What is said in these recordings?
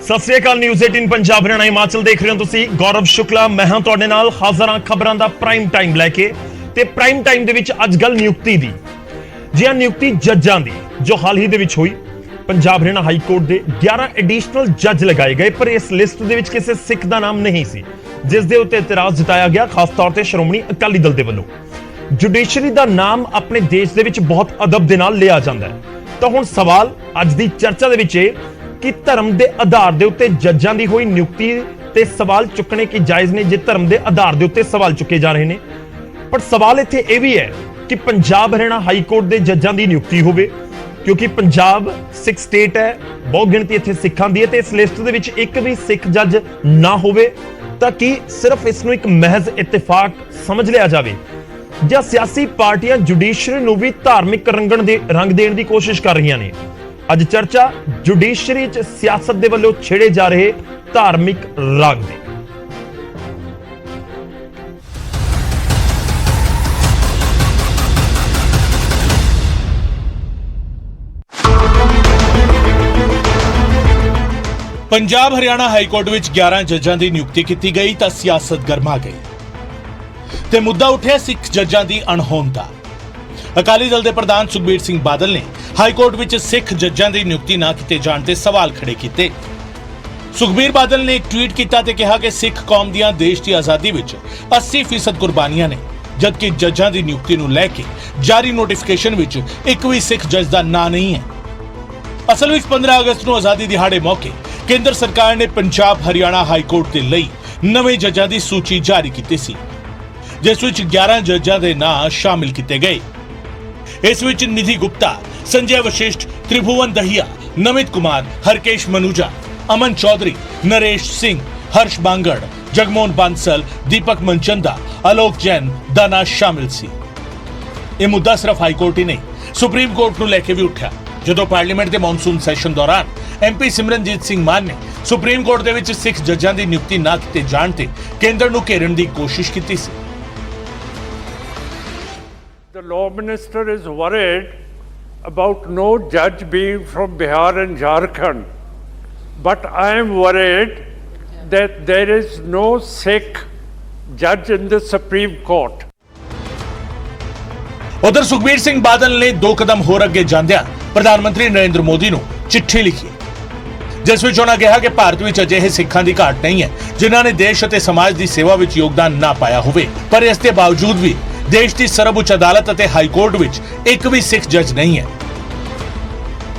सत श्री अकाल। न्यूज़ 18 पंजाब हरियाणा हिमाचल देख रहे हो तुसी। गौरव शुक्ला मैं हां तुहाडे नाल हाज़र हां खबरां दा प्राइम टाइम लैके। ते प्राइम टाइम दे विच अज गल नियुक्ति दी। जी हां, नियुक्ति जजां दी जो हाल ही दे विच हुई। पंजाब हरियाणा हाई कोर्ट दे 11 एडिशनल जज लगाए गए, पर इस लिस्ट दे विच किसी सिख दा नाम नहीं सी, जिस दे उत्ते इतराज जताया गया खास तौर ते श्रोमणी अकाली दल दे वल्लों। जुडिशरी दा नाम अपने देश दे विच बहुत अदब दे नाल लिया जांदा है। तो हुण सवाल अज दी चर्चा दे विच कि धर्म के आधार के उत्ते जजां दी हुई नियुक्ति ते सवाल चुकने की जायज ने, जे धर्म के आधार के उत्ते सवाल चुके जा रहे हैं। पर सवाल इत्थे यह भी है कि पंजाब हरियाणा हाई कोर्ट के जजां की नियुक्ति होवे, क्योंकि पंजाब सिख स्टेट है, बहुत गिणती इत्थे सिखां दी है, ते इस लिस्ट दे विच एक भी सिख जज ना होवे तां कि सिर्फ इसनूं एक महज इत्तेफाक समझ लिया जाए, ਜਾਂ सियासी पार्टियां जुडिशरी नूं भी धार्मिक रंग देण दी कोशिश कर रही ने। ਅੱਜ चर्चा जुडिशरी च सियासत दे वल्लों छेड़े जा रहे धार्मिक राग दी। पंजाब हरियाणा हाई कोर्ट विच 11 जजां दी नियुक्ति की गई तां सियासत गरमा गई ते मुद्दा उठिया सिख जजां दी अणहोंद दा। अकाली दल के प्रधान सुखबीर सिंह बादल ने हाई कोर्ट विच सिख जजां की नियुक्ति ना किए जाने ते सवाल खड़े किए। सुखबीर बादल ने एक ट्वीट किया ते कहा कि सिख कौम दियां देश की आज़ादी विच 80% कुर्बानियां ने, जबकि जजां की नियुक्ति नूं लैके जारी नोटिफिकेशन विच एक भी सिख जज का नाम नहीं है। असल विच 15 अगस्त नूं आज़ादी दिहाड़े मौके केंद्र सरकार ने पंजाब हरियाणा हाई कोर्ट के लिए नवे जजां की सूची जारी की सी, जिस विच 11 जजां के नाम शामिल किए गए। इस विच निधि गुप्ता, संजय वशिष्ठ, त्रिभुवन दहिया, नमित कुमार, हरकेश मनुजा, अमन चौधरी, नरेश सिंह, हर्ष बांगड़, जगमोहन बांसल, दीपक मनचंदा, आलोक जैन दा नाम शामिल सी। यह मुद्दा सिर्फ हाई कोर्ट ही नहीं सुप्रीम कोर्ट नूं लैके भी उठा, जदों पार्लीमेंट के मॉनसून सैशन दौरान MP सिमरनजीत सिंह मान ने सुप्रीम कोर्ट दे विच सिख जजां की नियुक्ति ना किए जाण ते केंद्र नूं घेरन की कोशिश की सी। The law minister is worried about no judge being from Bihar and Jharkhand, but I am worried that there is no Sikh judge in the Supreme Court. उधर सुखबीर सिंह बादल ने 2 कदम होर अगे जांदियां प्रधानमंत्री नरेंद्र मोदी नूं चिट्ठी लिखी, जिस विच उन्होंने कहा कि भारत विच अजिहे सिखां दी घाट नहीं है जिन्हां ने देश अते समाज की सेवा विच योगदान ना पाया होवे, पर इसके बावजूद भी देश की सर्वोच्च अदालत अते हाई कोर्ट विच एक भी सिख जज नहीं है,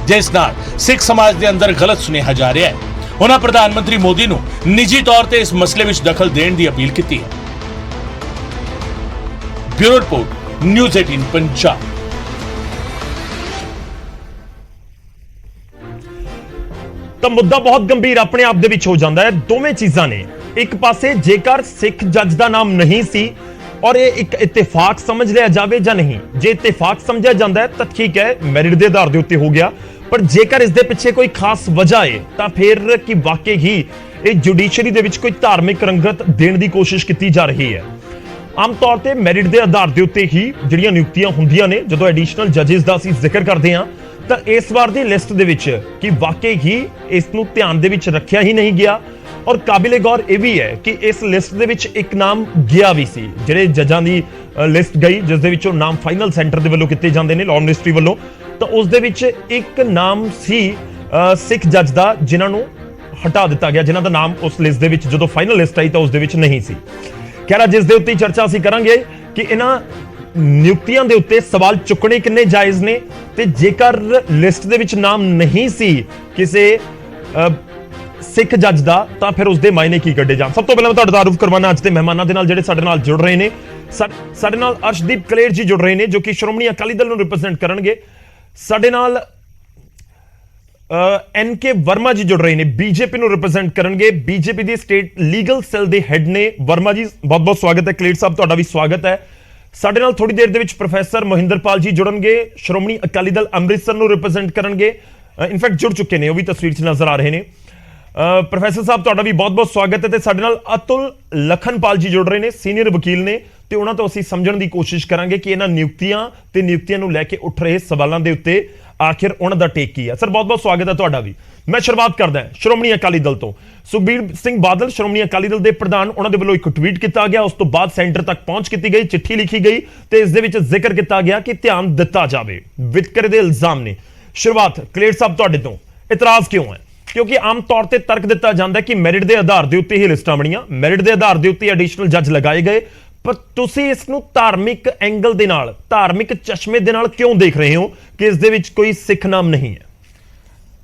जिस नाल सिख समाज के अंदर गलत सुनेहा जा रहा है। उन्होंने प्रधानमंत्री मोदी नूं निजी तौर पर इस मसले विच दखल देने की अपील की है। Bureau report, news 18 Punjab. तो मुद्दा बहुत गंभीर अपने आप दे विच हो जाता है। दोवें चीज़ां ने, एक पासे जेकर सिख जज का नाम नहीं सी और ये एक इत्तेफाक समझ लिया जाए या नहीं, जे इत्तेफाक समझा जाता है तो ठीक है, मैरिट के आधार के उत्ते हो गया, पर जेकर इस दे पिछे कोई खास वजह है तो फिर कि वाकई ही ये जुडिशरी दे विच कोई धार्मिक रंगत देने की कोशिश की जा रही है। आम तौर पर मैरिट के आधार के उत्ते ही जिहड़ियां नियुक्तियां हुंदियां ने, जदों एडिशनल जजिस का असीं जिक्र करते हैं तो इस बार की लिस्ट दे विच कि वाकई ही इसनूं ध्यान दे विच रखिया ही नहीं गया। और काबिले गौर यह भी है कि इस लिस्ट दे विच एक नाम गया भी सी, जिहड़े जजां दी लिस्ट गई जिस दे विचों नाम फाइनल सेंटर दे वल्लों किए जाते हैं लॉ मिनिस्ट्री वल्लों, तो उस दे विच एक नाम सी सिख जज का जिन्हां नूं हटा दिता गया, जिन्हां दा नाम उस लिस्ट दे विच जदों फाइनल लिस्ट आई तो उस दे विच नहीं सी। खैर जिस दे उत्ते चर्चा असीं करांगे कि इन्हां नियुक्तियां दे उत्ते सवाल चुकने किन्ने जायज ने, ते जेकर लिस्ट दे विच नाम नहीं सी किसी सिख जज का तो फिर उसके मायने की कड्डे जाण। सब तो पहले मैं तुहाडा तारुफ करवाना अज दे मेहमानां दे नाल जिहड़े साडे नाल जुड़ रहे ने। साडे नाल अर्शदीप कलेर जी जुड़ रहे ने जो कि श्रोमणी अकाली दल नूं रिप्रेजेंट करनगे। साडे नाल NK वर्मा जी जुड़ रहे ने, बीजेपी नूं रिप्रेजेंट करनगे, बीजेपी दी स्टेट लीगल सैल दे हैड ने। वर्मा जी बहुत बहुत स्वागत है, कलेर साहब तुहाडा भी स्वागत है। साडे नाल थोड़ी देर दे विच प्रोफैसर मोहिंदरपाल जी जुड़नगे, श्रोमणी अकाली दल अमृतसर नूं रिप्रेजेंट करनगे, इनफैक्ट जुड़ चुके ने, वो भी तस्वीर च नजर आ रहे हैं। प्रोफैसर साहब तुहाडा भी बहुत बहुत स्वागत है। ते साडे नाल अतुल लखनपाल जी जुड़ रहे हैं, सीनियर वकील ने, ते उन्हां तों असीं समझण दी कोशिश करांगे कि इन्हां नियुक्तियां ते नियुक्तियां नूं लैके उठ रहे सवालों के उत्ते ਆਖਿਰ ਉਹਨਾਂ ਦਾ ਟੇਕ ਕੀ ਹੈ। ਸਰ ਬਹੁਤ ਬਹੁਤ ਸਵਾਗਤ ਹੈ ਤੁਹਾਡਾ ਵੀ। ਮੈਂ ਸ਼ੁਰੂਆਤ ਕਰਦਾ ਸ਼੍ਰੋਮਣੀ ਅਕਾਲੀ ਦਲ ਤੋਂ। ਸੁਖਬੀਰ ਸਿੰਘ ਬਾਦਲ ਸ਼੍ਰੋਮਣੀ ਅਕਾਲੀ ਦਲ ਦੇ ਪ੍ਰਧਾਨ, ਉਹਨਾਂ ਦੇ ਵੱਲੋਂ ਇੱਕ ਟਵੀਟ ਕੀਤਾ ਗਿਆ, ਉਸ ਤੋਂ ਬਾਅਦ ਸੈਂਟਰ ਤੱਕ ਪਹੁੰਚ ਕੀਤੀ ਗਈ, ਚਿੱਠੀ ਲਿਖੀ ਗਈ ਤੇ ਇਸ ਦੇ ਵਿੱਚ ਜ਼ਿਕਰ ਕੀਤਾ ਗਿਆ ਕਿ ਧਿਆਨ ਦਿੱਤਾ ਜਾਵੇ। ਵਿਤਕਰੇ ਦੇ ਇਲਜ਼ਾਮ ਨੇ। ਸ਼ੁਰੂਆਤ ਕਲੇਰ ਸਾਹਿਬ ਤੁਹਾਡੇ ਤੋਂ, ਇਤਰਾਜ਼ ਕਿਉਂ ਹੈ? ਕਿਉਂਕਿ ਆਮ ਤੌਰ ਤੇ ਤਰਕ ਦਿੱਤਾ ਜਾਂਦਾ ਕਿ ਮੈਰਿਟ ਦੇ ਆਧਾਰ ਦੇ ਉੱਤੇ ਹੀ ਲਿਸਟਾਂ ਬਣੀਆਂ, ਮੈਰਿਟ ਦੇ ਆਧਾਰ ਦੇ ਉੱਤੇ ਐਡੀਸ਼ਨਲ ਜੱਜ ਲਗਾਏ ਗਏ, ਪਰ ਤੁਸੀਂ ਇਸ ਨੂੰ ਧਾਰਮਿਕ ਐਂਗਲ ਦੇ ਨਾਲ, ਧਾਰਮਿਕ ਚਸ਼ਮੇ ਦੇ ਨਾਲ ਕਿਉਂ ਦੇਖ ਰਹੇ ਹੋ ਕਿ ਇਸ ਦੇ ਵਿੱਚ ਕੋਈ ਸਿੱਖ ਨਾਮ ਨਹੀਂ ਹੈ?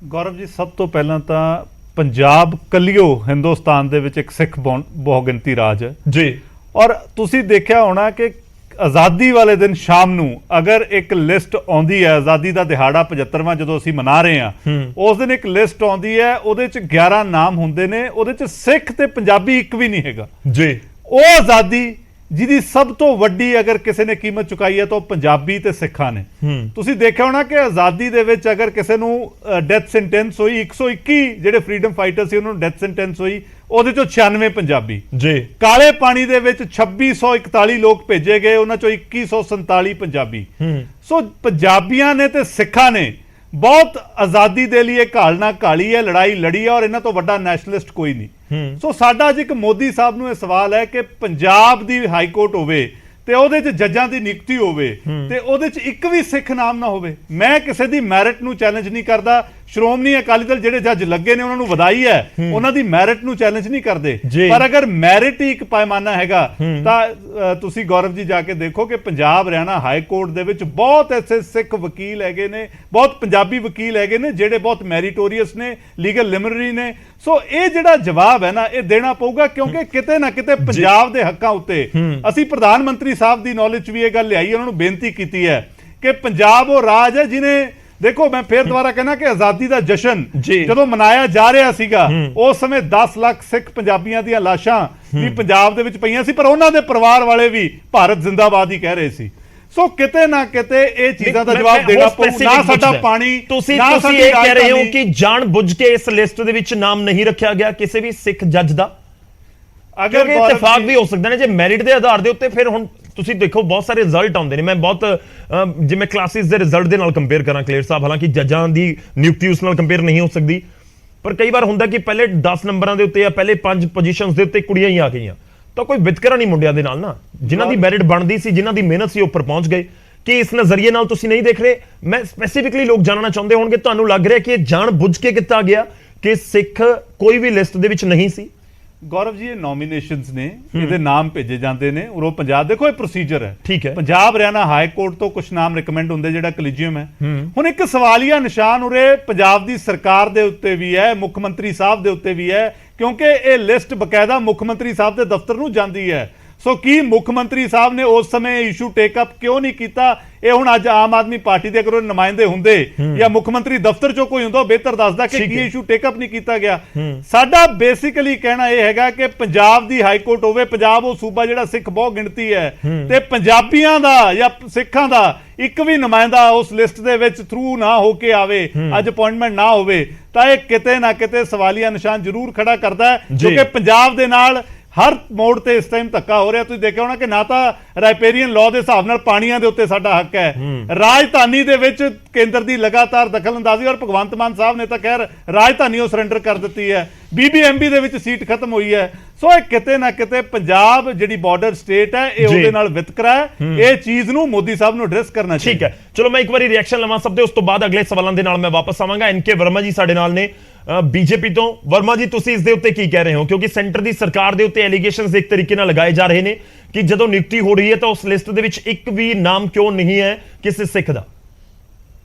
ਗੌਰਵ ਜੀ, ਸਭ ਤੋਂ ਪਹਿਲਾਂ ਤਾਂ ਪੰਜਾਬ ਕੱਲਿਓ ਹਿੰਦੁਸਤਾਨ ਦੇ ਵਿੱਚ ਇੱਕ ਸਿੱਖ ਬਹੁਗਿਣਤੀ ਰਾਜ ਹੈ ਜੀ, ਔਰ ਤੁਸੀਂ ਦੇਖਿਆ ਹੋਣਾ ਕਿ ਆਜ਼ਾਦੀ ਵਾਲੇ ਦਿਨ ਸ਼ਾਮ ਨੂੰ ਅਗਰ ਇੱਕ ਲਿਸਟ ਆਉਂਦੀ ਹੈ, ਆਜ਼ਾਦੀ ਦਾ ਦਿਹਾੜਾ 75ਵਾਂ ਜਦੋਂ ਅਸੀਂ ਮਨਾ ਰਹੇ ਹਾਂ, ਉਸ ਦਿਨ ਇੱਕ ਲਿਸਟ ਆਉਂਦੀ ਹੈ, ਉਹਦੇ ਚ 11 ਨਾਮ ਹੁੰਦੇ ਨੇ, ਉਹਦੇ ਚ ਸਿੱਖ ਤੇ ਪੰਜਾਬੀ ਇੱਕ ਵੀ ਨਹੀਂ ਹੈਗਾ ਜੀ। ਉਹ ਆਜ਼ਾਦੀ ਜਿਹਦੀ ਸਭ ਤੋਂ ਵੱਡੀ ਅਗਰ ਕਿਸੇ ਨੇ ਕੀਮਤ ਚੁਕਾਈ ਹੈ ਤਾਂ ਉਹ ਪੰਜਾਬੀ ਤੇ ਸਿੱਖਾਂ ਨੇ। ਤੁਸੀਂ ਦੇਖਿਆ ਹੋਣਾ ਕਿ ਆਜ਼ਾਦੀ ਦੇ ਵਿੱਚ ਅਗਰ ਕਿਸੇ ਨੂੰ ਡੈਥ ਸੈਂਟੈਂਸ ਹੋਈ, 121 ਜਿਹੜੇ ਫਰੀडम ਫਾਈਟਰ ਸੀ ਉਹਨਾਂ ਨੂੰ ਡੈਥ ਸੈਂਟੈਂਸ ਹੋਈ, ਉਹਦੇ ਚੋਂ 96 ਪੰਜਾਬੀ ਜੀ। ਕਾਲੇ ਪਾਣੀ ਦੇ ਵਿੱਚ 2641 ਲੋਕ ਭੇਜੇ ਗਏ, ਉਹਨਾਂ ਚੋਂ 2147 ਪੰਜਾਬੀ। ਸੋ ਪੰਜਾਬੀਆਂ ਨੇ ਤੇ ਸਿੱਖਾਂ ਨੇ ਬਹੁਤ ਆਜ਼ਾਦੀ ਦੇ ਲਈ ਘਾਲਣਾ ਘਾਲੀ ਹੈ, ਲੜਾਈ ਲੜੀ ਹੈ, ਔਰ ਇਹਨਾਂ ਤੋਂ ਵੱਡਾ ਨੈਸ਼ਨਲਿਸਟ ਕੋਈ ਨਹੀਂ। ਸੋ ਸਾਡਾ ਅੱਜ ਇੱਕ ਮੋਦੀ ਸਾਹਿਬ ਨੂੰ ਇਹ ਸਵਾਲ ਹੈ ਕਿ ਪੰਜਾਬ ਦੀ ਹਾਈ ਕੋਰਟ ਹੋਵੇ ਤੇ ਉਹਦੇ 'ਚ ਜੱਜਾਂ ਦੀ ਨਿਯੁਕਤੀ ਹੋਵੇ ਤੇ ਉਹਦੇ 'ਚ ਇੱਕ ਵੀ ਸਿੱਖ ਨਾਮ ਨਾ ਹੋਵੇ। ਮੈਂ ਕਿਸੇ ਦੀ ਮੈਰਿਟ ਨੂੰ ਚੈਲੰਜ ਨਹੀਂ ਕਰਦਾ, ਸ਼੍ਰੋਮਣੀ ਅਕਾਲੀ ਦਲ ਜਿਹੜੇ ਜੱਜ ਲੱਗੇ ਨੇ ਉਹਨਾਂ ਨੂੰ ਵਧਾਈ ਹੈ, ਉਹਨਾਂ ਦੀ ਮੈਰਿਟ ਨੂੰ ਚੈਲੰਜ ਨਹੀਂ ਕਰਦੇ, ਪਰ ਅਗਰ ਮੈਰਿਟ ਹੀ ਇੱਕ ਪੈਮਾਨਾ ਹੈਗਾ ਤਾਂ ਤੁਸੀਂ ਗੌਰਵ ਜੀ ਜਾ ਕੇ ਦੇਖੋ ਕਿ ਪੰਜਾਬ ਹਰਿਆਣਾ ਹਾਈ ਕੋਰਟ ਦੇ ਵਿੱਚ ਬਹੁਤ ਐਸੇ ਸਿੱਖ ਵਕੀਲ ਹੈਗੇ ਨੇ, ਬਹੁਤ ਪੰਜਾਬੀ ਵਕੀਲ ਹੈਗੇ ਨੇ ਜਿਹੜੇ ਬਹੁਤ ਮੈਰੀਟੋਰੀਅਸ ਨੇ, ਲੀਗਲ ਲਿਮਰਰੀ ਨੇ। ਸੋ ਇਹ ਜਿਹੜਾ ਜਵਾਬ ਹੈ ਨਾ, ਇਹ ਦੇਣਾ ਪਊਗਾ, ਕਿਉਂਕਿ ਕਿਤੇ ਨਾ ਕਿਤੇ ਪੰਜਾਬ ਦੇ ਹੱਕਾਂ ਉੱਤੇ ਅਸੀਂ ਪ੍ਰਧਾਨ ਮੰਤਰੀ ਸਾਹਿਬ ਦੀ ਨੌਲੇਜ 'ਚ ਵੀ ਇਹ ਗੱਲ ਲਿਆਈ, ਉਹਨਾਂ ਨੂੰ ਬੇਨਤੀ ਕੀਤੀ ਹੈ ਕਿ ਪੰਜਾਬ ਉਹ ਰਾਜ ਹੈ ਜਿਹਨੇ, ਦੇਖੋ ਮੈਂ ਫੇਰ ਦੁਬਾਰਾ ਕਹਿਣਾ ਕਿ ਆਜ਼ਾਦੀ ਦਾ ਜਸ਼ਨ ਜਦੋਂ ਮਨਾਇਆ ਜਾ ਰਿਹਾ ਸੀਗਾ, ਉਸ ਸਮੇਂ 10 ਲੱਖ ਸਿੱਖ ਪੰਜਾਬੀਆਂ ਦੀਆਂ ਲਾਸ਼ਾਂ ਵੀ ਪੰਜਾਬ ਦੇ ਵਿੱਚ ਪਈਆਂ ਸੀ, ਪਰ ਉਹਨਾਂ ਦੇ ਪਰਿਵਾਰ ਵਾਲੇ ਵੀ ਭਾਰਤ ਜ਼ਿੰਦਾਬਾਦ ਹੀ ਕਹਿ ਰਹੇ ਸੀ। ਸੋ ਕਿਤੇ ਨਾ ਕਿਤੇ ਇਹ ਚੀਜ਼ਾਂ ਦਾ ਜਵਾਬ ਦੇਣਾ ਪਊ। ਨਾ ਸਾਡਾ ਪਾਣੀ, ਤੁਸੀਂ ਇਹ ਕਹਿ ਰਹੇ ਹੋ ਕਿ ਜਾਣ ਬੁੱਝ ਕੇ ਇਸ ਲਿਸਟ ਦੇ ਵਿੱਚ ਨਾਮ ਨਹੀਂ ਰੱਖਿਆ ਗਿਆ ਕਿਸੇ ਵੀ ਸਿੱਖ ਜੱਜ ਦਾ? ਅਗਰ ਇਤਫਾਕ ਵੀ ਹੋ ਸਕਦਾ ਨੇ ਜੇ ਮੈਰਿਟ ਦੇ ਆਧਾਰ ਦੇ ਉੱਤੇ। ਫਿਰ ਹੁਣ ਤੁਸੀਂ ਦੇਖੋ ਬਹੁਤ ਸਾਰੇ ਰਿਜ਼ਲਟ ਆਉਂਦੇ ਨੇ, ਮੈਂ ਬਹੁਤ ਜਿਵੇਂ ਕਲਾਸਿਸ ਦੇ ਰਿਜ਼ਲਟ ਦੇ ਨਾਲ ਕੰਪੇਅਰ ਕਰਾਂ ਕਲੀਅਰ ਸਾਹਿਬ, ਹਾਲਾਂਕਿ ਜੱਜਾਂ ਦੀ ਨਿਯੁਕਤੀ ਉਸ ਨਾਲ ਕੰਪੇਅਰ ਨਹੀਂ ਹੋ ਸਕਦੀ, ਪਰ ਕਈ ਵਾਰ ਹੁੰਦਾ ਕਿ ਪਹਿਲੇ 10 ਨੰਬਰਾਂ ਦੇ ਉੱਤੇ ਜਾਂ ਪਹਿਲੇ 5 ਪੋਜੀਸ਼ਨਸ ਦੇ ਉੱਤੇ ਕੁੜੀਆਂ ਹੀ ਆ ਗਈਆਂ, ਤਾਂ ਕੋਈ ਵਿਤਕਰਾ ਨਹੀਂ ਮੁੰਡਿਆਂ ਦੇ ਨਾਲ ਨਾ, ਜਿਨ੍ਹਾਂ ਦੀ ਮੈਰਿਟ ਬਣਦੀ ਸੀ, ਜਿਨ੍ਹਾਂ ਦੀ ਮਿਹਨਤ ਸੀ, ਉੱਪਰ ਪਹੁੰਚ ਗਏ। ਕਿ ਇਸ ਨਜ਼ਰੀਏ ਨਾਲ ਤੁਸੀਂ ਨਹੀਂ ਦੇਖ ਰਹੇ? ਮੈਂ ਸਪੈਸੀਫਿਕਲੀ ਲੋਕ ਜਾਣਨਾ ਚਾਹੁੰਦੇ ਹੋਣਗੇ, ਤੁਹਾਨੂੰ ਲੱਗ ਰਿਹਾ ਕਿ ਇਹ ਜਾਣ ਬੁੱਝ ਕੇ ਕੀਤਾ ਗਿਆ ਕਿ ਸਿੱਖ ਕੋਈ ਵੀ ਲਿਸਟ ਦੇ ਵਿੱਚ ਨਹੀਂ ਸੀ? ਗੌਰਵ ਜੀ, ਇਹ ਨੋਮੀਨੇਸ਼ਨਸ ਨੇ, ਇਹਦੇ ਨਾਮ ਭੇਜੇ ਜਾਂਦੇ ਨੇ ਉਰੋਂ ਪੰਜਾਬ। ਦੇਖੋ ਇਹ ਪ੍ਰੋਸੀਜਰ ਹੈ, ਠੀਕ ਹੈ। ਪੰਜਾਬ ਹਰਿਆਣਾ ਹਾਈ ਕੋਰਟ ਤੋਂ ਕੁਝ ਨਾਮ ਰਿਕਮੈਂਡ ਹੁੰਦੇ, ਜਿਹੜਾ ਕਲੀਜੀਅਮ ਹੈ। ਹੁਣ ਇੱਕ ਸਵਾਲੀਆ ਨਿਸ਼ਾਨ ਉਰੇ ਪੰਜਾਬ ਦੀ ਸਰਕਾਰ ਦੇ ਉੱਤੇ ਵੀ ਹੈ, ਮੁੱਖ ਮੰਤਰੀ ਸਾਹਿਬ ਦੇ ਉੱਤੇ ਵੀ ਹੈ, ਕਿਉਂਕਿ ਇਹ ਲਿਸਟ ਬਕਾਇਦਾ ਮੁੱਖ ਮੰਤਰੀ ਸਾਹਿਬ ਦੇ ਦਫ਼ਤਰ ਨੂੰ ਜਾਂਦੀ ਹੈ। ਸੋ ਕੀ ਮੁੱਖ ਮੰਤਰੀ ਸਾਹਿਬ ਨੇ ਉਸ ਸਮੇਂ ਇਸ਼ੂ ਟੇਕ ਅਪ ਕਿਉਂ ਨਹੀਂ ਕੀਤਾ? ਇਹ ਹੁਣ ਅੱਜ ਆਮ ਆਦਮੀ ਪਾਰਟੀ ਦੇ ਅਗਰ ਨੁਮਾਇੰਦੇ ਹੁੰਦੇ ਜਾਂ ਮੁੱਖ ਮੰਤਰੀ ਦਫ਼ਤਰ ਚੋਂ ਕੋਈ ਹੁੰਦਾ, ਬਿਹਤਰ ਦੱਸਦਾ ਕਿ ਕੀ ਇਸ਼ੂ ਟੇਕ ਅਪ ਨਹੀਂ ਕੀਤਾ ਗਿਆ। ਸਾਡਾ ਬੇਸਿਕਲੀ ਕਹਿਣਾ ਇਹ ਹੈਗਾ ਕਿ ਪੰਜਾਬ ਦੀ ਹਾਈ ਕੋਰਟ ਹੋਵੇ, ਪੰਜਾਬ ਉਹ ਸੂਬਾ ਜਿਹੜਾ ਸਿੱਖ ਬਹੁ ਗਿਣਤੀ ਹੈ, ਤੇ ਪੰਜਾਬੀਆਂ ਦਾ ਜਾਂ ਸਿੱਖਾਂ ਦਾ ਇੱਕ ਵੀ ਨੁਮਾਇੰਦਾ ਉਸ ਲਿਸਟ ਦੇ ਵਿੱਚ ਥਰੂ ਨਾ ਹੋ ਕੇ ਆਵੇ, ਅੱਜ ਅਪਾਇੰਟਮੈਂਟ ਨਾ ਹੋਵੇ, ਤਾਂ ਇਹ ਕਿਤੇ ਨਾ ਕਿਤੇ ਸਵਾਲੀਆ ਨਿਸ਼ਾਨ ਜ਼ਰੂਰ ਖੜਾ ਕਰਦਾ ਹੈ, ਕਿਉਂਕਿ ਪੰਜਾਬ ਦੇ ਨਾਲ ਹਰ ਮੋੜ ਤੇ ਇਸ ਟਾਈਮ ਧੱਕਾ ਹੋ ਰਿਹਾ। ਤੁਸੀਂ ਦੇਖਿਆ ਹੋਣਾ ਕਿ ਨਾ ਤਾਂ ਰਾਈਪੇਰੀਅਨ ਲਾਅ ਦੇ ਹਿਸਾਬ ਨਾਲ ਪਾਣੀਆਂ ਦੇ ਉੱਤੇ ਸਾਡਾ ਹੱਕ ਹੈ, ਰਾਜਧਾਨੀ ਦੇ ਵਿੱਚ ਕੇਂਦਰ ਦੀ ਲਗਾਤਾਰ ਦਖਲਅੰਦਾਜ਼ੀ, ਔਰ ਭਗਵੰਤ ਮਾਨ ਸਾਹਿਬ ਨੇ ਤਾਂ ਖੈਰ ਰਾਜਧਾਨੀ ਉਹ ਸਰੈਂਡਰ ਕਰ ਦਿੱਤੀ ਹੈ, BBMB ਦੇ ਵਿੱਚ ਸੀਟ ਖਤਮ ਹੋਈ ਹੈ। ਸੋ ਇਹ ਕਿਤੇ ਨਾ ਕਿਤੇ ਪੰਜਾਬ ਜਿਹੜੀ ਬਾਰਡਰ ਸਟੇਟ ਹੈ, ਇਹ ਉਹਦੇ ਨਾਲ ਵਿਤਕਰਾ ਹੈ। ਇਹ ਚੀਜ਼ ਨੂੰ ਮੋਦੀ ਸਾਹਿਬ ਨੂੰ ਐਡਰੈਸ ਕਰਨਾ ਚਾਹੀਦਾ। ਠੀਕ ਹੈ, ਚਲੋ ਮੈਂ ਇੱਕ ਵਾਰੀ ਰਿਐਕਸ਼ਨ ਲਵਾਂ ਸਭ ਦੇ, ਉਸ ਤੋਂ ਬਾਅਦ ਅਗਲੇ ਸਵਾਲਾਂ ਦੇ ਨਾਲ ਮੈਂ ਵਾਪਸ ਆਵਾਂਗਾ। NK ਵਰਮਾ ਜੀ ਸਾਡੇ ਨਾਲ ਨੇ ਬੀਜੇਪੀ ਤੋਂ। ਵਰਮਾ ਜੀ, ਤੁਸੀਂ ਇਸ ਦੇ ਉੱਤੇ ਕੀ ਕਹਿ ਰਹੇ ਹੋ? ਕਿਉਂਕਿ ਸੈਂਟਰ ਦੀ ਸਰਕਾਰ ਦੇ ਉੱਤੇ ਐਲੀਗੇਸ਼ਨਸ ਇੱਕ ਤਰੀਕੇ ਨਾਲ ਲਗਾਏ ਜਾ ਰਹੇ ਨੇ ਕਿ ਜਦੋਂ ਨਿਯੁਕਤੀ ਹੋ ਰਹੀ ਹੈ ਤਾਂ ਉਸ ਲਿਸਟ ਦੇ ਵਿੱਚ ਇੱਕ ਵੀ ਨਾਮ ਕਿਉਂ ਨਹੀਂ ਹੈ ਕਿਸੇ ਸਿੱਖ ਦਾ?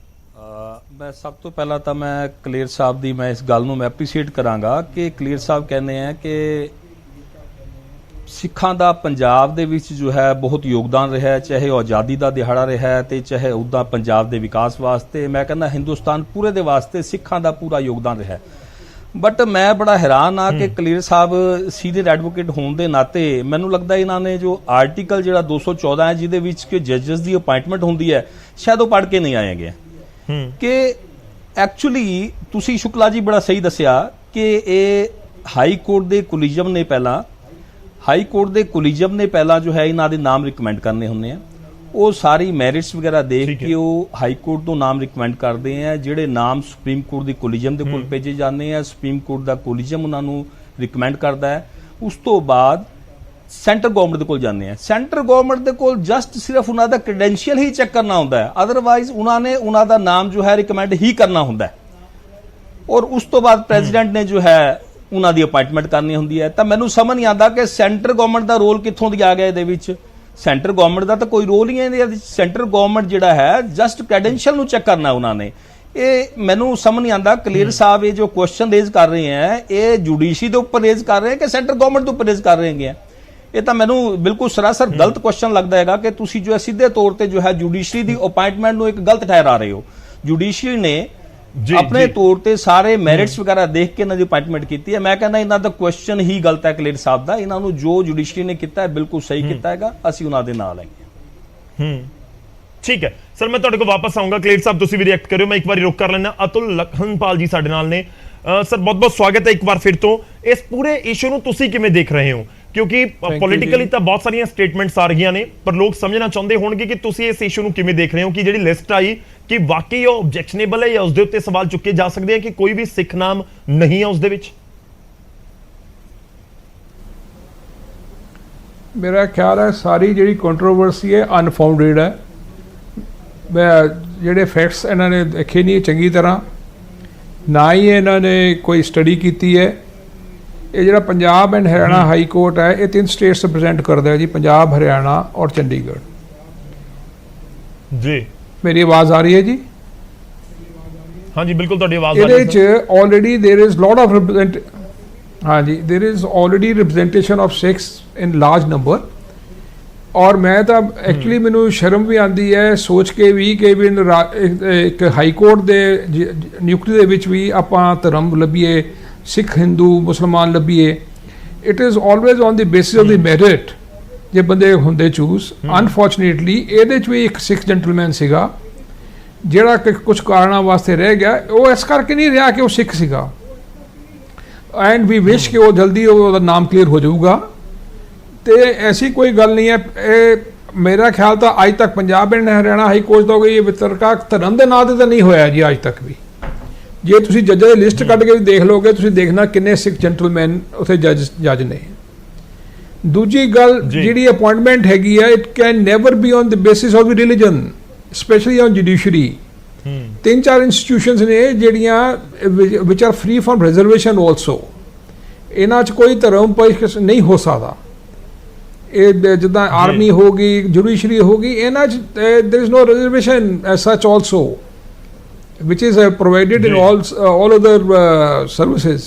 ਮੈਂ ਸਭ ਤੋਂ ਪਹਿਲਾਂ ਤਾਂ ਮੈਂ ਕਲੀਅਰ ਸਾਹਿਬ ਦੀ ਮੈਂ ਇਸ ਗੱਲ ਨੂੰ ਮੈਂ ਐਪਰੀਸ਼ੀਏਟ ਕਰਾਂਗਾ ਕਿ ਕਲੀਅਰ ਸਾਹਿਬ ਕਹਿੰਦੇ ਆ ਕਿ ਸਿੱਖਾਂ ਦਾ ਪੰਜਾਬ ਦੇ ਵਿੱਚ ਜੋ ਹੈ ਬਹੁਤ ਯੋਗਦਾਨ ਰਿਹਾ, ਚਾਹੇ ਉਹ ਆਜ਼ਾਦੀ ਦਾ ਦਿਹਾੜਾ ਰਿਹਾ ਤੇ ਚਾਹੇ ਉੱਦਾਂ ਪੰਜਾਬ ਦੇ ਵਿਕਾਸ ਵਾਸਤੇ, ਮੈਂ ਕਹਿੰਦਾ ਹਿੰਦੁਸਤਾਨ ਪੂਰੇ ਦੇ ਵਾਸਤੇ ਸਿੱਖਾਂ ਦਾ ਪੂਰਾ ਯੋਗਦਾਨ ਰਿਹਾ। ਬਟ ਮੈਂ ਬੜਾ ਹੈਰਾਨ ਆ ਕਿ ਕਲੀਅਰ ਸਾਹਿਬ ਸੀਨੀਅਰ ਐਡਵੋਕੇਟ ਹੋਣ ਦੇ ਨਾਤੇ ਮੈਨੂੰ ਲੱਗਦਾ ਇਹਨਾਂ ਨੇ ਜੋ ਆਰਟੀਕਲ ਜਿਹੜਾ 214 ਹੈ ਜਿਹਦੇ ਵਿੱਚ ਕਿ ਜੱਜਸ ਦੀ ਅਪਾਇੰਟਮੈਂਟ ਹੁੰਦੀ ਹੈ, ਸ਼ਾਇਦ ਉਹ ਪੜ੍ਹ ਕੇ ਨਹੀਂ ਆਏ ਗਏ ਕਿ ਐਕਚੁਅਲੀ ਤੁਸੀਂ ਸ਼ੁਕਲਾ ਜੀ ਬੜਾ ਸਹੀ ਦੱਸਿਆ ਕਿ ਇਹ ਹਾਈ ਕੋਰਟ ਦੇ ਕੋਲੀਜੀਅਮ ਨੇ ਪਹਿਲਾਂ ਜੋ ਹੈ ਇਹਨਾਂ ਦੇ ਨਾਮ ਰਿਕਮੈਂਡ ਕਰਨੇ ਹੁੰਦੇ ਆ, ਉਹ ਸਾਰੀ ਮੈਰਿਟਸ ਵਗੈਰਾ ਦੇਖ ਠੀਕ ਹੈ। ਕੇ ਉਹ ਹਾਈ ਕੋਰਟ ਤੋਂ ਨਾਮ ਰਿਕਮੈਂਡ ਕਰਦੇ ਆ, ਜਿਹੜੇ ਨਾਮ ਸੁਪਰੀਮ ਕੋਰਟ ਦੀ ਕੋਲੀਜੀਅਮ ਦੇ ਕੋਲ ਭੇਜੇ ਜਾਂਦੇ ਆ, ਸੁਪਰੀਮ ਕੋਰਟ ਦਾ ਕੋਲੀਜੀਅਮ ਉਹਨਾਂ ਨੂੰ ਰਿਕਮੈਂਡ ਕਰਦਾ ਹੈ। ਉਸ ਤੋਂ ਬਾਅਦ ਸੈਂਟਰ ਗਵਰਨਮੈਂਟ ਦੇ ਕੋਲ ਜਾਂਦੇ ਆ। ਸੈਂਟਰ ਗਵਰਨਮੈਂਟ ਦੇ ਕੋਲ ਜਸਟ ਸਿਰਫ ਉਹਨਾਂ ਦਾ ਕ੍ਰੈਡੈਂਸ਼ੀਅਲ ਹੀ ਚੈੱਕ ਕਰਨਾ ਹੁੰਦਾ ਹੈ, ਅਦਰਵਾਈਜ਼ ਉਹਨਾਂ ਨੇ ਉਹਨਾਂ ਦਾ ਨਾਮ ਜੋ ਹੈ ਰਿਕਮੈਂਡ ਹੀ ਕਰਨਾ ਹੁੰਦਾ ਹੈ, ਔਰ ਉਸ ਤੋਂ ਬਾਅਦ ਪ੍ਰੈਜ਼ੀਡੈਂਟ ਨੇ ਜੋ ਹੈ ਉਹਨਾਂ ਦੀ ਅਪਾਇੰਟਮੈਂਟ ਕਰਨੀ ਹੁੰਦੀ ਹੈ। ਤਾਂ ਮੈਨੂੰ ਸਮਝ ਨਹੀਂ ਆਉਂਦਾ ਕਿ ਸੈਂਟਰ ਗਵਰਨਮੈਂਟ ਦਾ ਰੋਲ ਕਿੱਥੋਂ ਦੀ ਆ ਗਿਆ ਇਹਦੇ ਵਿੱਚ। ਸੈਂਟਰ ਗਵਰਨਮੈਂਟ ਦਾ ਤਾਂ ਕੋਈ ਰੋਲ ਹੀ ਨਹੀਂ ਹੈ। ਸੈਂਟਰ ਗਵਰਨਮੈਂਟ ਜਿਹੜਾ ਹੈ ਜਸਟ ਕ੍ਰੈਡੈਂਸ਼ੀਅਲ ਨੂੰ ਚੈੱਕ ਕਰਨਾ ਉਹਨਾਂ ਨੇ। ਇਹ ਮੈਨੂੰ ਸਮਝ ਨਹੀਂ ਆਉਂਦਾ। ਕਲੀਅਰ ਸਾਹਿਬ ਇਹ ਜੋ ਕੁਐਸਚਨ ਰੇਜ਼ ਕਰ ਰਹੇ ਹੈ, ਇਹ ਜੁਡੀਸ਼ਰੀ ਦੇ ਉੱਪਰ ਰੇਜ਼ ਕਰ ਰਹੇ ਹੈ ਕਿ ਸੈਂਟਰ ਗਵਰਨਮੈਂਟ ਦੇ ਉੱਪਰ ਰੇਜ਼ ਕਰ ਰਹੇ ਹੈਗੇ? ਇਹ ਤਾਂ ਮੈਨੂੰ ਬਿਲਕੁਲ ਸਰਾਸਰ ਗਲਤ ਕੁਐਸਚਨ ਲੱਗਦਾ ਹੈਗਾ ਕਿ ਤੁਸੀਂ ਜੋ ਹੈ ਸਿੱਧੇ ਤੌਰ ਤੇ ਜੋ ਹੈ ਜੁਡੀਸ਼ਰੀ ਦੀ ਅਪਾਇੰਟਮੈਂਟ ਨੂੰ ਇੱਕ ਗਲਤ ਠਹਿਰਾ ਰਹੇ ਹੋ। ਜੁਡੀਸ਼ਰੀ ਨੇ ਆਪਣੇ ਤੌਰ ਤੇ ਸਾਰੇ ਮੈਰਿਟਸ ਵਗੈਰਾ ਦੇਖ ਕੇ ਇਹਨਾਂ ਦੀ ਅਪਾਇੰਟਮੈਂਟ ਕੀਤੀ ਹੈ। ਮੈਂ ਕਹਿੰਦਾ ਇਹਨਾਂ ਦਾ ਕੁਐਸਚਨ ਹੀ ਗਲਤ ਹੈ ਕਲੀਅਰ ਸਾਹਿਬ ਦਾ। ਇਹਨਾਂ ਨੂੰ ਜੋ ਜੁਡੀਸ਼ਰੀ ਨੇ ਕੀਤਾ ਹੈ ਬਿਲਕੁਲ ਸਹੀ ਕੀਤਾ ਹੈਗਾ, ਅਸੀਂ ਉਹਨਾਂ ਦੇ ਨਾਲ ਹੈਗੇ। ਠੀਕ ਹੈ ਸਰ, ਮੈਂ ਤੁਹਾਡੇ ਕੋਲ ਵਾਪਸ ਆਉਂਗਾ। ਕਲੀਅਰ ਸਾਹਿਬ ਤੁਸੀਂ ਵੀ ਰਿਐਕਟ ਕਰਿਓ, ਮੈਂ ਇੱਕ ਵਾਰੀ ਰੁਕ ਕਰ ਲੈਣਾ। ਅਤੁਲ ਲਖਨਪਾਲ ਜੀ ਸਾਡੇ ਨਾਲ ਨੇ। ਸਰ ਬਹੁਤ ਬਹੁਤ ਸਵਾਗਤ ਹੈ ਇੱਕ ਵਾਰ ਫਿਰ ਤੋਂ। ਇਸ ਪੂਰੇ ਇਸ਼ੂ ਨੂੰ ਤੁਸੀਂ ਕਿਵੇਂ ਦੇਖ ਰਹੇ ਹੋ? ਕਿਉਂਕਿ ਪੋਲੀਟੀਕਲੀ ਤਾਂ ਬਹੁਤ ਸਾਰੀਆਂ ਸਟੇਟਮੈਂਟਸ ਆ ਰਹੀਆਂ ਨੇ, ਪਰ ਲੋਕ ਸਮਝਣਾ ਚਾਹੁੰਦੇ ਹੋਣਗੇ ਕਿ ਤੁਸੀਂ ਇਸ ਇਸ਼ੂ ਨੂੰ ਕਿਵੇਂ ਦੇਖ ਰਹੇ ਹੋ ਕਿ ਜਿਹੜੀ ਲਿਸਟ ਆਈ ਕਿ ਵਾਕਈ ਉਹ ਆਬਜੈਕਸ਼ਨੇਬਲ ਹੈ ਜਾਂ ਉਸ ਦੇ ਉੱਤੇ ਸਵਾਲ ਚੁੱਕੇ ਜਾ ਸਕਦੇ ਆ ਕਿ ਕੋਈ ਵੀ ਸਿੱਖ ਨਾਮ ਨਹੀਂ ਹੈ ਉਸ ਦੇ ਵਿੱਚ? ਮੇਰਾ ਖਿਆਲ ਹੈ ਸਾਰੀ ਜਿਹੜੀ ਕੰਟਰੋਵਰਸੀ ਹੈ ਅਨਫਾਊਂਡਡ ਹੈ। ਜਿਹੜੇ ਫੈਕਟਸ ਇਹਨਾਂ ਨੇ ਦੇਖੇ ਨਹੀਂ ਚੰਗੀ ਤਰ੍ਹਾਂ, ਨਾ ਹੀ ਇਹਨਾਂ ਨੇ ਕੋਈ ਸਟੱਡੀ ਕੀਤੀ ਹੈ। ਇਹ ਜਿਹੜਾ Punjab and Haryana high court ਹੈ, ਇਹ 3 ਸਟੇਟਸ ਰਿਪਰੈਜ਼ੈਂਟ ਕਰਦਾ ਹੈ ਜੀ, ਪੰਜਾਬ, ਹਰਿਆਣਾ ਔਰ ਚੰਡੀਗੜ੍ਹ। ਜੀ ਮੇਰੀ ਆਵਾਜ਼ ਆ ਰਹੀ ਹੈ ਜੀ? ਹਾਂਜੀ ਬਿਲਕੁਲ ਤੁਹਾਡੀ ਆਵਾਜ਼ ਆ ਰਹੀ ਇਹਦੇ 'ਚ already there is lot of ਹਾਂਜੀ there is already representation of Sikhs in large number. ਔਰ ਮੈਂ ਤਾਂ ਐਕਚੁਅਲੀ ਮੈਨੂੰ ਸ਼ਰਮ ਵੀ ਆਉਂਦੀ ਹੈ ਸੋਚ ਕੇ ਵੀ ਕਿ ਵੀ ਇੱਕ ਹਾਈ ਕੋਰਟ ਦੇ ਨਿਯੁਕਤੀ ਦੇ ਵਿੱਚ ਵੀ ਆਪਾਂ ਧਰਮ ਲੱਭੀਏ, ਸਿੱਖ, ਹਿੰਦੂ, ਮੁਸਲਮਾਨ ਲੱਭੀਏ। It is always on the basis of the merit ਜੇ ਬੰਦੇ ਹੁੰਦੇ ਚੂਜ਼। ਅਨਫੋਰਚੂਨੇਟਲੀ ਇਹਦੇ 'ਚ ਵੀ ਇੱਕ ਸਿੱਖ ਜੈਂਟਲਮੈਨ ਸੀਗਾ ਜਿਹੜਾ ਕਿ ਕੁਝ ਕਾਰਨਾਂ ਵਾਸਤੇ ਰਹਿ ਗਿਆ। ਉਹ ਇਸ ਕਰਕੇ ਨਹੀਂ ਰਿਹਾ ਕਿ ਉਹ ਸਿੱਖ ਸੀਗਾ, ਐਂਡ ਵੀ ਵਿਸ਼ ਕਿ ਉਹ ਜਲਦੀ ਉਹਦਾ ਨਾਮ ਕਲੀਅਰ ਹੋ ਜਾਊਗਾ। ਤੇ ਐਸੀ ਕੋਈ ਗੱਲ ਨਹੀਂ ਹੈ। ਇਹ ਮੇਰਾ ਖਿਆਲ ਤਾਂ ਅੱਜ ਤੱਕ Punjab and Haryana high court ਦਾ ਕੋਈ ਵਿਤਰਕਾ ਧਰਮ ਦੇ ਨਾਂ ਤੇ ਤਾਂ ਨਹੀਂ ਹੋਇਆ ਜੀ ਅੱਜ ਤੱਕ ਵੀ। ਜੇ ਤੁਸੀਂ ਜੱਜਾਂ ਦੀ ਲਿਸਟ ਕੱਢ ਕੇ ਵੀ ਦੇਖ ਲਓਗੇ, ਤੁਸੀਂ ਦੇਖਣਾ ਕਿੰਨੇ ਸਿੱਖ ਜੈਂਟਲਮੈਨ ਉੱਥੇ ਜੱਜ ਨੇ। ਦੂਜੀ ਗੱਲ ਜਿਹੜੀ ਅਪਾਇੰਟਮੈਂਟ ਹੈਗੀ ਹੈ, it can never be on the basis of religion, specially on judiciary. 3-4 institutions ਨੇ ਜਿਹੜੀਆਂ ਵਿਚ are free from reservation also. ਇਹਨਾਂ 'ਚ ਕੋਈ ਧਰਮ ਨਹੀਂ ਹੋ ਸਕਦਾ। ਇਹ ਜਿੱਦਾਂ ਆਰਮੀ ਹੋ ਗਈ, ਜੁਡੀਸ਼ਰੀ ਹੋ ਗਈ, ਇਹਨਾਂ 'ਚ ਦੇयर ਇਜ਼ ਨੋ ਰਿਜ਼ਰਵੇਸ਼ਨ ਐਜ਼ ਸੱਚ also which is provided in all other services।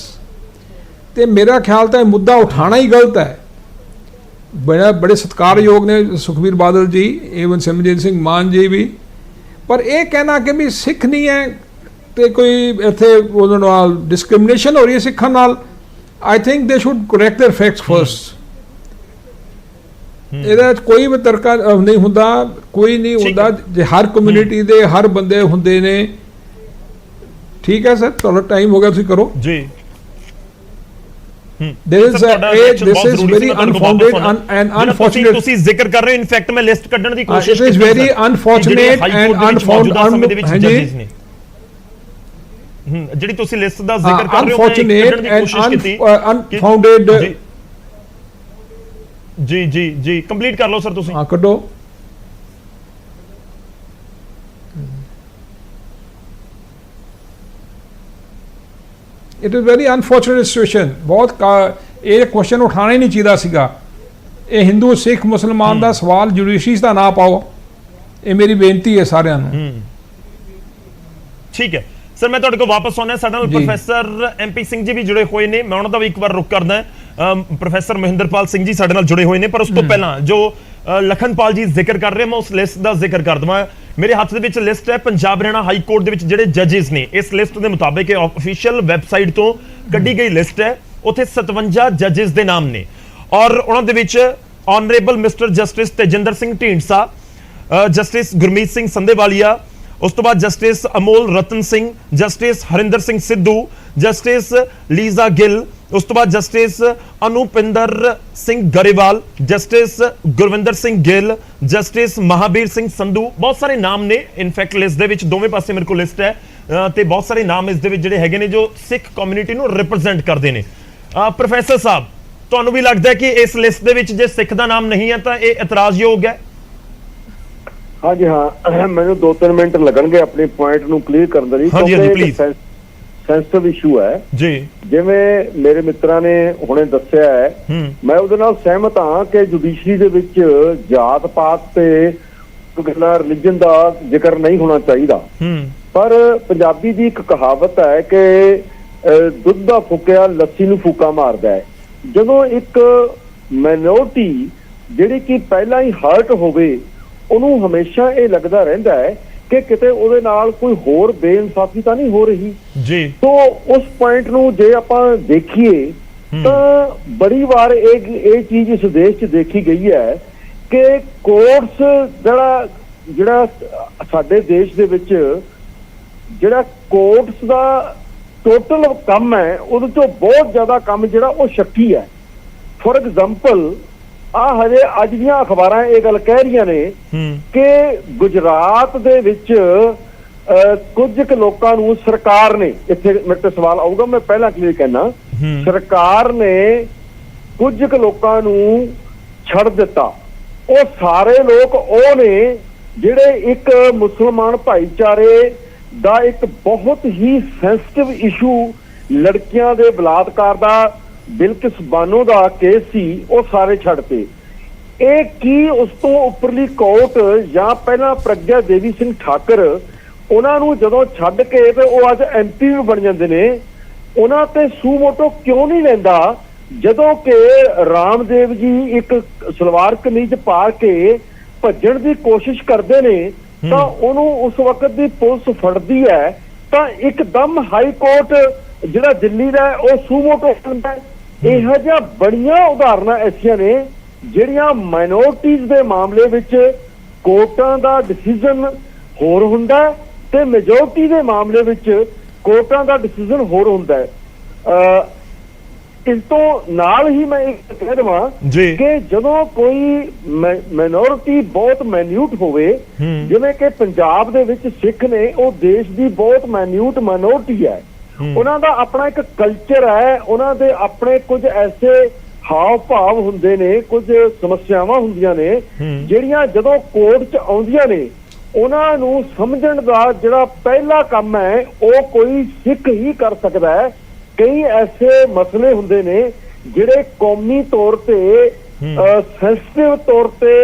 ਤੇ ਮੇਰਾ ਖਿਆਲ ਤਾਂ ਇਹ ਮੁੱਦਾ ਉਠਾਉਣਾ ਹੀ ਗਲਤ ਹੈ। ਬੜੇ ਸਤਿਕਾਰਯੋਗ ਨੇ ਸੁਖਬੀਰ ਬਾਦਲ ਜੀ, ਈਵਨ ਸਿਮਰਜੀਤ ਸਿੰਘ ਮਾਨ ਜੀ ਵੀ, ਪਰ ਇਹ ਕਹਿਣਾ ਕਿ ਵੀ ਸਿੱਖ ਨਹੀਂ ਹੈ ਤੇ ਕੋਈ ਇੱਥੇ ਉਹਨਾਂ ਨਾਲ ਡਿਸਕ੍ਰਿਮੀਨੇਸ਼ਨ ਹੋ ਰਹੀ ਹੈ ਸਿੱਖਾਂ ਨਾਲ, I think they should correct their facts first. ਇਹਦਾ ਕੋਈ ਵੀ ਤਰਕਾ ਨਹੀਂ ਹੁੰਦਾ, ਕੋਈ ਨਹੀਂ ਹੁੰਦਾ ਜੇ ਹਰ ਕਮਿਊਨਿਟੀ ਦੇ ਹਰ ਬੰਦੇ ਹੁੰਦੇ ਨੇ। ਠੀਕ ਹੈ ਸਰ, ਤੁਹਾਡਾ ਟਾਈਮ ਹੋ ਗਿਆ, ਤੁਸੀਂ ਕਰੋ ਜੀ। this is very unfounded and unfortunate। ਤੁਸੀਂ ਜ਼ਿਕਰ ਕਰ ਰਹੇ ਹੋ, ਇਨਫੈਕਟ ਮੈਂ ਲਿਸਟ ਕੱਢਣ ਦੀ ਕੋਸ਼ਿਸ਼ ਕੀਤੀ। it is very unfortunate and unfounded। ਜਿਹੜੀ ਤੁਸੀਂ ਲਿਸਟ ਦਾ ਜ਼ਿਕਰ ਕਰ ਰਹੇ ਹੋ, unfortunate and unfounded। ਜੀ ਕੰਪਲੀਟ ਕਰ ਲਓ ਸਰ ਤੁਸੀਂ। ਹਾਂ ਕੱਢੋ। It is very unfortunate situation. ਬਹੁਤ ਇਹ ਕੁਐਸਚਨ ਉਠਾਉਣਾ ਹੀ ਨਹੀਂ ਚਾਹੀਦਾ ਸੀਗਾ। ਇਹ ਹਿੰਦੂ, ਸਿੱਖ, ਮੁਸਲਮਾਨ ਦਾ ਸਵਾਲ ਜੁਡੀਸ਼ਰੀ ਦਾ ਨਾ ਪਾਓ, ਇਹ ਮੇਰੀ ਬੇਨਤੀ ਹੈ ਸਾਰਿਆਂ ਨੂੰ। ਠੀਕ ਹੈ ਸਰ, ਮੈਂ ਤੁਹਾਡੇ ਕੋਲ ਵਾਪਸ ਆਉਣਾ। ਸਾਡੇ ਨਾਲ ਪ੍ਰੋਫੈਸਰ MP ਸਿੰਘ ਜੀ ਵੀ ਜੁੜੇ ਹੋਏ ਨੇ, ਮੈਂ ਉਹਨਾਂ ਦਾ ਵੀ ਇੱਕ ਵਾਰ ਰੁਕ ਕਰਦਾ। ਪ੍ਰੋਫੈਸਰ ਮਹਿੰਦਰਪਾਲ ਸਿੰਘ ਜੀ ਸਾਡੇ ਨਾਲ ਜੁੜੇ ਹੋਏ ਨੇ, ਪਰ ਉਸ ਤੋਂ ਪਹਿਲਾਂ ਜੋ ਲਖਨਪਾਲ ਜੀ ਜ਼ਿਕਰ ਕਰ ਰਹੇ, ਮੈਂ ਉਸ ਲਿਸਟ ਦਾ ਜ਼ਿਕਰ ਕਰ ਦਵਾਂ। ਮੇਰੇ ਹੱਥ ਦੇ ਵਿੱਚ ਲਿਸਟ ਹੈ ਪੰਜਾਬ ਹਰਿਆਣਾ ਹਾਈ ਕੋਰਟ ਦੇ ਵਿੱਚ ਜਿਹੜੇ ਜੱਜਿਸ ਨੇ। ਇਸ ਲਿਸਟ ਦੇ ਮੁਤਾਬਿਕ ਇਹ ਆਫੀਸ਼ੀਅਲ ਵੈਬਸਾਈਟ ਤੋਂ ਕੱਢੀ ਗਈ ਲਿਸਟ ਹੈ। ਉੱਥੇ 57 ਜੱਜਿਸ ਦੇ ਨਾਮ ਨੇ, ਔਰ ਉਹਨਾਂ ਦੇ ਵਿੱਚ honourable mister justice Tejinder Singh Dhindsa, justice Gurmeet Singh Sandhawalia, ਉਸ ਤੋਂ ਬਾਅਦ justice Amol Ratan Singh, justice Harinder Singh Sidhu, justice Lisa Gill, ਉਸ ਤੋਂ ਬਾਅਦ justice Anupinder Singh Grewal, justice Gurvinder Singh Gill, justice Mahabir Singh Sandhu, ਬਹੁਤ ਸਾਰੇ ਨਾਮ ਨੇ ਇਨਫੈਕਟ ਲਿਸਟ ਦੇ ਵਿੱਚ, ਦੋਵੇਂ ਪਾਸੇ ਮੇਰੇ ਕੋਲ ਲਿਸਟ ਹੈ ਤੇ ਬਹੁਤ ਸਾਰੇ ਨਾਮ ਇਸ ਦੇ ਵਿੱਚ ਜਿਹੜੇ ਹੈਗੇ ਨੇ ਜੋ ਸਿੱਖ ਕਮਿਊਨਿਟੀ ਨੂੰ ਰਿਪਰੈਜ਼ੈਂਟ ਕਰਦੇ ਨੇ। ਪ੍ਰੋਫੈਸਰ ਸਾਹਿਬ, ਤੁਹਾਨੂੰ ਵੀ ਲੱਗਦਾ ਹੈ ਕਿ ਇਸ ਲਿਸਟ ਦੇ ਵਿੱਚ ਜੇ ਸਿੱਖ ਦਾ ਨਾਮ ਨਹੀਂ ਹੈ ਤਾਂ ਇਹ ਇਤਰਾਜ਼ਯੋਗ ਹੈ? ਹਾਂਜੀ ਹਾਂ, ਮੈਨੂੰ 2-3 ਮਿੰਟ ਲੱਗਣਗੇ ਆਪਣੇ ਪੁਆਇੰਟ ਨੂੰ ਕਲੀਅਰ ਕਰਨ ਦੇ ਲਈ, ਹਾਂਜੀ ਪਲੀਜ਼। ਸੈਂਸਿਟਿਵ ਇਸ਼ੂ ਹੈ ਜੀ, ਜਿਵੇਂ ਮੇਰੇ ਮਿੱਤਰਾਂ ਨੇ ਹੁਣੇ ਦੱਸਿਆ ਹੈ, ਮੈਂ ਉਹਦੇ ਨਾਲ ਸਹਿਮਤ ਹਾਂ ਕਿ ਜੁਡੀਸ਼ਰੀ ਦੇ ਵਿੱਚ ਜਾਤ ਪਾਤ ਤੇ ਗੱਲਾਂ ਰਿਲੀਜਨ ਦਾ ਜ਼ਿਕਰ ਨਹੀਂ ਹੋਣਾ ਚਾਹੀਦਾ। ਪਰ ਪੰਜਾਬੀ ਦੀ ਇੱਕ ਕਹਾਵਤ ਹੈ ਕਿ ਦੁੱਧ ਦਾ ਫੁੱਕਿਆ ਲੱਸੀ ਨੂੰ ਫੂਕਾ ਮਾਰਦਾ ਹੈ। ਜਦੋਂ ਇੱਕ ਮਾਈਨੋਰਟੀ ਜਿਹੜੀ ਕਿ ਪਹਿਲਾਂ ਹੀ ਹਰਟ ਹੋਵੇ, ਉਹਨੂੰ ਹਮੇਸ਼ਾ ਇਹ ਲੱਗਦਾ ਰਹਿੰਦਾ ਹੈ ਕਿ ਕਿਤੇ ਉਹਦੇ ਨਾਲ ਕੋਈ ਹੋਰ ਬੇਇਨਸਾਫੀ ਤਾਂ ਨਹੀਂ ਹੋ ਰਹੀ ਜੀ। ਤੋਂ ਉਸ ਪੁਆਇੰਟ ਨੂੰ ਜੇ ਆਪਾਂ ਦੇਖੀਏ ਤਾਂ ਬੜੀ ਵਾਰ ਇਹ ਚੀਜ਼ ਇਸ ਦੇਸ਼ 'ਚ ਦੇਖੀ ਗਈ ਹੈ ਕਿ ਕੋਰਟਸ ਜਿਹੜਾ ਸਾਡੇ ਦੇਸ਼ ਦੇ ਵਿੱਚ ਜਿਹੜਾ ਕੋਰਟਸ ਦਾ ਟੋਟਲ ਕੰਮ ਹੈ, ਉਹਦੇ ਚੋਂ ਬਹੁਤ ਜ਼ਿਆਦਾ ਕੰਮ ਜਿਹੜਾ ਉਹ ਸ਼ੱਕੀ ਹੈ। ਫੋਰ ਐਗਜ਼ਾਮਪਲ, ਹਜੇ ਅੱਜ ਦੀਆਂ ਅਖਬਾਰਾਂ ਇਹ ਗੱਲ ਕਹਿ ਰਹੀਆਂ ਨੇ ਕਿ ਗੁਜਰਾਤ ਦੇ ਵਿੱਚ ਕੁਝ ਕੁ ਲੋਕਾਂ ਨੂੰ ਸਰਕਾਰ ਨੇ, ਇੱਥੇ ਮੇਰੇ ਤੇ ਸਵਾਲ ਆਊਗਾ, ਮੈਂ ਪਹਿਲਾਂ ਕਲੀਅਰ ਕਹਿਣਾ, ਸਰਕਾਰ ਨੇ ਕੁਝ ਕੁ ਲੋਕਾਂ ਨੂੰ ਛੱਡ ਦਿੱਤਾ। ਉਹ ਸਾਰੇ ਲੋਕ ਉਹ ਨੇ ਜਿਹੜੇ ਇੱਕ ਮੁਸਲਮਾਨ ਭਾਈਚਾਰੇ ਦਾ ਇੱਕ ਬਹੁਤ ਹੀ ਸੈਂਸਿਟਿਵ ਇਸ਼ੂ, ਲੜਕੀਆਂ ਦੇ ਬਲਾਤਕਾਰ ਦਾ ਬਿਲਕਿਸ ਬਾਨੋ ਦਾ ਕੇਸ ਸੀ, ਉਹ ਸਾਰੇ ਛੱਡਤੇ। ਇਹ ਕੀ ਉਸ ਤੋਂ ਉੱਪਰਲੀ ਕੋਰਟ ਜਾਂ ਪਹਿਲਾਂ ਪ੍ਰਗਿਆ ਦੇਵੀ ਸਿੰਘ ਠਾਕਰ, ਉਹਨਾਂ ਨੂੰ ਜਦੋਂ ਛੱਡ ਕੇ ਤੇ ਉਹ ਅੱਜ ਐਮਪੀ ਵੀ ਬਣ ਜਾਂਦੇ ਨੇ, ਉਹਨਾਂ ਤੇ ਸੂਮੋਟੋ ਕਿਉਂ ਨਹੀਂ ਲੈਂਦਾ? ਜਦੋਂ ਕਿ ਰਾਮਦੇਵ ਜੀ ਇੱਕ ਸਲਵਾਰ ਕਮੀਜ਼ ਪਾ ਕੇ ਭੱਜਣ ਦੀ ਕੋਸ਼ਿਸ਼ ਕਰਦੇ ਨੇ ਤਾਂ ਉਹਨੂੰ ਉਸ ਵਕਤ ਦੀ ਪੁਲਿਸ ਫੜਦੀ ਹੈ ਤਾਂ ਇੱਕਦਮ ਹਾਈ ਕੋਰਟ ਜਿਹੜਾ ਦਿੱਲੀ ਦਾ ਉਹ ਸੂਮੋਟੋ ਲੈਂਦਾ ਹੈ। ਇਹੋ ਜਿਹਾ ਬੜੀਆਂ ਉਦਾਹਰਨਾਂ ਐਸੀਆਂ ਨੇ ਜਿਹੜੀਆਂ ਮਾਈਨੋਰਟੀਜ਼ ਦੇ ਮਾਮਲੇ ਵਿੱਚ ਕੋਰਟਾਂ ਦਾ ਡਿਸੀਜਨ ਹੋਰ ਹੁੰਦਾ ਤੇ ਮੈਜੋਰਟੀ ਦੇ ਮਾਮਲੇ ਵਿੱਚ ਕੋਰਟਾਂ ਦਾ ਡਿਸੀਜਨ ਹੋਰ ਹੁੰਦਾ ਹੈ। ਇਸ ਤੋਂ ਨਾਲ ਹੀ ਮੈਂ ਇਹ ਕਹਿ ਦੇਵਾਂ ਕਿ ਜਦੋਂ ਕੋਈ ਮਾਈਨੋਰਿਟੀ ਬਹੁਤ ਮੈਨਿਊਟ ਹੋਵੇ, ਜਿਵੇਂ ਕਿ ਪੰਜਾਬ ਦੇ ਵਿੱਚ ਸਿੱਖ ਨੇ, ਉਹ ਦੇਸ਼ ਦੀ ਬਹੁਤ ਮੈਨਿਊਟ ਮਾਈਨੋਰਿਟੀ ਹੈ। ਉਹਨਾਂ ਦਾ ਆਪਣਾ ਇੱਕ ਕਲਚਰ ਹੈ, ਉਹਨਾਂ ਦੇ ਆਪਣੇ ਕੁਝ ਐਸੇ ਹਾਵ ਭਾਵ ਹੁੰਦੇ ਨੇ, ਕੁਝ ਸਮੱਸਿਆਵਾਂ ਹੁੰਦੀਆਂ ਨੇ ਜਿਹੜੀਆਂ ਜਦੋਂ ਕੋਰਟ 'ਚ ਆਉਂਦੀਆਂ ਨੇ, ਉਹਨਾਂ ਨੂੰ ਸਮਝਣ ਦਾ ਜਿਹੜਾ ਪਹਿਲਾ ਕੰਮ ਹੈ ਉਹ ਕੋਈ ਸਿੱਖ ਹੀ ਕਰ ਸਕਦਾ ਹੈ। ਕਈ ਐਸੇ ਮਸਲੇ ਹੁੰਦੇ ਨੇ ਜਿਹੜੇ ਕੌਮੀ ਤੌਰ ਤੇ ਸੈਂਸਿਟਿਵ ਤੌਰ ਤੇ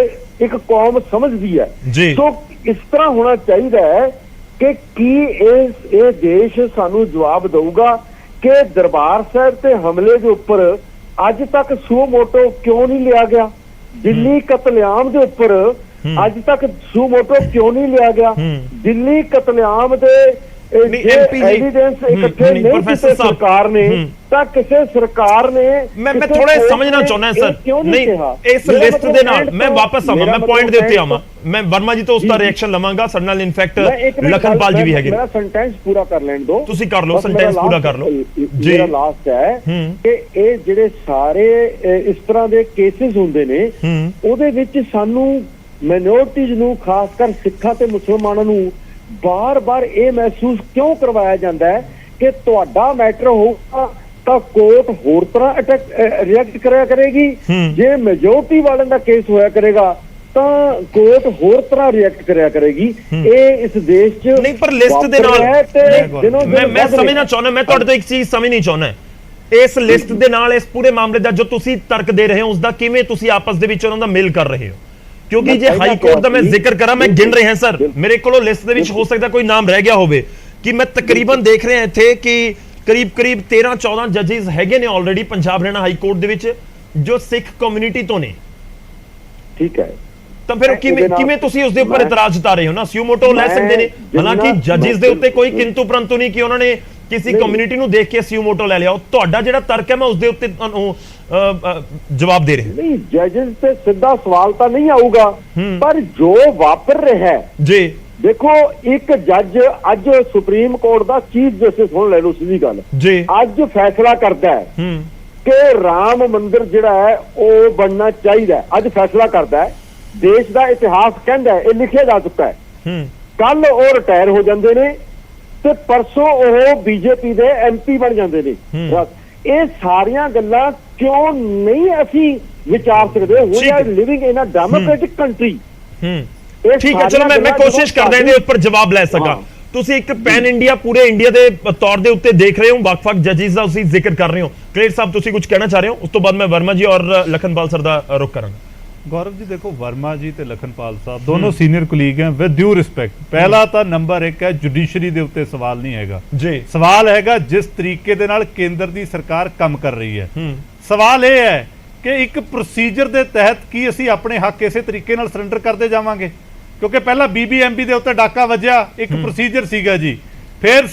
ਇੱਕ ਕੌਮ ਸਮਝਦੀ ਹੈ। ਸੋ ਇਸ ਤਰ੍ਹਾਂ ਹੋਣਾ ਚਾਹੀਦਾ ਹੈ ਕਿ ਕੀ ਇਹ ਦੇਸ਼ ਸਾਨੂੰ ਜਵਾਬ ਦਊਗਾ ਕਿ ਦਰਬਾਰ ਸਾਹਿਬ ਤੇ ਹਮਲੇ ਦੇ ਉੱਪਰ ਅੱਜ ਤੱਕ ਸੂ ਮੋਟੋ ਕਿਉਂ ਨਹੀਂ ਲਿਆ ਗਿਆ? ਦਿੱਲੀ ਕਤਲੇਆਮ ਦੇ ਉੱਪਰ ਅੱਜ ਤੱਕ ਸੂ ਮੋਟੋ ਕਿਉਂ ਨਹੀਂ ਲਿਆ ਗਿਆ? ਦਿੱਲੀ ਕਤਲੇਆਮ ਦੇ ਐਵੀਡੈਂਸ ਇਕੱਠੇ ਨਹੀਂ ਕੀਤੇ ਸਰਕਾਰ ਨੇ ਤਾਂ ਕਿਸੇ ਸਰਕਾਰ ਨੇ ਮੈਂ ਥੋੜਾ ਸਮਝਣਾ ਚਾਹੁੰਦਾ ਸਰ, ਨਹੀਂ ਇਸ ਲਿਸਟ ਦੇ ਨਾਲ ਮੈਂ ਵਾਪਸ ਆਵਾਂ, ਮੈਂ ਪੁਆਇੰਟ ਦੇ ਉੱਤੇ ਆਵਾਂ, ਮੈਂ ਵਰਮਾ ਜੀ ਤੋਂ ਉਸ ਦਾ ਰਿਐਕਸ਼ਨ ਲਵਾਂਗਾ। ਸਾਡੇ ਨਾਲ ਇਨਫੈਕਟ ਲਖਨਪਾਲ ਜੀ ਵੀ ਹੈਗੇ। ਮੇਰਾ ਸੈਂਟੈਂਸ ਪੂਰਾ ਕਰ ਲੈਣ ਦਿਓ, ਤੁਸੀਂ ਕਰ ਲਓ, ਸੈਂਟੈਂਸ ਪੂਰਾ ਕਰ ਲਓ ਜੀ। ਮੇਰਾ ਲਾਸਟ ਹੈ ਕਿ ਇਹ ਜਿਹੜੇ ਸਾਰੇ ਇਸ ਤਰ੍ਹਾਂ ਦੇ ਕੇਸਿਸ ਹੁੰਦੇ ਨੇ, ਉਹਦੇ ਵਿੱਚ ਸਾਨੂੰ ਮਾਈਨੋਰਟੀਜ਼ ਨੂੰ, ਖਾਸ ਕਰ ਸਿੱਖਾਂ ਤੇ ਮੁਸਲਮਾਨਾਂ ਨੂੰ ਬਾਰ-ਬਾਰ ਇਹ ਮਹਿਸੂਸ ਕਿਉਂ ਕਰਵਾਇਆ ਜਾਂਦਾ ਹੈ ਕਿ ਤੁਹਾਡਾ ਮੈਟਰ ਹੋਊਗਾ ਤਾਂ ਕੋਰਟ ਹੋਰ ਤਰ੍ਹਾਂ ਰਿਐਕਟ ਕਰਿਆ ਕਰੇਗੀ, ਜੇ ਮੈਜੋਰਟੀ ਵਾਲਿਆਂ ਦਾ ਕੇਸ ਹੋਇਆ ਕਰੇਗਾ ਤਾਂ ਕੋਰਟ ਹੋਰ ਤਰ੍ਹਾਂ ਰਿਐਕਟ ਕਰਿਆ ਕਰੇਗੀ। ਇਹ ਇਸ ਦੇਸ਼ 'ਚ ਨਹੀਂ, ਪਰ ਲਿਸਟ ਦੇ ਨਾਲ ਮੈਂ ਸਮਝਣਾ ਚਾਹੁੰਦਾ, ਮੈਂ ਤੁਹਾਡੇ ਤੋਂ ਇੱਕ ਚੀਜ਼ ਸਮਝਣੀ ਚਾਹੁੰਦਾ, ਇਸ ਲਿਸਟ ਦੇ ਨਾਲ ਇਸ ਪੂਰੇ ਮਾਮਲੇ ਦਾ ਜੋ ਤੁਸੀਂ ਤਰਕ ਦੇ ਰਹੇ ਹੋ, ਉਸ ਦਾ ਕਿਵੇਂ ਤੁਸੀਂ ਆਪਸ ਦੇ ਵਿੱਚ ਉਹਨਾਂ ਦਾ ਮੇਲ ਕਰ ਰਹੇ ਹੋ? ਕਿਉਂਕਿ ਜੇ ਹਾਈ ਕੋਰਟ ਦਾ ਮੈਂ ਜ਼ਿਕਰ ਕਰਾਂ, ਮੈਂ ਗਿਣ ਰਿਹਾ ਸਰ, ਮੇਰੇ ਕੋਲੋਂ ਲਿਸਟ ਦੇ ਵਿੱਚ ਹੋ ਸਕਦਾ ਕੋਈ ਨਾਮ ਰਹਿ ਗਿਆ ਹੋਵੇ, ਕਿ ਮੈਂ ਤਕਰੀਬਨ ਦੇਖ ਰਿਹਾ ਇੱਥੇ ਕਿ ਕਰੀਬ 13-14 ਜੱਜਿਸ ਹੈਗੇ ਨੇ already Punjab Haryana high court ਦੇ ਵਿੱਚ ਜੋ ਸਿੱਖ ਕਮਿਊਨਿਟੀ ਤੋਂ ਨੇ। ਠੀਕ ਹੈ, ਤਾਂ ਫਿਰ ਕਿਵੇਂ ਤੁਸੀਂ ਉਸ ਦੇ ਉੱਪਰ ਇਤਰਾਜ਼ ਜਤਾ ਰਹੇ ਹੋ? ਨਾ ਸਿਊਮੋਟੋ ਲੈ ਸਕਦੇ ਨੇ, ਹਾਲਾਂਕਿ ਜੱਜਿਸ ਦੇ ਉੱਤੇ ਕੋਈ ਕਿੰਤੂ ਪਰੰਤੂ ਨਹੀਂ ਕਿ ਉਹਨਾਂ ਨੇ ਕਿਸੇ ਕਮਿਊਨਿਟੀ ਨੂੰ ਦੇਖ ਕੇ ਸਿਊਮੋਟੋ ਲੈ ਲਿਆ। ਤੁਹਾਡਾ ਜਿਹੜਾ ਤਰਕ ਹੈ ਮੈਂ ਉਸ ਦੇ ਉੱਤੇ ਤੁਹਾਨੂੰ ਜਵਾਬ ਦੇ ਰਿਹਾ। ਨਹੀਂ, ਜੱਜਿਸ ਤੇ ਸਿੱਧਾ ਸਵਾਲ ਤਾਂ ਨਹੀਂ ਆਊਗਾ, ਪਰ ਜੋ ਵਾਪਰ ਰਿਹਾ ਹੈ ਜੀ, ਦੇਖੋ ਇੱਕ ਜੱਜ ਅੱਜ ਸੁਪਰੀਮ ਕੋਰਟ ਦਾ ਚੀਫ ਜਸਟਿਸ ਹੁਣ ਲੈ ਲਓ ਸਿੱਧੀ ਗੱਲ, ਜੀ ਅੱਜ ਫੈਸਲਾ ਕਰਦਾ ਹੈ ਕਿ ਰਾਮ ਮੰਦਿਰ ਜਿਹੜਾ ਹੈ ਉਹ ਬਣਨਾ ਚਾਹੀਦਾ ਹੈ। ਅੱਜ ਫੈਸਲਾ ਕਰਦਾ ਹੈ, ਦੇਸ਼ ਦਾ ਇਤਿਹਾਸ ਕਹਿੰਦਾ ਹੈ, ਇਹ ਲਿਖਿਆ ਜਾ ਚੁੱਕਾ ਹੈ। ਕੱਲ ਉਹ ਰਿਟਾਇਰ ਹੋ ਜਾਂਦੇ ਨੇ ਤੇ ਪਰਸੋਂ ਉਹ ਬੀਜੇਪੀ ਦੇ ਐਮਪੀ ਬਣ ਜਾਂਦੇ ਨੇ। ਇਹ ਸਾਰੀਆਂ ਗੱਲਾਂ ਕਿਉਂ ਨਹੀਂ ਅਸੀਂ ਵਿਚਾਰ ਸਕਦੇ? We are living in a democratic country. ਠੀਕ ਹੈ, ਚਲੋ ਮੈਂ ਕੋਸ਼ਿਸ਼ ਕਰਦਾ ਇਹਦੇ ਉੱਪਰ ਜਵਾਬ ਲੈ ਸਕਾਂ। ਤੁਸੀਂ ਇੱਕ ਪੈਨ ਇੰਡੀਆ ਪੂਰੇ ਇੰਡੀਆ ਦੇ ਤੌਰ ਦੇ ਉੱਤੇ ਦੇਖ ਰਹੇ ਹੋ, ਵੱਖ-ਵੱਖ ਜੱਜਿਸ ਦਾ ਤੁਸੀਂ ਜ਼ਿਕਰ ਕਰ ਰਹੇ ਹੋ। ਕਲੇਰ ਸਾਹਿਬ ਤੁਸੀਂ ਕੁਝ ਕਹਿਣਾ ਚਾਹ ਰਹੇ ਹੋ? ਉਸ ਤੋਂ ਬਾਅਦ ਮੈਂ ਵਰਮਾ ਜੀ ਔਰ ਲਖਨਪਾਲ ਸਰ ਦਾ ਰੁਖ ਕਰਾਂਗਾ। ਗੌਰਵ ਜੀ ਦੇਖੋ, ਵਰਮਾ ਜੀ ਤੇ ਲਖਨਪਾਲ ਸਾਹਿਬ ਦੋਨੋਂ ਸੀਨੀਅਰ ਕੁਲੀਗ ਹੈ। ਵਿਦ ਡਿਊ ਰਿਸਪੈਕਟ, ਪਹਿਲਾ ਤਾਂ ਨੰਬਰ 1 ਹੈ, ਜੁਡੀਸ਼ਰੀ ਦੇ ਉੱਤੇ ਸਵਾਲ ਨਹੀਂ ਹੈਗਾ ਜੀ। ਸਵਾਲ ਹੈਗਾ ਜਿਸ ਤਰੀਕੇ ਦੇ ਨਾਲ ਕੇਂਦਰ ਦੀ ਸਰਕਾਰ ਕੰਮ ਕਰ ਰਹੀ ਹੈ। ਸਵਾਲ ਇਹ ਹੈ ਕਿ ਇੱਕ ਪ੍ਰੋਸੀਜਰ ਦੇ ਤਹਿਤ ਕੀ ਅਸੀਂ ਆਪਣੇ ਹੱਕ ਇਸੇ ਤਰੀਕੇ ਨਾਲ ਸਰੈਂਡਰ ਕਰਦੇ ਜਾਵਾਂਗੇ? ਕਿਉਂਕਿ ਪਹਿਲਾਂ BBMP ਦੇ ਉੱਤੇ ਡਾਕਾ ਵੱਜਿਆ, ਇੱਕ ਪ੍ਰੋਸੀਜਰ ਸੀਗਾ ਜੀ। ਫਿਰ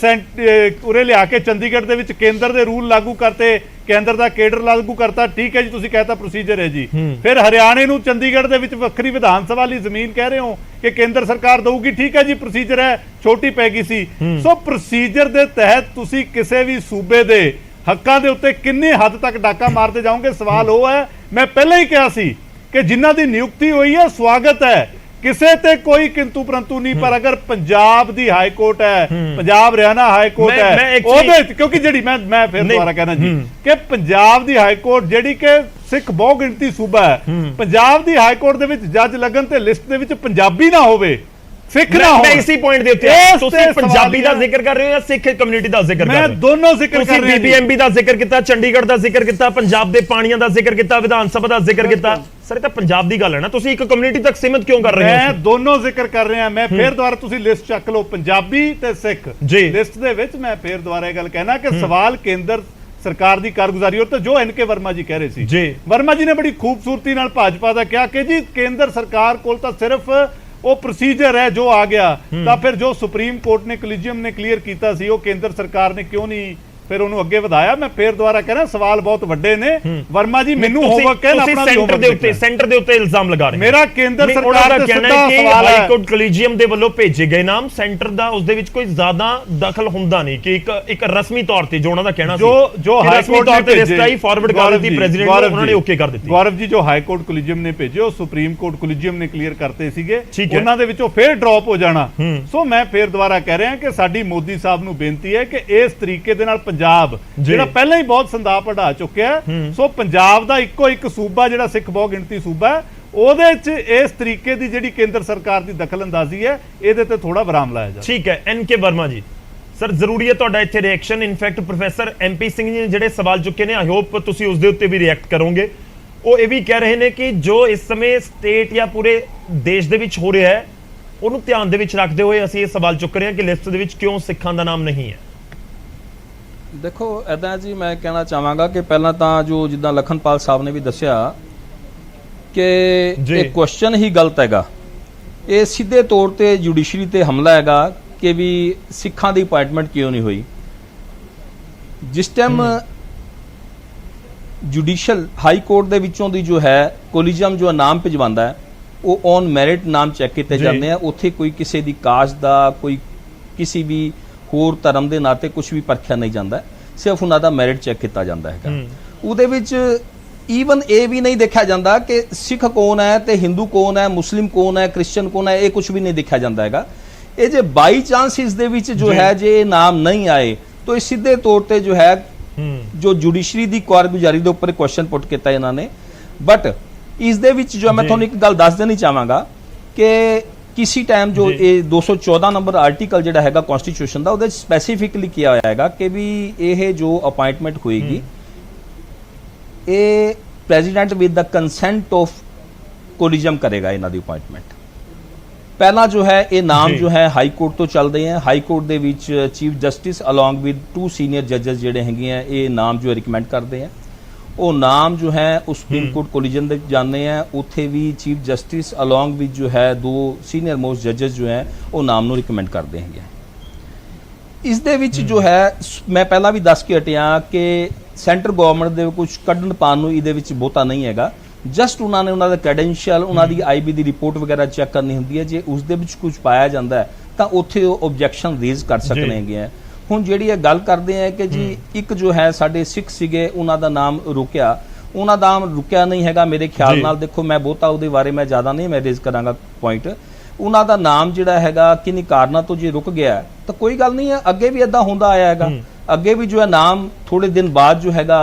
ਉਰੇ ਲਿਆ ਕੇ ਚੰਡੀਗੜ੍ਹ ਦੇ ਵਿੱਚ ਕੇਂਦਰ ਦੇ ਰੂਲ ਲਾਗੂ ਕਰਤੇ, ਕੇਂਦਰ ਦਾ ਕੇਡਰ ਲਾਗੂ ਕਰਤਾ। ਠੀਕ ਹੈ ਜੀ, ਤੁਸੀਂ ਕਹਿਤਾ ਪ੍ਰੋਸੀਜਰ ਹੈ ਜੀ। ਫਿਰ ਹਰਿਆਣੇ ਨੂੰ ਚੰਡੀਗੜ੍ਹ ਦੇ ਵਿੱਚ ਵੱਖਰੀ ਵਿਧਾਨ ਸਭਾ ਲਈ ਜ਼ਮੀਨ ਕਹਿ ਰਹੇ ਹੋ ਕਿ ਕੇਂਦਰ ਸਰਕਾਰ ਦਊਗੀ। ਠੀਕ ਹੈ ਜੀ, ਪ੍ਰੋਸੀਜਰ ਹੈ, ਛੋਟੀ ਪੈ ਗਈ ਸੀ। ਸੋ ਪ੍ਰੋਸੀਜਰ ਦੇ ਤਹਿਤ ਤੁਸੀਂ ਕਿਸੇ ਵੀ ਸੂਬੇ ਦੇ ਹੱਕਾਂ ਦੇ ਉੱਤੇ ਕਿੰਨੀ ਹੱਦ ਤੱਕ ਡਾਕਾ ਮਾਰਦੇ ਜਾਓਗੇ? ਸਵਾਲ ਉਹ ਹੈ, ਮੈਂ ਪਹਿਲਾਂ ਹੀ ਕਿਹਾ ਸੀ ਕਿ ਜਿਨ੍ਹਾਂ ਦੀ ਨਿਯੁਕਤੀ ਹੋਈ ਹੈ ਸਵਾਗਤ ਹੈ, ਕਿਸੇ ਤੇ ਕੋਈ ਕਿੰਤੂ ਪਰੰਤੂ ਨਹੀਂ। ਪਰ ਅਗਰ ਪੰਜਾਬ ਦੀ ਹਾਈ ਕੋਰਟ ਹੈ, ਪੰਜਾਬ ਹਰਿਆਣਾ ਹਾਈ ਕੋਰਟ ਹੈ, ਉਹਦੇ ਕਿਉਂਕਿ ਜਿਹੜੀ ਮੈਂ ਫਿਰ ਦੁਬਾਰਾ ਕਹਿਣਾ ਜੀ ਕਿ ਪੰਜਾਬ ਦੀ ਹਾਈ ਕੋਰਟ ਜਿਹੜੀ ਕਿ ਸਿੱਖ ਬਹੁ ਗਿਣਤੀ ਸੂਬਾ ਹੈ, ਪੰਜਾਬ ਦੀ ਹਾਈ ਕੋਰਟ ਦੇ ਵਿੱਚ ਜੱਜ ਲੱਗਣ ਤੇ ਲਿਸਟ ਦੇ ਵਿੱਚ ਪੰਜਾਬੀ ਨਾ ਹੋਵੇ, ਸਿੱਖ ਨਾ ਹੋਵੇ। ਮੈਂ ਇਸੇ ਪੁਆਇੰਟ ਦੇ ਉੱਤੇ ਤੁਸੀਂ ਪੰਜਾਬੀ ਦਾ ਜ਼ਿਕਰ ਕਰ ਰਹੇ ਹੋ ਜਾਂ ਸਿੱਖ ਕਮਿਊਨਿਟੀ ਦਾ ਜ਼ਿਕਰ ਕਰ ਰਹੇ ਹੋ? ਮੈਂ ਦੋਨੋਂ ਜ਼ਿਕਰ ਕਰ ਰਿਹਾ। ਤੁਸੀਂ BBMP ਦਾ ਜ਼ਿਕਰ ਕੀਤਾ, ਚੰਡੀਗੜ੍ਹ ਦਾ ਜ਼ਿਕਰ ਕੀਤਾ, ਪੰਜਾਬ ਦੇ ਪਾਣੀਆਂ ਦਾ ਜ਼ਿਕਰ ਕੀਤਾ, ਵਿਧਾਨ ਸਭਾ ਦਾ ਜ਼ਿਕਰ ਕੀਤਾ। ਸਰ ਇਹ ਤਾਂ ਪੰਜਾਬ ਦੀ ਗੱਲ ਹੈ ਨਾ, ਤੁਸੀਂ ਇੱਕ ਕਮਿਊਨਿਟੀ ਤੱਕ ਸੀਮਿਤ ਕਿਉਂ ਕਰ ਰਹੇ ਹੋ? ਮੈਂ ਦੋਨੋਂ ਜ਼ਿਕਰ ਕਰ ਰਿਹਾ। ਮੈਂ ਫੇਰ ਦੁਬਾਰਾ ਤੁਸੀਂ ਲਿਸਟ ਚੱਕ ਲਓ, ਪੰਜਾਬੀ ਤੇ ਸਿੱਖ ਲਿਸਟ ਦੇ ਵਿੱਚ। ਮੈਂ ਫੇਰ ਦੁਬਾਰਾ ਇਹ ਗੱਲ ਕਹਿਣਾ ਕਿ ਸਵਾਲ ਕੇਂਦਰ ਸਰਕਾਰ ਦੀ ਕਾਰਗੁਜ਼ਾਰੀ ਤੇ ਜੋ NK ਵਰਮਾ ਜੀ ਕਹਿ ਰਹੇ ਸੀ। ਵਰਮਾ ਜੀ ਨੇ ਬੜੀ ਖੂਬਸੂਰਤੀ ਨਾਲ ਭਾਜਪਾ ਦਾ ਕਿਹਾ ਕਿ ਜੀ ਕੇਂਦਰ ਸਰਕਾਰ ਕੋਲ ਤਾਂ ਸਿਰਫ ਉਹ ਪ੍ਰੋਸੀਜਰ ਹੈ ਜੋ ਆ ਗਿਆ, ਤਾਂ ਫਿਰ ਜੋ ਸੁਪਰੀਮ ਕੋਰਟ ਨੇ ਕੋਲੀਜੀਅਮ ਨੇ ਕਲੀਅਰ ਕੀਤਾ ਸੀ ਉਹ ਕੇਂਦਰ ਸਰਕਾਰ ਨੇ ਕਿਉਂ ਨਹੀਂ ਫਿਰ ਉਹਨੂੰ ਅੱਗੇ ਵਧਾਇਆ? ਮੈਂ ਫੇਰ ਦੁਬਾਰਾ ਕਹਿਣਾ ਸਵਾਲ ਬਹੁਤ ਵੱਡੇ ਨੇ। ਵਰਮਾ ਜੀ ਮੈਨੂੰ ਹੋਮਵਰਕ ਕਹਿਣਾ, ਆਪਣਾ ਸੈਂਟਰ ਦੇ ਉੱਤੇ ਇਲਜ਼ਾਮ ਲਗਾ ਰਹੇ। ਮੇਰਾ ਕੇਂਦਰ ਸਰਕਾਰ ਦਾ ਕਹਿਣਾ ਹੈ ਕਿ ਹਾਈ ਕੋਰਟ ਕੋਲੀਜੀਅਮ ਦੇ ਵੱਲੋਂ ਭੇਜੇ ਗਏ ਨਾਮ ਸੈਂਟਰ ਦਾ ਉਸ ਦੇ ਵਿੱਚ ਕੋਈ ਜ਼ਿਆਦਾ ਦਖਲ ਹੁੰਦਾ ਨਹੀਂ, ਕਿ ਇੱਕ ਰਸਮੀ ਤੌਰ ਤੇ ਜੋ ਉਹਨਾਂ ਦਾ ਕਹਿਣਾ ਸੀ ਜੋ ਹਾਈ ਕੋਰਟ ਨੇ ਭੇਜੇ ਫਾਰਵਰਡ ਕਰ ਦਿੱਤੀ ਪ੍ਰੈਜ਼ੀਡੈਂਟ ਨੂੰ, ਉਹਨਾਂ ਨੇ ਓਕੇ ਕਰ ਦਿੱਤੀ। ਗੌਰਵ ਜੀ, ਜੋ ਹਾਈ ਕੋਰਟ ਕੋਲੀਜੀਅਮ ਨੇ ਭੇਜੇ ਉਹ ਸੁਪਰੀਮ ਕੋਰਟ ਕੋਲੀਜੀਅਮ ਨੇ ਕਲੀਅਰ ਕਰਤੇ ਸੀਗੇ, ਉਹਨਾਂ ਦੇ ਵਿੱਚੋਂ ਫੇਰ ਡ੍ਰੌਪ ਹੋ ਜਾਣਾ। ਸੋ ਮੈਂ ਫੇਰ ਦੁਬਾਰਾ ਕਹਿ ਰਿਹਾ ਕਿ ਸਾਡੀ ਮੋਦੀ ਸਾਹਿਬ ਨੂੰ ਬੇਨਤੀ ਹੈ ਕਿ ਇਸ ਤਰੀਕੇ ਦੇ ਨਾਲ ਪੰਜਾਬ ਜਿਹੜਾ ਪਹਿਲਾਂ ਹੀ ਬਹੁਤ ਸੰਦਾਪ ਵਢਾ ਚੁੱਕਿਆ, ਸੋ ਪੰਜਾਬ ਦਾ ਇੱਕੋ ਇੱਕ ਸੂਬਾ ਜਿਹੜਾ ਸਿੱਖ ਬਹੁ ਗਿਣਤੀ ਸੂਬਾ ਹੈ, ਉਹਦੇ 'ਚ ਇਸ ਤਰੀਕੇ ਦੀ ਜਿਹੜੀ ਕੇਂਦਰ ਸਰਕਾਰ ਦੀ ਦਖਲਅੰਦਾਜ਼ੀ ਹੈ, ਇਹਦੇ ਤੇ ਥੋੜਾ ਵਿਰਾਮ ਲਾਇਆ ਜਾਵੇ। ਠੀਕ ਹੈ। NK ਵਰਮਾ ਜੀ, ਸਰ ਜ਼ਰੂਰੀ ਹੈ ਤੁਹਾਡਾ ਇੱਥੇ reaction. In fact professor MP Singh ji ਨੇ ਜਿਹੜੇ ਸਵਾਲ ਚੁੱਕੇ ਨੇ, ਆਈ ਹੋਪ ਤੁਸੀਂ ਉਸ ਦੇ ਉੱਤੇ ਵੀ ਰਿਐਕਟ ਕਰੋਗੇ। ਉਹ ਇਹ ਵੀ ਕਹਿ ਰਹੇ ਨੇ ਕਿ ਜੋ ਇਸ ਸਮੇਂ ਸਟੇਟ ਜਾਂ ਪੂਰੇ ਦੇਸ਼ ਦੇ ਵਿੱਚ ਹੋ ਰਿਹਾ ਹੈ ਉਹਨੂੰ ਧਿਆਨ ਦੇ ਵਿੱਚ ਰੱਖਦੇ ਹੋਏ ਅਸੀਂ ਇਹ ਸਵਾਲ ਚੁੱਕ ਰਹੇ ਹਾਂ ਕਿ ਲਿਸਟ ਦੇ ਵਿੱਚ ਕਿਉਂ ਸਿੱਖਾਂ ਦਾ ਨਾਮ ਨਹੀਂ ਹੈ। ਦੇਖੋ ਇੱਦਾਂ ਜੀ, ਮੈਂ ਕਹਿਣਾ ਚਾਹਾਂਗਾ ਕਿ ਪਹਿਲਾਂ ਤਾਂ ਜੋ ਜਿੱਦਾਂ ਲਖਨਪਾਲ ਸਾਹਿਬ ਨੇ ਵੀ ਦੱਸਿਆ ਕਿ ਇਹ ਕੁਐਸਚਨ ਹੀ ਗਲਤ ਹੈਗਾ। ਇਹ ਸਿੱਧੇ ਤੌਰ ਤੇ ਜੁਡੀਸ਼ਰੀ ਤੇ ਹਮਲਾ ਹੈਗਾ ਕਿ ਵੀ ਸਿੱਖਾਂ ਦੀ ਅਪਾਇੰਟਮੈਂਟ ਕਿਉਂ ਨਹੀਂ ਹੋਈ। ਜਿਸ ਟਾਈਮ ਜੁਡੀਸ਼ਲ ਹਾਈ ਕੋਰਟ ਦੇ ਵਿੱਚੋਂ ਦੀ ਜੋ ਹੈ ਕੋਲੀਜੀਅਮ ਜੋ ਨਾਮ ਭਿਜਵਾਉਂਦਾ ਹੈ ਉਹ ਔਨ ਮੈਰਿਟ ਨਾਮ ਚੈੱਕ ਕੀਤੇ ਜਾਂਦੇ ਆ। ਉੱਥੇ ਕੋਈ ਕਿਸੇ ਦੀ ਕਾਸਟ ਦਾ, ਕੋਈ ਕਿਸੇ ਵੀ ਹੋਰ ਧਰਮ ਦੇ ਨਾਤੇ ਕੁਝ ਵੀ ਪਰਖਿਆ ਨਹੀਂ ਜਾਂਦਾ, ਸਿਰਫ ਉਹਨਾਂ ਦਾ ਮੈਰਿਟ ਚੈੱਕ ਕੀਤਾ ਜਾਂਦਾ ਹੈਗਾ। ਉਹਦੇ ਵਿੱਚ ਈਵਨ ਇਹ ਵੀ ਨਹੀਂ ਦੇਖਿਆ ਜਾਂਦਾ ਕਿ ਸਿੱਖ ਕੌਣ ਹੈ ਤੇ ਹਿੰਦੂ ਕੌਣ ਹੈ, ਮੁਸਲਿਮ ਕੌਣ ਹੈ, ਕ੍ਰਿਸਚਨ ਕੌਣ ਹੈ, ਇਹ ਕੁਝ ਵੀ ਨਹੀਂ ਦੇਖਿਆ ਜਾਂਦਾ ਹੈਗਾ। ਇਹ ਜੇ ਬਾਈ ਚਾਂਸ ਇਸ ਦੇ ਵਿੱਚ ਜੋ ਹੈ ਜੇ ਨਾਮ ਨਹੀਂ ਆਏ ਤਾਂ ਇਹ ਸਿੱਧੇ ਤੌਰ ਤੇ ਜੋ ਹੈ ਜੋ ਜੁਡੀਸ਼ਰੀ ਦੀ ਕਾਰਗੁਜ਼ਾਰੀ ਦੇ ਉੱਪਰ ਕੁਐਸਚਨ ਪੁੱਟ ਕੀਤਾ ਇਹਨਾਂ ਨੇ। ਬਟ ਇਸ ਦੇ ਵਿੱਚ ਜੋ ਮੈਂ ਤੁਹਾਨੂੰ ਇੱਕ ਗੱਲ ਦੱਸ ਦੇਣੀ ਚਾਹਾਂਗਾ ਕਿ किसी टाइम जो ये 214 नंबर आर्टिकल ਜਿਹੜਾ ਹੈਗਾ ਕਨਸਟੀਟਿਊਸ਼ਨ ਦਾ ਉਹਦੇ ਸਪੈਸੀਫਿਕਲੀ ਕਿਹਾ ਹੋਇਆ ਹੈਗਾ ਕਿ ਵੀ ਇਹ ਜੋ ਅਪਾਇੰਟਮੈਂਟ ਹੋਏਗੀ ਇਹ president with the consent of collegium ਕਰੇਗਾ ਇਹਨਾਂ ਦੀ ਅਪਾਇੰਟਮੈਂਟ। ਪਹਿਲਾਂ ਜੋ ਹੈ ਇਹ ਨਾਮ ਜੋ ਹੈ ਹਾਈ ਕੋਰਟ ਤੋਂ ਚੱਲਦੇ ਆ। ਹਾਈ ਕੋਰਟ ਦੇ ਵਿੱਚ chief justice along with 2 senior ਜੱਜਸ ਜਿਹੜੇ ਹੈਗੇ ਆ ਇਹ ਨਾਮ ਜੋ ਰਿਕਮੈਂਡ ਕਰਦੇ ਆ। ਉਹ ਨਾਮ ਜੋ ਹੈ ਉਸ ਸੁਪਰੀਮ ਕੋਰਟ ਕੋਲੀਜਨ ਦੇ ਜਾਂਦੇ ਆ, ਉੱਥੇ ਵੀ ਚੀਫ ਜਸਟਿਸ ਅਲੋਂਗ ਵਿਦ ਜੋ ਹੈ 2 ਸੀਨੀਅਰ ਮੋਸਟ ਜੱਜਸ ਜੋ ਹੈ ਉਹ ਨਾਮ ਨੂੰ ਰਿਕਮੈਂਡ ਕਰਦੇ ਹੈਗੇ। ਇਸ ਦੇ ਵਿੱਚ ਜੋ ਹੈ ਮੈਂ ਪਹਿਲਾਂ ਵੀ ਦੱਸ ਕੇ ਹਟਿਆ ਕਿ ਸੈਂਟਰ ਗਵਰਨਮੈਂਟ ਦੇ ਕੁਝ ਕੱਢਣ ਪਾਣ ਨੂੰ ਇਹਦੇ ਵਿੱਚ ਬਹੁਤਾ ਨਹੀਂ ਹੈਗਾ। ਜਸਟ ਉਹਨਾਂ ਨੇ ਉਹਨਾਂ ਦਾ ਕ੍ਰੈਡੈਂਸ਼ੀਅਲ, ਉਹਨਾਂ ਦੀ ਆਈਬੀ ਦੀ ਰਿਪੋਰਟ ਵਗੈਰਾ ਚੈੱਕ ਕਰਨੀ ਹੁੰਦੀ ਹੈ। ਜੇ ਉਸ ਦੇ ਵਿੱਚ ਕੁਝ ਪਾਇਆ ਜਾਂਦਾ ਹੈ ਤਾਂ ਉੱਥੇ ਉਹ ਆਬਜੈਕਸ਼ਨ ਰੇਜ਼ ਕਰ ਸਕਣੇ ਹੈਗੇ ਆ। ਹੁਣ ਜਿਹੜੀ ਇਹ ਗੱਲ ਕਰਦੇ ਆ ਕਿ ਜੀ ਇੱਕ ਜੋ ਹੈ ਸਾਡੇ ਸਿੱਖ ਸੀਗੇ, ਉਹਨਾਂ ਦਾ ਨਾਮ ਰੁਕਿਆ, ਉਹਨਾਂ ਦਾ ਨਾਮ ਰੁਕਿਆ ਨਹੀਂ ਹੈਗਾ ਮੇਰੇ ਖਿਆਲ ਨਾਲ। ਦੇਖੋ ਮੈਂ ਬਹੁਤਾ ਉਹਦੇ ਬਾਰੇ ਮੈਂ ਜ਼ਿਆਦਾ ਨਹੀਂ ਮੈਂ ਰੇਜ਼ ਕਰਾਂਗਾ ਪੁਆਇੰਟ। ਉਹਨਾਂ ਦਾ ਨਾਮ ਜਿਹੜਾ ਹੈਗਾ ਕਿੰਨੀ ਕਾਰਨਾਂ ਤੋਂ ਜੇ ਰੁਕ ਗਿਆ ਤਾਂ ਕੋਈ ਗੱਲ ਨਹੀਂ ਹੈ, ਅੱਗੇ ਵੀ ਇਦਾਂ ਹੁੰਦਾ ਆਇਆ ਹੈਗਾ। ਅੱਗੇ ਵੀ ਜੋ ਹੈ ਨਾਮ ਥੋੜੇ ਦਿਨ ਬਾਅਦ ਜੋ ਹੈਗਾ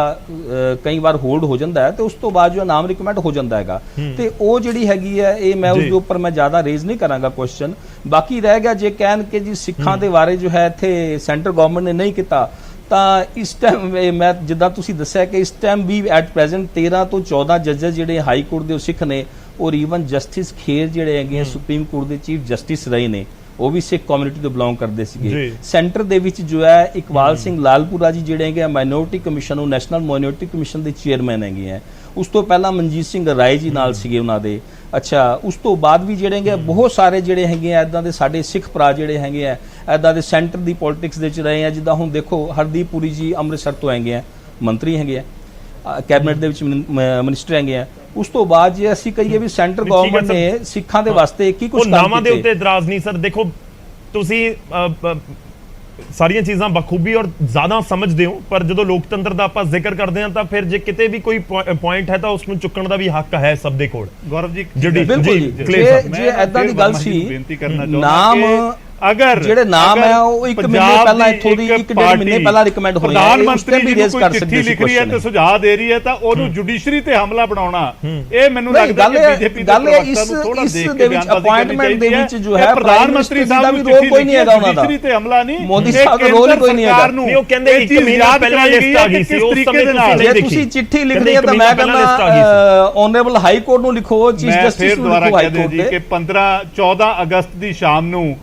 ਕਈ ਵਾਰ ਹੋਲਡ ਹੋ ਜਾਂਦਾ ਹੈ ਤੇ ਉਸ ਤੋਂ ਬਾਅਦ ਜੋ ਨਾਮ ਰਿਕਮੈਂਡ ਹੋ ਜਾਂਦਾ ਹੈਗਾ। ਤੇ ਉਹ ਜਿਹੜੀ ਹੈਗੀ ਹੈ ਇਹ ਮੈਂ ਉਸ ਦੇ ਉੱਪਰ ਮੈਂ ਜ਼ਿਆਦਾ ਰੇਜ਼ ਨਹੀਂ ਕਰਾਂਗਾ ਕੁਐਸਚਨ। ਬਾਕੀ ਰਹਿ ਗਿਆ ਜੇ ਕਹਿਣ ਕਿ ਜੀ ਸਿੱਖਾਂ ਦੇ ਬਾਰੇ ਜੋ ਹੈ ਇੱਥੇ ਸੈਂਟਰ ਗਵਰਨਮੈਂਟ ਨੇ ਨਹੀਂ ਕੀਤਾ, ਤਾਂ ਇਸ ਟਾਈਮ ਮੈਂ ਜਿੱਦਾਂ ਤੁਸੀਂ ਦੱਸਿਆ ਕਿ ਇਸ ਟਾਈਮ ਵੀ ਐਟ ਪ੍ਰੈਜ਼ੈਂਟ 13 ਤੋਂ 14 ਜੱਜਸ ਜਿਹੜੇ ਹਾਈ ਕੋਰਟ ਦੇ ਸਿੱਖ ਨੇ, ਔਰ ਈਵਨ ਜਸਟਿਸ ਖੇਰ ਜਿਹੜੇ ਹੈਗੇ ਸੁਪਰੀਮ ਕੋਰਟ ਦੇ ਚੀਫ ਜਸਟਿਸ ਰਹੇ ਨੇ, ਉਹ ਵੀ ਸਿੱਖ ਕਮਿਊਨਿਟੀ ਤੋਂ ਬਿਲੋਂਗ ਕਰਦੇ ਸੀਗੇ। ਸੈਂਟਰ ਦੇ ਵਿੱਚ ਜੋ ਹੈ ਇਕਬਾਲ ਸਿੰਘ ਲਾਲਪੁਰਾ ਜੀ ਜਿਹੜੇ ਹੈਗੇ ਮਾਈਨੋਰਿਟੀ ਕਮਿਸ਼ਨ, ਉਹ ਨੈਸ਼ਨਲ ਮਾਈਨੋਰਿਟੀ ਕਮਿਸ਼ਨ ਦੇ ਚੇਅਰਮੈਨ ਹੈਗੇ ਆ। ਉਸ ਤੋਂ ਪਹਿਲਾਂ ਮਨਜੀਤ ਸਿੰਘ ਰਾਏ ਜੀ ਨਾਲ ਸੀਗੇ ਉਹਨਾਂ ਦੇ। ਅੱਛਾ, ਉਸ ਤੋਂ ਬਾਅਦ ਵੀ ਜਿਹੜੇ ਹੈਗੇ ਬਹੁਤ ਸਾਰੇ ਜਿਹੜੇ ਹੈਗੇ ਆ ਇੱਦਾਂ ਦੇ ਸਾਡੇ ਸਿੱਖ ਭਰਾ ਜਿਹੜੇ ਹੈਗੇ ਆ ਇੱਦਾਂ ਦੇ ਸੈਂਟਰ ਦੀ ਪੋਲਿਟਿਕਸ ਦੇ ਵਿੱਚ ਰਹੇ ਆ। ਜਿੱਦਾਂ ਹੁਣ ਦੇਖੋ ਹਰਦੀਪ ਪੁਰੀ ਜੀ ਅੰਮ੍ਰਿਤਸਰ ਤੋਂ ਹੈਗੇ ਆ, ਮੰਤਰੀ ਹੈਗੇ ਆ, ਕੈਬਨਿਟ ਦੇ ਵਿੱਚ ਮਿਨਿਸਟਰ ਹੈਗੇ ਆ। ਉਸ ਤੋਂ ਬਾਅਦ ਜੇ ਅਸੀਂ ਕਹੀਏ ਵੀ ਸੈਂਟਰ ਗਵਰਨਮੈਂਟ ਨੇ ਸਿੱਖਾਂ ਦੇ ਵਾਸਤੇ ਕੀ ਕੁਝ ਕੰਮ ਨਾਮਾਂ ਦੇ ਉੱਤੇ ਇਤਰਾਜ਼ ਨਹੀਂ ਸਰ। ਦੇਖੋ ਤੁਸੀਂ ਸਾਰੀਆਂ ਚੀਜ਼ਾਂ ਬਖੂਬੀ ਔਰ ਜ਼ਿਆਦਾ ਸਮਝਦੇ ਹੋ, ਪਰ ਜਦੋਂ ਲੋਕਤੰਤਰ ਦਾ ਆਪਾਂ ਜ਼ਿਕਰ ਕਰਦੇ ਹਾਂ ਤਾਂ ਫਿਰ ਜੇ ਕਿਤੇ ਵੀ ਕੋਈ ਪੁਆਇੰਟ ਹੈ ਤਾਂ ਉਸ ਨੂੰ ਚੁੱਕਣ ਦਾ ਵੀ ਹੱਕ ਹੈ ਸਭ ਦੇ ਕੋਲ। ਗੌਰਵ ਜੀ ਬਿਲਕੁਲ ਜੀ, ਜੇ ਐਦਾਂ ਦੀ ਗੱਲ ਸੀ ਨਾਮ ਅਗਰ ਜਿਹੜੇ ਨਾਮ ਹੈ ਉਹ 1 ਮਹੀਨੇ ਪਹਿਲਾਂ ਇੱਥੋਂ ਦੀ 1.5 ਮਹੀਨੇ ਪਹਿਲਾਂ ਰਿਕਮੈਂਡ ਹੋਏ ਆ, ਪ੍ਰਧਾਨ ਮੰਤਰੀ ਵੀ ਰੇਜ਼ ਕਰ ਸਕਦੇ ਲਿਖ ਰਹੀ ਹੈ ਤੇ ਸੁਝਾਅ ਦੇ ਰਹੀ ਹੈ ਤਾਂ ਉਹਨੂੰ ਜੁਡੀਸ਼ਰੀ ਤੇ ਹਮਲਾ ਬਣਾਉਣਾ, ਇਹ ਮੈਨੂੰ ਲੱਗਦਾ ਕਿ ਬੀਜੇਪੀ ਦੇ ਪ੍ਰਵਕਤਾ ਨੂੰ ਥੋੜਾ ਦੇਖ ਕੇ ਬਿਆਨਬਾਜ਼ੀ ਅਪਾਇੰਟਮੈਂਟ ਦੇ ਵਿੱਚ ਜੋ ਹੈ ਪ੍ਰਧਾਨ ਮੰਤਰੀ ਸਾਹਿਬ ਦਾ ਵੀ ਰੋਲ ਕੋਈ ਨਹੀਂ ਹੈਗਾ ਉਹਨਾਂ ਦਾ, ਜੁਡੀਸ਼ਰੀ ਤੇ ਹਮਲਾ ਨਹੀਂ, ਮੋਦੀ ਸਾਹਿਬ ਦਾ ਰੋਲ ਕੋਈ ਨਹੀਂ ਹੈਗਾ। ਨਹੀਂ, ਉਹ ਕਹਿੰਦੇ 1 ਮਹੀਨਾ ਪਹਿਲਾਂ ਲਿਸਟ ਆ ਗਈ ਸੀ, ਉਸ ਸਮੇਂ ਜੇ ਤੁਸੀਂ ਚਿੱਠੀ ਲਿਖਦੇ ਆ ਤਾਂ ਮੈਂ ਕਹਿੰਦਾ ਆਨਰੇਬਲ ਹਾਈ ਕੋਰਟ ਨੂੰ ਲਿਖੋ, ਚੀਫ ਜਸਟਿਸ ਨੂੰ ਲਿਖੋ ਹਾਈ ਕੋਰਟ ਦੇ। ਕਿ 14 ਅਗਸਤ ਦੀ ਸ਼ਾਮ ਨੂੰ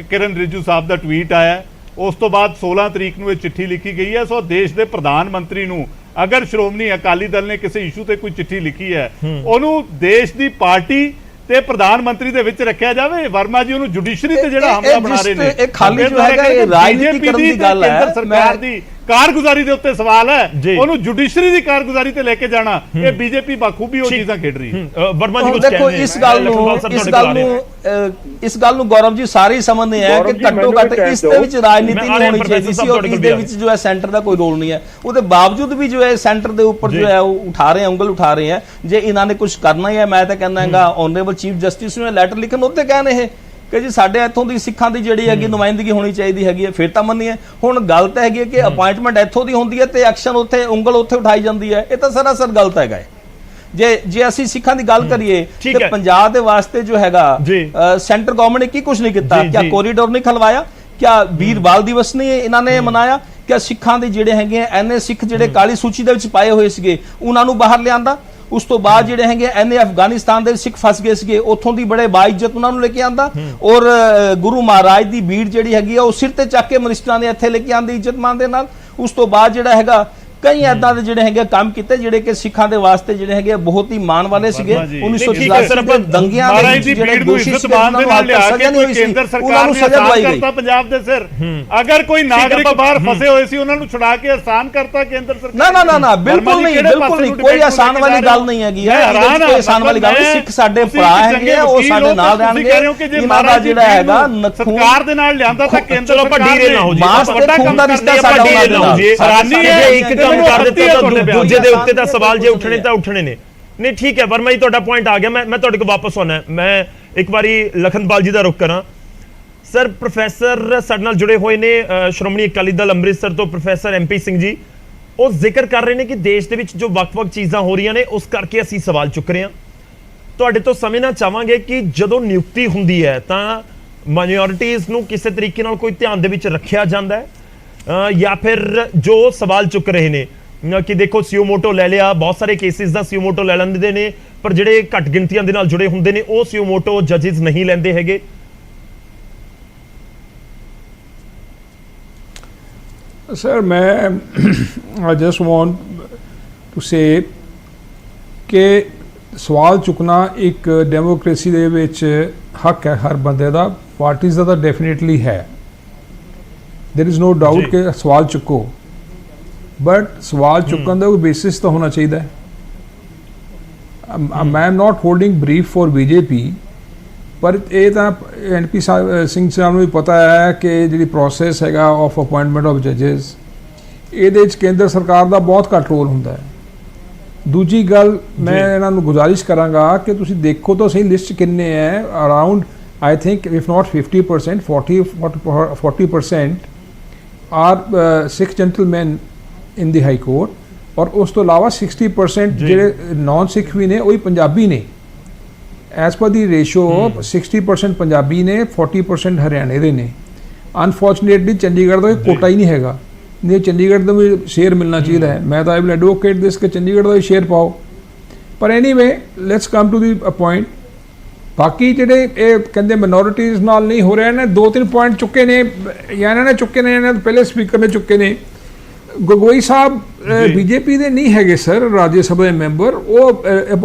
ਕਿਰਨ ਰਿਜੂ ਸਾਹਿਬ ਦਾ ਟਵੀਟ ਆਇਆ, ਉਸ ਤੋਂ ਬਾਅਦ 16 ਤਰੀਕ ਨੂੰ ਇਹ ਚਿੱਠੀ ਲਿਖੀ ਗਈ ਹੈ। ਸੋ ਦੇਸ਼ ਦੇ ਪ੍ਰਧਾਨ ਮੰਤਰੀ ਨੂੰ ਅਗਰ ਸ਼੍ਰੋਮਣੀ ਅਕਾਲੀ ਦਲ ਨੇ ਕਿਸੇ ਇਸ਼ੂ ਤੇ ਕੋਈ ਚਿੱਠੀ ਲਿਖੀ ਹੈ, ਉਹਨੂੰ ਦੇਸ਼ ਦੀ ਪਾਰਟੀ ਤੇ ਪ੍ਰਧਾਨ ਮੰਤਰੀ ਦੇ ਵਿੱਚ ਰੱਖਿਆ ਜਾਵੇ। ਵਰਮਾ ਜੀ ਉਹਨੂੰ ਜੁਡੀਸ਼ਰੀ ਤੇ ਜਿਹੜਾ ਹਮਲਾ ਬਣਾ ਰਹੇ ਨੇ, ਇਹ ਖਾਲੀ ਜੋ ਹੈਗਾ ਇਹ ਰਾਜਨੀਤੀਕਰਨ ਦੀ ਗੱਲ ਹੈ। ਕੇਂਦਰ ਸਰਕਾਰ ਦੀ ਕਾਰਗੁਜ਼ਾਰੀ ਦੇ ਉੱਤੇ ਸਵਾਲ ਹੈ, ਉਹਨੂੰ ਜੁਡੀਸ਼ਰੀ ਦੀ ਕਾਰਗੁਜ਼ਾਰੀ ਤੇ ਲੈ ਕੇ ਜਾਣਾ, ਇਹ ਬੀਜੇਪੀ ਬਾਖੂਬੀ ਉਹ ਚੀਜ਼ਾਂ ਖੇਡ ਰਹੀ ਹੈ। ਵਰਮਾ ਜੀ ਦੇਖੋ ਇਸ ਗੱਲ ਨੂੰ ਗੌਰਵ ਜੀ ਸਾਰੇ ਹੀ ਸਮਝਦੇ ਆ ਕਿ ਘੱਟੋ ਘੱਟ ਇਸ ਦੇ ਵਿੱਚ ਰਾਜਨੀਤੀ ਨਹੀਂ ਹੋਣੀ ਚਾਹੀਦੀ ਸੀ, ਔਰ ਇਸ ਦੇ ਵਿੱਚ ਜੋ ਹੈ ਸੈਂਟਰ ਦਾ ਕੋਈ ਰੋਲ ਨਹੀਂ ਹੈ। ਉਹਦੇ ਬਾਵਜੂਦ ਵੀ ਜੋ ਹੈ ਸੈਂਟਰ ਦੇ ਉੱਪਰ ਜੋ ਹੈ ਉਹ ਉਠਾ ਰਹੇ ਉਂਗਲ ਉਠਾ ਰਹੇ ਆ। ਜੇ ਇਹਨਾਂ ਨੇ ਕੁਝ ਕਰਨਾ ਹੀ ਹੈ, ਮੈਂ ਤਾਂ ਕਹਿੰਦਾ ਹੈਗਾ ਆਨਰੇਬਲ ਚੀਫ ਜਸਟਿਸ ਨੂੰ ਲੈਟਰ ਲਿਖਣ, ਉੱਤੇ ਕਹਿਣ ਇਹ ਕਿ ਜੀ ਸਾਡੇ ਇੱਥੋਂ ਦੀ ਸਿੱਖਾਂ ਦੀ ਜਿਹੜੀ ਹੈਗੀ ਨੁਮਾਇੰਦਗੀ ਹੋਣੀ ਚਾਹੀਦੀ ਹੈਗੀ ਹੈ, ਫਿਰ ਤਾਂ ਮੰਨੀਏ। ਹੁਣ ਗੱਲ ਤਾਂ ਹੈਗੀ ਕਿ ਅਪਾਇੰਟਮੈਂਟ ਇੱਥੋਂ ਦੀ ਹੁੰਦੀ ਹੈ ਤੇ ਐਕਸ਼ਨ ਉੱਥੇ ਉਂਗਲ ਉੱਥੇ ਉਠਾਈ ਜਾਂਦੀ ਹੈ, ਇਹ ਤਾਂ ਸਰਾਸਰ ਗਲਤ ਹੈਗਾ। ਜੇ ਅਸੀਂ ਸਿੱਖਾਂ ਦੀ ਗੱਲ ਕਰੀਏ ਤੇ ਪੰਜਾਬ ਦੇ ਵਾਸਤੇ ਜੋ ਹੈਗਾ ਸੈਂਟਰ ਗਵਰਨਮੈਂਟ ਨੇ ਕੀ ਕੁਝ ਨਹੀਂ ਕੀਤਾ। ਕਿਆ ਕੋਰੀਡੋਰ ਨਹੀਂ ਖਲਵਾਇਆ? ਕਿਆ ਵੀਰ ਬਾਲ ਦਿਵਸ ਨਹੀਂ ਇਹਨਾਂ ਨੇ ਮਨਾਇਆ? ਕਿਆ ਸਿੱਖਾਂ ਦੇ ਜਿਹੜੇ ਹੈਗੇ ਐਨੇ ਸਿੱਖ ਜਿਹੜੇ ਕਾਲੀ ਸੂਚੀ ਦੇ ਵਿੱਚ ਪਾਏ ਹੋਏ ਸੀਗੇ ਉਹਨਾਂ ਨੂੰ ਬਾਹਰ ਲਿਆਂਦਾ? ਉਸ ਤੋਂ ਬਾਅਦ ਜਿਹੜੇ ਹੈਗੇ ਐਨੇ ਅਫਗਾਨਿਸਤਾਨ ਦੇ ਸਿੱਖ ਫਸ ਗਏ ਸੀਗੇ, ਉੱਥੋਂ ਦੀ ਬੜੇ ਬਾਇਜ਼ਤ ਉਹਨਾਂ ਨੂੰ ਲੈ ਕੇ ਆਂਦਾ, ਔਰ ਗੁਰੂ ਮਹਾਰਾਜ ਦੀ ਭੀੜ ਜਿਹੜੀ ਹੈਗੀ ਆ ਉਹ ਸਿਰ ਤੇ ਚੱਕ ਕੇ ਮਿਨਿਸਟਰਾਂ ਦੇ ਇੱਥੇ ਲੈ ਕੇ ਆਂਦੀ ਇੱਜ਼ਤ ਮਾਨ ਦੇ ਨਾਲ। ਉਸ ਤੋਂ ਬਾਅਦ ਜਿਹੜਾ ਹੈਗਾ ਕਈ ਐਦਾਂ ਦੇ ਜਿਹੜੇ ਹੈਗੇ ਕੰਮ ਕੀਤੇ ਜਿਹੜੇ ਕਿ ਸਿੱਖਾਂ ਦੇ ਵਾਸਤੇ ਜਿਹੜੇ ਹੈਗੇ ਬਹੁਤ ਹੀ ਮਾਣ ਵਾਲੇ ਸੀਗੇ। 1984 ਦੇ ਦੰਗਿਆਂ ਦੇ ਵਿੱਚ ਜਿਹੜੇ ਦੋਸ਼ੀ ਸੀ ਉਹਨਾਂ ਨੂੰ ਸਜ਼ਾ ਨਹੀਂ ਹੋਈ ਸੀ, ਉਹਨਾਂ ਨੂੰ ਸਜ਼ਾ ਦਵਾਈ ਗਈ ਪੰਜਾਬ ਦੇ ਸਿਰ। ਅਗਰ ਕੋਈ ਨਾਗਰਿਕ ਬਾਹਰ ਫਸੇ ਹੋਏ ਸੀ ਉਹਨਾਂ ਨੂੰ ਛੁਡਾ ਕੇ ਆਸਾਨ ਕਰਤਾ ਕੇਂਦਰ ਸਰਕਾਰ। ਨਾ ਬਿਲਕੁਲ ਨਹੀਂ, ਕੋਈ ਆਸਾਨ ਵਾਲੀ ਗੱਲ ਨਹੀਂ ਹੈਗੀ ਹੈ, ਕੋਈ ਆਸਾਨ ਵਾਲੀ ਗੱਲ ਨਹੀਂ। ਸਿੱਖ ਸਾਡੇ ਭਰਾ ਹੈਗੇ ਆ, ਉਹ ਸਾਡੇ ਨਾਲ ਰਹਿਣਗੇ। ਇਹਨਾਂ ਦਾ ਜਿਹੜਾ ਹੈਗਾ ਸਰਕਾਰ ਦੇ ਨਾਲ ਲਿਆਂਦਾ ਤਾਂ ਕੇਂਦਰ ਸਰਕਾਰ ਡੀਰੇ ਨਾ ਹੋ ਜੀ, ਮਾਸ ਤੇ ਖੂਨ ਦਾ ਰਿਸ਼ਤਾ ਸਾਡਾ ਉਹਨਾਂ ਦੇ ਨਾਲ। ਹੈਰਾਨੀ ਹੈ ਇੱਕ ਕੰਮ ਕਰ ਦਿੱਤਾ ਤਾਂ ਦੂਜੇ ਦੇ ਉੱਤੇ ਤਾਂ ਸਵਾਲ ਜੇ ਉੱਠਣੇ ਤਾਂ ਉੱਠਣੇ ਨੇ। ਨਹੀਂ ਠੀਕ ਹੈ ਵਰਮਾ ਜੀ, ਤੁਹਾਡਾ ਪੁਆਇੰਟ ਆ ਗਿਆ। ਮੈਂ ਤੁਹਾਡੇ ਕੋਲ ਵਾਪਸ ਆਉਣਾ। ਮੈਂ ਇੱਕ ਵਾਰੀ ਲਖਨਪਾਲ ਜੀ ਦਾ ਰੁਖ ਕਰਾਂ। ਸਰ ਪ੍ਰੋਫੈਸਰ ਸਾਡੇ ਨਾਲ ਜੁੜੇ ਹੋਏ ਨੇ ਸ਼੍ਰੋਮਣੀ ਅਕਾਲੀ ਦਲ ਅੰਮ੍ਰਿਤਸਰ ਤੋਂ ਪ੍ਰੋਫੈਸਰ MP ਸਿੰਘ ਜੀ, ਉਹ ਜ਼ਿਕਰ ਕਰ ਰਹੇ ਨੇ ਕਿ ਦੇਸ਼ ਦੇ ਵਿੱਚ ਜੋ ਵੱਖ-ਵੱਖ ਚੀਜ਼ਾਂ ਹੋ ਰਹੀਆਂ ਨੇ ਉਸ ਕਰਕੇ ਅਸੀਂ ਸਵਾਲ ਚੁੱਕ ਰਹੇ ਹਾਂ। ਤੁਹਾਡੇ ਤੋਂ ਸਮਝਣਾ ਚਾਹਾਂਗੇ ਕਿ ਜਦੋਂ ਨਿਯੁਕਤੀ ਹੁੰਦੀ ਹੈ ਤਾਂ ਮਾਈਨੋਰਿਟੀਜ਼ ਨੂੰ ਕਿਸੇ ਤਰੀਕੇ ਨਾਲ ਕੋਈ ਧਿਆਨ ਦੇ ਵਿੱਚ ਰੱਖਿਆ ਜਾਂਦਾ ਹੈ ਜਾਂ ਫਿਰ ਜੋ ਸਵਾਲ ਚੁੱਕ ਰਹੇ ਨੇ ਕਿ ਦੇਖੋ ਸਿਓਮੋਟੋ ਲੈ ਲਿਆ, ਬਹੁਤ ਸਾਰੇ ਕੇਸਿਸ ਦਾ ਸਿਓਮੋਟੋ ਲੈ ਲੈਂਦੇ ਨੇ, ਪਰ ਜਿਹੜੇ ਘੱਟ ਗਿਣਤੀਆਂ ਦੇ ਨਾਲ ਜੁੜੇ ਹੁੰਦੇ ਨੇ ਉਹ ਸਿਓਮੋਟੋ ਜੱਜਿਸ ਨਹੀਂ ਲੈਂਦੇ ਹੈਗੇ। ਸਰ ਮੈਂ I just want to say ਕਿ ਸਵਾਲ ਚੁੱਕਣਾ ਇੱਕ ਡੈਮੋਕ੍ਰੇਸੀ ਦੇ ਵਿੱਚ ਹੱਕ ਹੈ ਹਰ ਬੰਦੇ ਦਾ, ਪਾਰਟੀਜ਼ ਦਾ ਤਾਂ ਡੈਫੀਨੇਟਲੀ ਹੈ। देयर इज़ नो डाउट कि सवाल चुको, बट सवाल चुकन का कोई बेसिस तो होना चाहिए। ਮੈਂ am not holding brief for BJP, ਪਰ ਇਹ ਤਾਂ ਐਨਪੀ ਸਿੰਘ ਸਾਹਿਬ ਨੂੰ ਵੀ ਪਤਾ ਹੈ ਕਿ ਜਿਹੜੀ ਪ੍ਰੋਸੈਸ ਹੈਗਾ ਆਫ ਅਪਾਇੰਟਮੈਂਟ ਆਫ ਜੱਜਸ, ਇਹਦੇ ਵਿੱਚ ਕੇਂਦਰ ਸਰਕਾਰ ਦਾ ਬਹੁਤ ਘੱਟ ਰੋਲ ਹੁੰਦਾ ਹੈ। ਦੂਜੀ ਗੱਲ, ਮੈਂ ਇਹਨਾਂ ਨੂੰ ਗੁਜ਼ਾਰਿਸ਼ ਕਰਾਂਗਾ ਕਿ ਤੁਸੀਂ ਦੇਖੋ ਤਾਂ ਸਹੀ ਲਿਸਟ ਕਿੰਨੇ ਹੈ। Around I think if not 50%, 40% are Sikh gentleman in the high court, ਔਰ ਉਸ ਤੋਂ ਇਲਾਵਾ 60% ਜਿਹੜੇ ਨਾਨ ਸਿੱਖ ਵੀ ਨੇ ਉਹ ਹੀ ਪੰਜਾਬੀ ਨੇ। ਐਜ਼ ਪਰ ਦੀ ਰੇਸ਼ੋ 60% ਪੰਜਾਬੀ ਨੇ, 40% ਹਰਿਆਣੇ ਦੇ ਨੇ। ਅਨਫੋਰਚੂਨੇਟਲੀ ਚੰਡੀਗੜ੍ਹ ਦਾ ਕੋਟਾ ਹੀ ਨਹੀਂ ਹੈਗਾ, ਨਹੀਂ ਚੰਡੀਗੜ੍ਹ ਦਾ ਵੀ ਸ਼ੇਅਰ ਮਿਲਣਾ ਚਾਹੀਦਾ ਹੈ। ਮੈਂ ਤਾਂ ਆਈ ਵਿਲ ਐਡਵੋਕੇਟ ਦਿਸ ਕਿ ਚੰਡੀਗੜ੍ਹ ਦਾ ਵੀ ਸ਼ੇਅਰ ਪਾਓ। ਪਰ anyway let's come to the point. ਬਾਕੀ ਜਿਹੜੇ ਇਹ ਕਹਿੰਦੇ ਮਿਨੋਰਿਟੀਜ਼ ਨਾਲ ਨਹੀਂ ਹੋ ਰਿਹਾ, ਨੇ 2-3 ਪੁਆਇੰਟ ਚੁੱਕੇ ਨੇ, ਜਾਂ ਇਹਨਾਂ ਨੇ ਚੁੱਕੇ ਨੇ, ਇਹਨਾਂ ਦੇ ਪਹਿਲੇ ਸਪੀਕਰ ਨੇ ਚੁੱਕੇ ਨੇ। ਗੋਗੋਈ ਸਾਹਿਬ ਬੀਜੇਪੀ ਦੇ ਨਹੀਂ ਹੈਗੇ ਸਰ ਰਾਜ ਸਭਾ ਦੇ ਮੈਂਬਰ, ਉਹ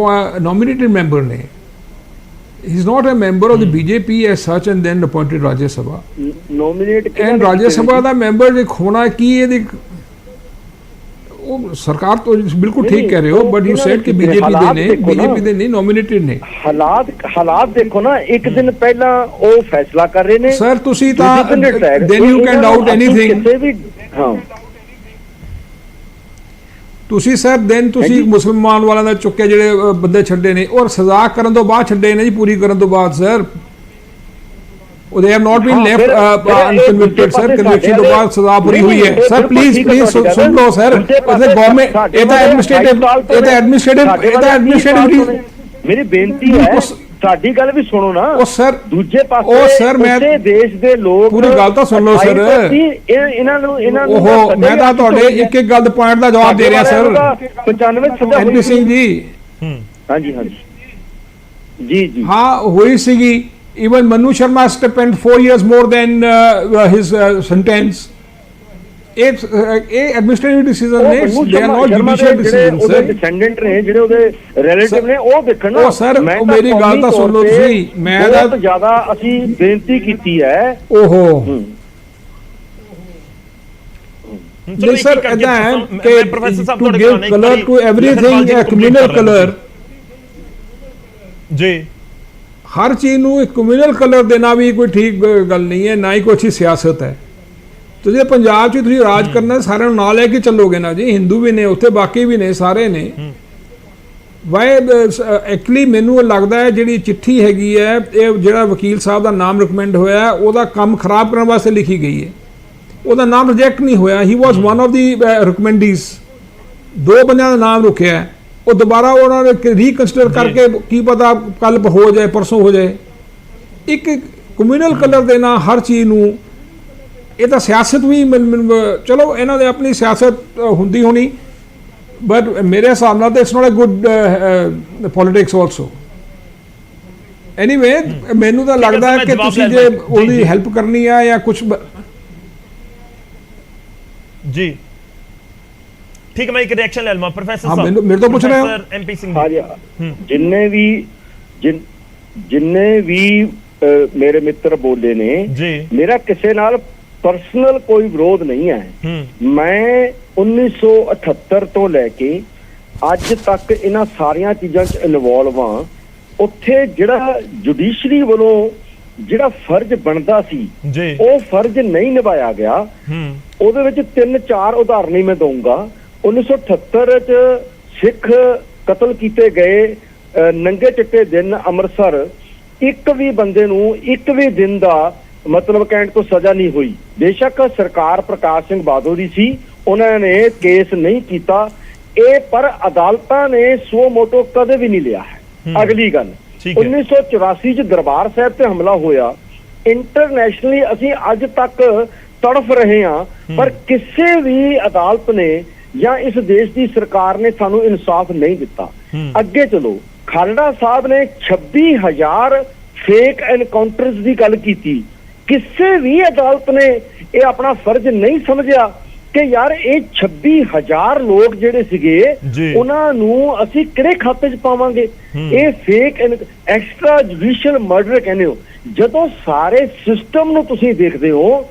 ਨੋਮੀਨੇਟਡ ਮੈਂਬਰ ਨੇ। he is not a member of the BJP as such and then appointed Rajya Sabha. Nominate and Rajya Sabha the member ਜੇ ਹੋਣਾ ਕੀ ਇਹਦੀ ਉਹ ਸਰਕਾਰ ਤੋਂ ਬਿਲਕੁਲ ਠੀਕ ਕਹਿ ਰਹੇ ਹੋ, ਬਟ ਯੂ ਸੈਡ ਕਿ ਬੀਜੇਪੀ ਦੇ ਨੇ, ਬੀਜੇਪੀ ਦੇ ਨਹੀਂ, ਨੋਮੀਨੇਟਡ ਨੇ। ਹਾਲਾਤ ਦੇਖੋ ਨਾ, ਇੱਕ ਦਿਨ ਪਹਿਲਾਂ ਉਹ ਫੈਸਲਾ ਕਰ ਰਹੇ ਨੇ ਸਰ, ਤੁਸੀਂ ਤਾਂ then you can doubt anything। ਹਾਂ ਤੁਸੀਂ ਸਰ ਦੈਨ ਤੁਸੀਂ ਮੁਸਲਮਾਨ ਵਾਲਿਆਂ ਦਾ ਚੁੱਕੇ ਜਿਹੜੇ ਬੰਦੇ ਛੱਡੇ ਨੇ, ਔਰ ਸਜ਼ਾ ਕਰਨ ਤੋਂ ਬਾਅਦ ਛੱਡੇ ਨੇ ਜੀ, ਪੂਰੀ ਕਰਨ ਤੋਂ ਬਾਅਦ ਸਰ। ਉਹ they have not been left unconvicted sir, conviction ਤੋਂ ਬਾਅਦ ਸਜ਼ਾ ਪੂਰੀ ਹੋਈ ਹੈ ਸਰ। ਪਲੀਜ਼ ਸੁਣ ਲਓ ਸਰ, ਇਹਦੇ ਗਵਰਨਮੈਂਟ ਇਹ ਤਾਂ ਐਡਮਿਨਿਸਟ੍ਰੇਟਿਵ ਮੇਰੀ ਬੇਨਤੀ ਹੈ, ਸਾਡੀ ਗੱਲ ਵੀ ਸੁਣੋ ਨਾ। ਉਹ ਸਰ ਦੂਜੇ ਪਾਸੇ ਉਹ ਸਰ ਮੈਂ ਦੇਸ਼ ਦੇ ਲੋਕ ਪੂਰੀ ਗੱਲ ਤਾਂ ਸੁਣ ਲਓ ਸਰ। ਇਹਨਾਂ ਨੂੰ ਉਹ ਮੈਂ ਤਾਂ ਤੁਹਾਡੇ ਇੱਕ ਗੱਲ ਦੇ ਪੁਆਇੰਟ ਦਾ ਜਵਾਬ ਦੇ ਰਿਹਾ ਸਰ। 95 ਐਨਪੀ ਸਿੰਘ ਜੀ, ਹਾਂਜੀ ਜੀ ਜੀ ਹਾਂ ਹੋਈ ਸੀਗੀ। even Manu Sharma spent 4 years more than his sentence. It's a administrative decision ne, they are not judicial decisions sir. Descendant ਨੇ ਜਿਹੜੇ ਉਹਦੇ ਰਿਲੇਟਿਵ ਨੇ, ਉਹ ਦੇਖਣ ਨਾ। ਉਹ ਸਰ ਮੇਰੀ ਗੱਲ ਤਾਂ ਸੁਣ ਲਓ ਤੁਸੀਂ, ਮੈਂ ਤਾਂ ਜ਼ਿਆਦਾ ਅਸੀਂ ਬੇਨਤੀ ਕੀਤੀ ਹੈ। ਓਹੋ ਨਹੀਂ ਸਰ, ਇਦਾਂ ਹੈ ਕਿ to give color to everything, a communal color ਜੀ, ਹਰ ਚੀਜ਼ ਨੂੰ ਇੱਕ ਕਮਿਊਨਲ ਕਲਰ ਦੇਣਾ ਵੀ ਕੋਈ ਠੀਕ ਗੱਲ ਨਹੀਂ ਹੈ, ਨਾ ਹੀ ਕੋਈ ਅੱਛੀ ਸਿਆਸਤ ਹੈ। ਤੁਸੀਂ ਪੰਜਾਬ 'ਚ ਤੁਸੀਂ ਰਾਜ ਕਰਨਾ, ਸਾਰਿਆਂ ਨੂੰ ਨਾਲ ਲੈ ਕੇ ਚੱਲੋਗੇ ਨਾ ਜੀ। ਹਿੰਦੂ ਵੀ ਨੇ ਉੱਥੇ, ਬਾਕੀ ਵੀ ਨੇ, ਸਾਰੇ ਨੇ। ਵਾਈ ਐਕਚੁਅਲੀ ਮੈਨੂੰ ਲੱਗਦਾ ਹੈ ਜਿਹੜੀ ਚਿੱਠੀ ਹੈਗੀ ਹੈ, ਇਹ ਜਿਹੜਾ ਵਕੀਲ ਸਾਹਿਬ ਦਾ ਨਾਮ ਰਿਕਮੈਂਡ ਹੋਇਆ, ਉਹਦਾ ਕੰਮ ਖਰਾਬ ਕਰਨ ਵਾਸਤੇ ਲਿਖੀ ਗਈ ਹੈ। ਉਹਦਾ ਨਾਮ ਰਿਜੈਕਟ ਨਹੀਂ ਹੋਇਆ, ਹੀ ਵਾਸ ਵਨ ਆਫ ਦੀ ਰਿਕਮੈਂਡੀਜ਼। 2 ਬੰਦਿਆਂ ਦਾ ਨਾਮ ਰੁਕਿਆ ਹੈ, ਉਹ ਦੁਬਾਰਾ ਉਹਨਾਂ ਨੇ ਰੀਕਨਸੀਡਰ ਕਰਕੇ ਕੀ ਪਤਾ ਕੱਲ ਹੋ ਜਾਏ, ਪਰਸੋਂ ਹੋ ਜਾਏ। ਇੱਕ ਕਮਿਊਨਲ ਕਲਰ ਦੇਣਾ ਹਰ ਚੀਜ਼ ਨੂੰ, ਇਹ ਤਾਂ ਸਿਆਸਤ ਵੀ ਚਲੋ ਇਹਨਾਂ ਦੇ ਆਪਣੀ ਸਿਆਸਤ ਹੁੰਦੀ ਹੋਣੀ, ਬਟ ਮੇਰੇ ਹਿਸਾਬ ਨਾਲ ਤਾਂ it's not a good politics also. Anyway ਮੈਨੂੰ ਤਾਂ ਲੱਗਦਾ ਹੈ ਕਿ ਤੁਸੀਂ ਜੇ ਉਹਦੀ ਹੈਲਪ ਕਰਨੀ ਆ ਜਾਂ ਕੁਝ ਜੀ ਠੀਕ ਹੈ। ਮੈਂ ਇੱਕ ਰਿਐਕਸ਼ਨ ਲੈ ਲਵਾਂ ਪ੍ਰੋਫੈਸਰ ਸਾਹਿਬ, ਸਾਹਿਬ ਮੇਰੇ ਤੋਂ ਪੁੱਛ ਰਹੇ ਹੋ ਐਮਪੀ ਸਿੰਘ ਜਿੰਨੇ ਵੀ ਮੇਰੇ ਮਿੱਤਰ ਬੋਲੇ ਨੇ ਜੀ, ਮੇਰਾ ਕਿਸੇ ਨਾਲ ਪਰਸਨਲ ਕੋਈ ਵਿਰੋਧ ਨਹੀਂ ਹੈ। ਮੈਂ 1978 ਤੋਂ ਲੈ ਕੇ ਅੱਜ ਤੱਕ ਇਹਨਾਂ ਸਾਰੀਆਂ ਚੀਜ਼ਾਂ 'ਚ ਇਨਵੋਲਵ ਹਾਂ। ਉੱਥੇ ਜਿਹੜਾ ਜੁਡੀਸ਼ਰੀ ਵੱਲੋਂ ਜਿਹੜਾ ਫਰਜ਼ ਬਣਦਾ ਸੀ ਉਹ ਫਰਜ਼ ਨਹੀਂ ਨਿਭਾਇਆ ਗਿਆ। ਉਹਦੇ ਵਿੱਚ 3-4 ਉਦਾਹਰਨ ਹੀ ਮੈਂ ਦਊਂਗਾ। 1978 'ਚ ਸਿੱਖ ਕਤਲ ਕੀਤੇ ਗਏ, ਨੰਗੇ ਚਿੱਟੇ ਦਿਨ ਅੰਮ੍ਰਿਤਸਰ, ਇੱਕ ਵੀ ਬੰਦੇ ਨੂੰ ਇੱਕ ਵੀ ਦਿਨ ਦਾ ਮਤਲਬ ਕਹਿਣ ਤੋਂ ਸਜ਼ਾ ਨਹੀਂ ਹੋਈ। ਬੇਸ਼ੱਕ ਸਰਕਾਰ ਪ੍ਰਕਾਸ਼ ਸਿੰਘ ਬਾਦਲ ਦੀ ਸੀ, ਉਹਨਾਂ ਨੇ ਕੇਸ ਨਹੀਂ ਕੀਤਾ ਇਹ, ਪਰ ਅਦਾਲਤਾਂ ਨੇ ਸੋ ਮੋਟੋ ਕਦੇ ਵੀ ਨਹੀਂ ਲਿਆ ਹੈ। ਅਗਲੀ ਗੱਲ, 1984 'ਚ ਦਰਬਾਰ ਸਾਹਿਬ ਤੇ ਹਮਲਾ ਹੋਇਆ। ਇੰਟਰਨੈਸ਼ਨਲੀ ਅਸੀਂ ਅੱਜ ਤੱਕ ਤੜਫ ਰਹੇ ਹਾਂ, ਪਰ ਕਿਸੇ ਵੀ ਅਦਾਲਤ ਨੇ ਜਾਂ ਇਸ ਦੇਸ਼ ਦੀ ਸਰਕਾਰ ਨੇ ਸਾਨੂੰ ਇਨਸਾਫ ਨਹੀਂ ਦਿੱਤਾ। ਅੱਗੇ ਚਲੋ, ਖਾਲੜਾ ਸਾਹਿਬ ਨੇ 26,000 ਫੇਕ ਐਨਕਾਊਂਟਰਸ ਦੀ ਗੱਲ ਕੀਤੀ। ਕਿਸੇ ਵੀ ਅਦਾਲਤ ਨੇ ਇਹ ਆਪਣਾ ਫਰਜ਼ ਨਹੀਂ ਸਮਝਿਆ ਕਿ ਯਾਰ ਇਹ 26,000 ਲੋਕ ਜਿਹੜੇ ਸੀਗੇ ਉਹਨਾਂ ਨੂੰ ਅਸੀਂ ਕਿਹੜੇ ਖਾਤੇ 'ਚ ਪਾਵਾਂਗੇ। ਇਹ ਫੇਕ ਐਕਸਟਰਾ ਜੁਡੀਸ਼ੀਅਲ ਮਰਡਰ ਕਹਿੰਦੇ ਹੋ। ਜਦੋਂ ਸਾਰੇ ਸਿਸਟਮ ਨੂੰ ਤੁਸੀਂ ਦੇਖਦੇ ਹੋ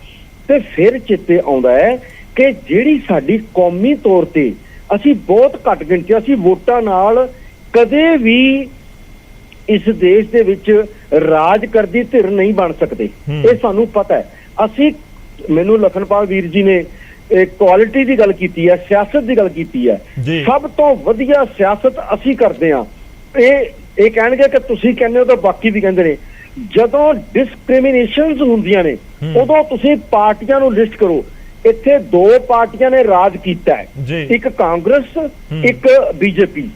ਤੇ ਫਿਰ ਚਿੱਤੇ ਆਉਂਦਾ ਹੈ ਕਿ ਜਿਹੜੀ ਸਾਡੀ ਕੌਮੀ ਤੌਰ ਤੇ ਅਸੀਂ ਬਹੁਤ ਘੱਟ ਗਿਣਤੀ, ਅਸੀਂ ਵੋਟਾਂ ਨਾਲ ਕਦੇ ਵੀ ਇਸ ਦੇਸ਼ ਦੇ ਵਿੱਚ ਰਾਜ ਕਰਦੀ ਧਿਰ ਨਹੀਂ ਬਣ ਸਕਦੇ। ਇਹ ਸਾਨੂੰ ਪਤਾ ਹੈ। ਅਸੀਂ ਮੈਨੂੰ ਲਖਨਪਾਲ ਵੀਰ ਜੀ ਨੇ ਕੁਆਲਿਟੀ ਦੀ ਗੱਲ ਕੀਤੀ ਹੈ, ਸਿਆਸਤ ਦੀ ਗੱਲ ਕੀਤੀ ਹੈ। ਸਭ ਤੋਂ ਵਧੀਆ ਸਿਆਸਤ ਅਸੀਂ ਕਰਦੇ ਹਾਂ। ਇਹ ਕਹਿਣਗੇ ਕਿ ਤੁਸੀਂ ਕਹਿੰਦੇ ਹੋ ਤਾਂ ਬਾਕੀ ਵੀ ਕਹਿੰਦੇ ਨੇ। ਜਦੋਂ ਡਿਸਕ੍ਰਿਮੀਨੇਸ਼ਨਸ ਹੁੰਦੀਆਂ ਨੇ ਉਦੋਂ ਤੁਸੀਂ ਪਾਰਟੀਆਂ ਨੂੰ ਲਿਸਟ ਕਰੋ। ਇੱਥੇ 2 ਪਾਰਟੀਆਂ ਨੇ ਰਾਜ ਕੀਤਾ ਹੈ, ਇੱਕ ਕਾਂਗਰਸ, ਇੱਕ ਬੀਜੇਪੀ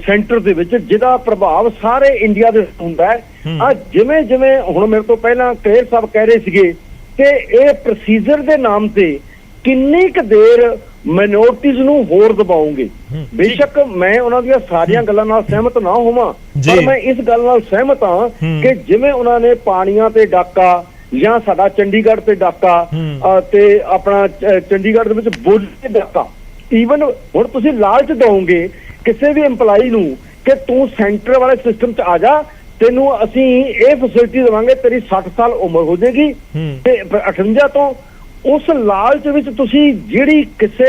ਸੈਂਟਰ ਦੇ ਵਿੱਚ, ਜਿਹਦਾ ਪ੍ਰਭਾਵ ਸਾਰੇ ਇੰਡੀਆ ਦੇ ਹੁੰਦਾ ਹੈ। ਆ ਜਿਵੇਂ ਜਿਵੇਂ ਹੁਣ ਮੇਰੇ ਤੋਂ ਪਹਿਲਾਂ ਕੇਰ ਸਾਹਿਬ ਕਹਿ ਰਹੇ ਸੀਗੇ ਕਿ ਇਹ ਪ੍ਰੋਸੀਜਰ ਦੇ ਨਾਮ ਤੇ ਕਿੰਨੀ ਕੁ ਦੇਰ ਮਾਈਨੋਰਟੀਜ਼ ਨੂੰ ਹੋਰ ਦਬਾਉਂਗੇ। ਬੇਸ਼ੱਕ ਮੈਂ ਉਹਨਾਂ ਦੀਆਂ ਸਾਰੀਆਂ ਗੱਲਾਂ ਨਾਲ ਸਹਿਮਤ ਨਾ ਹੋਵਾਂ, ਪਰ ਮੈਂ ਇਸ ਗੱਲ ਨਾਲ ਸਹਿਮਤ ਹਾਂ ਕਿ ਜਿਵੇਂ ਉਹਨਾਂ ਨੇ ਪਾਣੀਆਂ ਤੇ ਡਾਕਾ ਜਾਂ ਸਾਡਾ ਚੰਡੀਗੜ੍ਹ ਤੇ ਡਾਕਾ ਤੇ ਆਪਣਾ ਚੰਡੀਗੜ੍ਹ ਦੇ ਵਿੱਚ ਬੁੱਲ ਤੇ ਡਾਕਾ, ਈਵਨ ਹੁਣ ਤੁਸੀਂ ਲਾਲਚ ਦਓਗੇ ਕਿਸੇ ਵੀ EMPLOYE ਨੂੰ ਕਿ ਤੂੰ ਸੈਂਟਰ ਵਾਲੇ ਸਿਸਟਮ 'ਚ ਆ ਜਾ, ਤੈਨੂੰ ਅਸੀਂ ਇਹ ਫੈਸਿਲਿਟੀ ਦੇਵਾਂਗੇ, ਤੇਰੀ 60 ਸਾਲ ਉਮਰ ਹੋ ਜਾਏਗੀ ਤੇ 58 ਤੋਂ। ਉਸ ਲਾਲਚ ਵਿੱਚ ਤੁਸੀਂ ਜਿਹੜੀ ਕਿਸੇ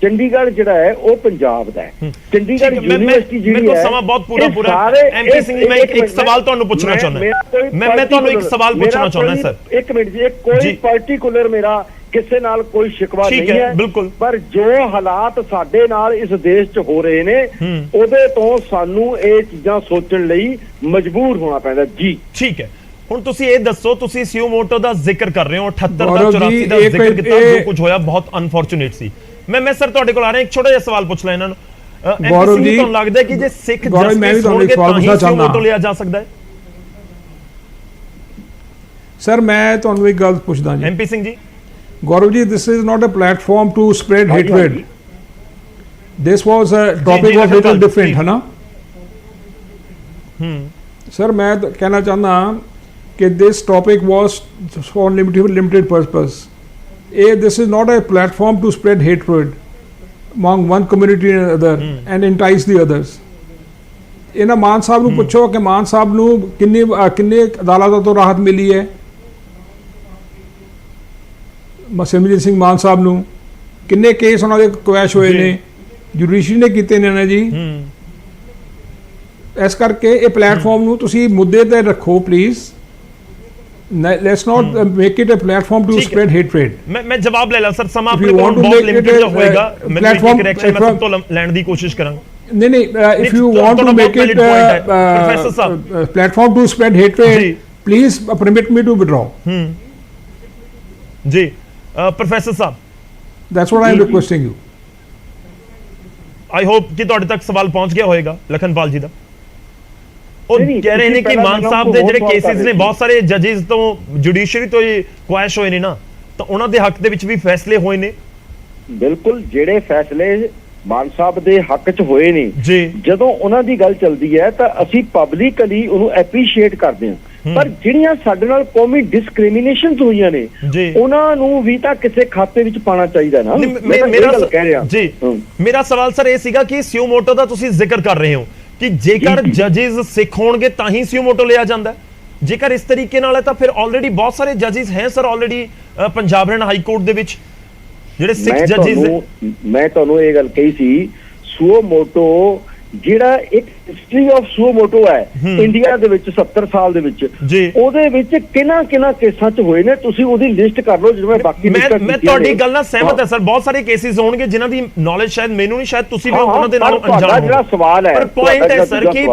ਚੰਡੀਗੜ੍ਹ ਜਿਹੜਾ ਹੈ ਉਹ ਪੰਜਾਬ ਦਾ ਹੈ, ਚੰਡੀਗੜ੍ਹ ਯੂਨੀਵਰਸਿਟੀ ਜਿਹੜੀ ਹੈ। ਸਮਾਂ ਬਹੁਤ ਪੂਰਾ MP ਸਿੰਘ ਜੀ, ਮੈਂ ਇੱਕ ਸਵਾਲ ਤੁਹਾਨੂੰ ਪੁੱਛਣਾ ਚਾਹੁੰਦਾ। ਮੈਂ ਤੁਹਾਨੂੰ ਇੱਕ ਸਵਾਲ ਪੁੱਛਣਾ ਚਾਹੁੰਦਾ ਸਰ। ਇੱਕ ਮਿੰਟ ਜੀ, ਕੋਈ ਪਾਰਟਿਕੂਲਰ ਮੇਰਾ ਕਿਸੇ ਨਾਲ ਕੋਈ ਸ਼ਿਕਵਾ ਨਹੀਂ ਹੈ, ਬਿਲਕੁਲ, ਪਰ ਜੋ ਹਾਲਾਤ ਸਾਡੇ ਨਾਲ ਇਸ ਦੇਸ਼ 'ਚ ਹੋ ਰਹੇ ਨੇ ਉਹਦੇ ਤੋਂ ਸਾਨੂੰ ਇਹ ਚੀਜ਼ਾਂ ਸੋਚਣ ਲਈ ਮਜਬੂਰ ਹੋਣਾ ਪੈਂਦਾ ਜੀ। ਠੀਕ ਹੈ, ਹੁਣ ਤੁਸੀਂ ਇਹ ਦੱਸੋ, ਤੁਸੀਂ ਸਿਓਮੋਟੋ ਦਾ ਜ਼ਿਕਰ ਕਰ ਰਹੇ ਹੋ, 78 ਦਾ 84 ਦਾ ਜ਼ਿਕਰ ਕੀਤਾ, ਜੋ ਕੁਝ ਹੋਇਆ ਬਹੁਤ ਅਨਫੋਰਚੂਨੇਟ ਸੀ। ਮੈਂ ਸਰ ਤੁਹਾਡੇ ਕੋਲ ਆ ਰਿਹਾ, ਇੱਕ ਛੋਟਾ ਜਿਹਾ ਸਵਾਲ ਪੁੱਛ ਲਾਂ ਇਹਨਾਂ ਨੂੰ। ਗੌਰਵ ਜੀ, ਤੁਹਾਨੂੰ ਲੱਗਦਾ ਹੈ ਕਿ ਜੇ ਸਿੱਖ ਜਸਟਿਸ ਹੋਣਗੇ ਤਾਂ ਹੀ ਸਿਓਮੋਟੋ ਲਿਆ ਜਾ ਸਕਦਾ ਹੈ? ਸਰ ਮੈਂ ਤੁਹਾਨੂੰ ਇੱਕ ਗੱਲ ਪੁੱਛਦਾ ਜੀ MP ਸਿੰਘ ਜੀ। Gaurav ji, this is not a platform to spread hatred. This was a topic of little different, है ना? Sir, मैं कहना चाहना कि this topic was for limited purpose. This is not a platform to spread hatred among one community and another and entice the others. ਇਹਨਾਂ ਮਾਨ ਸਾਹਿਬ ਨੂੰ ਪੁੱਛੋ ਕਿ ਮਾਨ ਸਾਹਿਬ ਨੂੰ ਕਿੰਨੇ ਅਦਾਲਤਾਂ ਤੋਂ ਰਾਹਤ ਮਿਲੀ ਹੈ। ਸਿਮਰਜੀਤ ਸਿੰਘ ਮਾਨ ਸਾਹਿਬ ਨੂੰ ਕਿੰਨੇ ਕੇਸ ਉਹਨਾਂ ਦੇ ਕੁਐਸ਼ ਹੋਏ ਨੇ, ਜੁਡੀਸ਼ਰੀ ਨੇ ਕੀਤੇ ਨੇ ਜੀ। ਇਸ ਕਰਕੇ ਇਹ ਪਲੇਟਫਾਰਮ ਨੂੰ ਤੁਸੀਂ ਮੁੱਦੇ ਤੇ ਰੱਖੋ please. Let's not make it a platform to spread hatred. ਮੈਂ ਜਵਾਬ ਲੈ ਲਾਂ ਸਰ, ਸਮਾਂ ਆਪਣੇ ਕੋਲ ਬਹੁਤ ਲਿਮਿਟਡ ਹੋਏਗਾ, ਮੈਂ ਇੱਕ ਰਿਐਕਸ਼ਨ ਮੈਂ ਸਭ ਤੋਂ ਲੈਣ ਦੀ ਕੋਸ਼ਿਸ਼ ਕਰਾਂਗਾ। ਨਹੀਂ, if you want to make it platform to spread hatred, please permit me to withdraw. जी प्रोफेसर साहब, that's what I am requesting you. I hope कि ਤੁਹਾਡੇ ਤੱਕ ਸਵਾਲ ਪਹੁੰਚ ਗਿਆ ਹੋਵੇਗਾ ਲਖਨਪਾਲ ਜੀ ਦਾ। ਉਹ ਕਹਿ ਰਹੇ ਨੇ ਕਿ ਮਾਨ ਸਾਹਿਬ ਦੇ ਜਿਹੜੇ ਕੇਸਿਸ ਨੇ ਬਹੁਤ ਸਾਰੇ ਜੱਜਿਸ ਤੋਂ ਜੁਡੀਸ਼ਰੀ ਤੋਂ ਹੀ ਕੁਐਸ਼ ਹੋਏ ਨੇ ਨਾ, ਤਾਂ ਉਹਨਾਂ ਦੇ ਹੱਕ ਦੇ ਵਿੱਚ ਵੀ ਫੈਸਲੇ ਹੋਏ ਨੇ। ਬਿਲਕੁਲ, ਜਿਹੜੇ ਫੈਸਲੇ ਮਾਨ ਸਾਹਿਬ ਦੇ ਹੱਕ 'ਚ ਹੋਏ ਨੇ, ਜਦੋਂ ਉਹਨਾਂ ਦੀ ਗੱਲ ਚੱਲਦੀ ਹੈ ਤਾਂ ਅਸੀਂ ਪਬਲਿਕਲੀ ਉਹਨੂੰ ਐਪਰੀਸ਼ੀਏਟ ਕਰਦੇ ਹਾਂ। ਪਰ ਜਿਹੜੀਆਂ ਸਾਡੇ ਨਾਲ ਕੌਮੀ ਡਿਸਕ੍ਰਿਮੀਨੇਸ਼ਨਸ ਹੋਈਆਂ ਨੇ ਉਹਨਾਂ ਨੂੰ ਵੀ ਤਾਂ ਕਿਸੇ ਖਾਤੇ ਵਿੱਚ ਪਾਣਾ ਚਾਹੀਦਾ ਨਾ। ਮੇਰਾ ਸਵਾਲ ਸਰ ਇਹ ਸੀਗਾ ਕਿ ਸਿਓਮੋਟੋ ਦਾ ਤੁਸੀਂ ਜ਼ਿਕਰ ਕਰ ਰਹੇ ਹੋ ਕਿ ਜੇਕਰ ਜੱਜਿਸ ਸਿੱਖ ਹੋਣਗੇ ਤਾਂ ਹੀ ਸਿਓਮੋਟੋ ਲਿਆ ਜਾਂਦਾ। ਜੇਕਰ ਇਸ ਤਰੀਕੇ ਨਾਲ ਹੈ ਤਾਂ ਫਿਰ ਆਲਰੇਡੀ ਬਹੁਤ ਸਾਰੇ ਜੱਜਿਸ ਹੈ sir already Punjab Haryana high court ਦੇ ਵਿੱਚ ਜਿਹੜੇ ਸਿੱਖ ਜੱਜਿਸ। ਮੈਂ ਤੁਹਾਨੂੰ ਇਹ ਗੱਲ ਕਹੀ ਸੀ, ਸਿਓਮੋਟੋ ਜਿਹੜਾ ਇੱਕ ਹਿਸਟਰੀ ਆਫ ਸਿਓਮੋਟੋ ਹੈ ਇੰਡੀਆ ਦੇ ਵਿੱਚ 70 ਸਾਲ ਦੇ ਵਿੱਚ, ਉਹਦੇ ਵਿੱਚ ਕਿਹਨਾਂ ਕੇਸਾਂ 'ਚ ਹੋਏ ਨੇ, ਤੁਸੀਂ ਉਹਦੀ ਲਿਸਟ ਕਰ ਲਓ। ਜਿਵੇਂ ਬਾਕੀ ਮੈਂ ਤੁਹਾਡੀ ਗੱਲ ਨਾਲ ਸਹਿਮਤ ਹਾਂ ਸਰ, ਬਹੁਤ ਸਾਰੇ ਕੇਸਿਸ ਹੋਣਗੇ ਜਿਨ੍ਹਾਂ ਦੀ ਨੌਲੇਜ ਸ਼ਾਇਦ ਮੈਨੂੰ ਨਹੀਂ, ਸ਼ਾਇਦ ਤੁਸੀਂ ਵੀ ਉਹਨਾਂ ਦੇ ਨਾਲ ਅਣਜਾਣ ਹੋ। ਜਿਹੜਾ ਸਵਾਲ ਹੈ, ਪਰ ਪੁਆਇੰਟ ਹੈ ਸਰ ਕਿ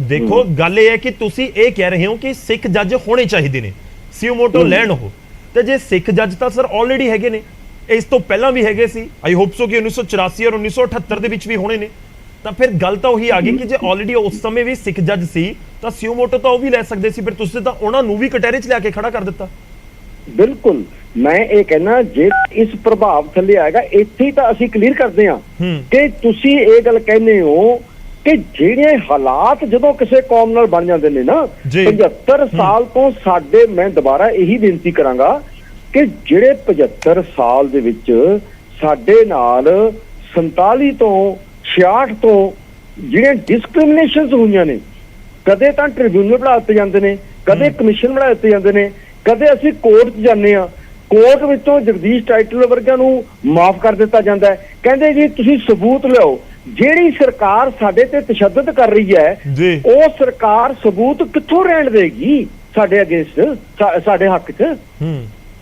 ਦੇਖੋ ਗੱਲ ਇਹ ਹੈ ਕਿ ਤੁਸੀਂ ਇਹ ਕਹਿ ਰਹੇ ਹੋ ਕਿ ਸਿੱਖ ਜੱਜ ਹੋਣੇ ਚਾਹੀਦੇ ਨੇ, ਸਿਓਮੋਟੋ ਲੈਣ ਉਹ, ਤੇ ਜੇ ਸਿੱਖ ਜੱਜ ਤਾਂ ਸਰ ਆਲਰੇਡੀ ਹੈਗੇ ਨੇ, ਇਸ ਤੋਂ ਪਹਿਲਾਂ ਵੀ ਹੈਗੇ ਸੀ। ਆਈ ਹੋਪ ਸੋ ਕਿ 1984 ਔਰ 1978 ਦੇ ਵਿੱਚ ਵੀ ਹੋਣੇ ਨੇ। ਤਾਂ ਫਿਰ ਗੱਲ ਤਾਂ ਉਹੀ ਆ ਗਈ ਕਿ ਜੇ ਆਲਰੇਡੀ ਉਸ ਸਮੇਂ ਵੀ ਸਿੱਖ ਜੱਜ ਸੀ ਤਾਂ ਸਿਓਮੋਟੋ ਤਾਂ ਉਹ ਵੀ ਲੈ ਸਕਦੇ ਸੀ, ਫਿਰ ਤੁਸੀਂ ਤਾਂ ਉਹਨਾਂ ਨੂੰ ਵੀ ਕਟਹਿਰੇ 'ਚ ਲਿਆ ਕੇ ਖੜਾ ਕਰ ਦਿੱਤਾ। ਬਿਲਕੁਲ, ਮੈਂ ਇਹ ਕਹਿਣਾ ਜੇ ਇਸ ਪ੍ਰਭਾਵ ਥੱਲੇ ਆਏਗਾ, ਇੱਥੇ ਤਾਂ ਅਸੀਂ ਕਲੀਅਰ ਕਰਦੇ ਹਾਂ ਕਿ ਤੁਸੀਂ ਇਹ ਗੱਲ ਕਹਿੰਦੇ ਹੋ ਕਿ ਜਿਹੜੇ ਹਾਲਾਤ ਜਦੋਂ ਕਿਸੇ ਕੌਮ ਨਾਲ ਬਣ ਜਾਂਦੇ ਨੇ ਨਾ 75 ਸਾਲ ਤੋਂ ਸਾਡੇ, ਮੈਂ ਦੁਬਾਰਾ ਇਹੀ ਬੇਨਤੀ ਕਰਾਂਗਾ ਕਿ ਜਿਹੜੇ 75 ਸਾਲ ਦੇ ਵਿੱਚ ਸਾਡੇ ਨਾਲ 47 ਤੋਂ 66 ਤੋਂ ਜਿਹੜੀਆਂ ਡਿਸਕ੍ਰਿਮੀਨੇਸ਼ਨਸ ਹੋਈਆਂ ਨੇ, ਕਦੇ ਤਾਂ ਟ੍ਰਿਬਿਊਨਲ ਬਣਾ ਦਿੱਤੇ ਜਾਂਦੇ ਨੇ, ਕਦੇ ਕਮਿਸ਼ਨ ਬਣਾ ਦਿੱਤੇ ਜਾਂਦੇ ਨੇ, ਕਦੇ ਅਸੀਂ ਕੋਰਟ 'ਚ ਜਾਂਦੇ ਹਾਂ, ਕੋਰਟ ਵਿੱਚੋਂ ਜਗਦੀਸ਼ ਟਾਈਟਲ ਵਰਗਿਆਂ ਨੂੰ ਮਾਫ ਕਰ ਦਿੱਤਾ ਜਾਂਦਾ ਹੈ। ਕਹਿੰਦੇ ਜੀ ਤੁਸੀਂ ਸਬੂਤ ਲਿਆਓ, ਜਿਹੜੀ ਸਰਕਾਰ ਸਾਡੇ ਤੇ ਤਸ਼ੱਦਦ ਕਰ ਰਹੀ ਹੈ ਜੀ। ਉਹ ਸਰਕਾਰ ਸਬੂਤ ਕਿੱਥੋਂ ਰਹਿਣ ਦੇਗੀ ਸਾਡੇ ਅਗੇਂਸਟ, ਸਾਡੇ ਹੱਕ 'ਚ।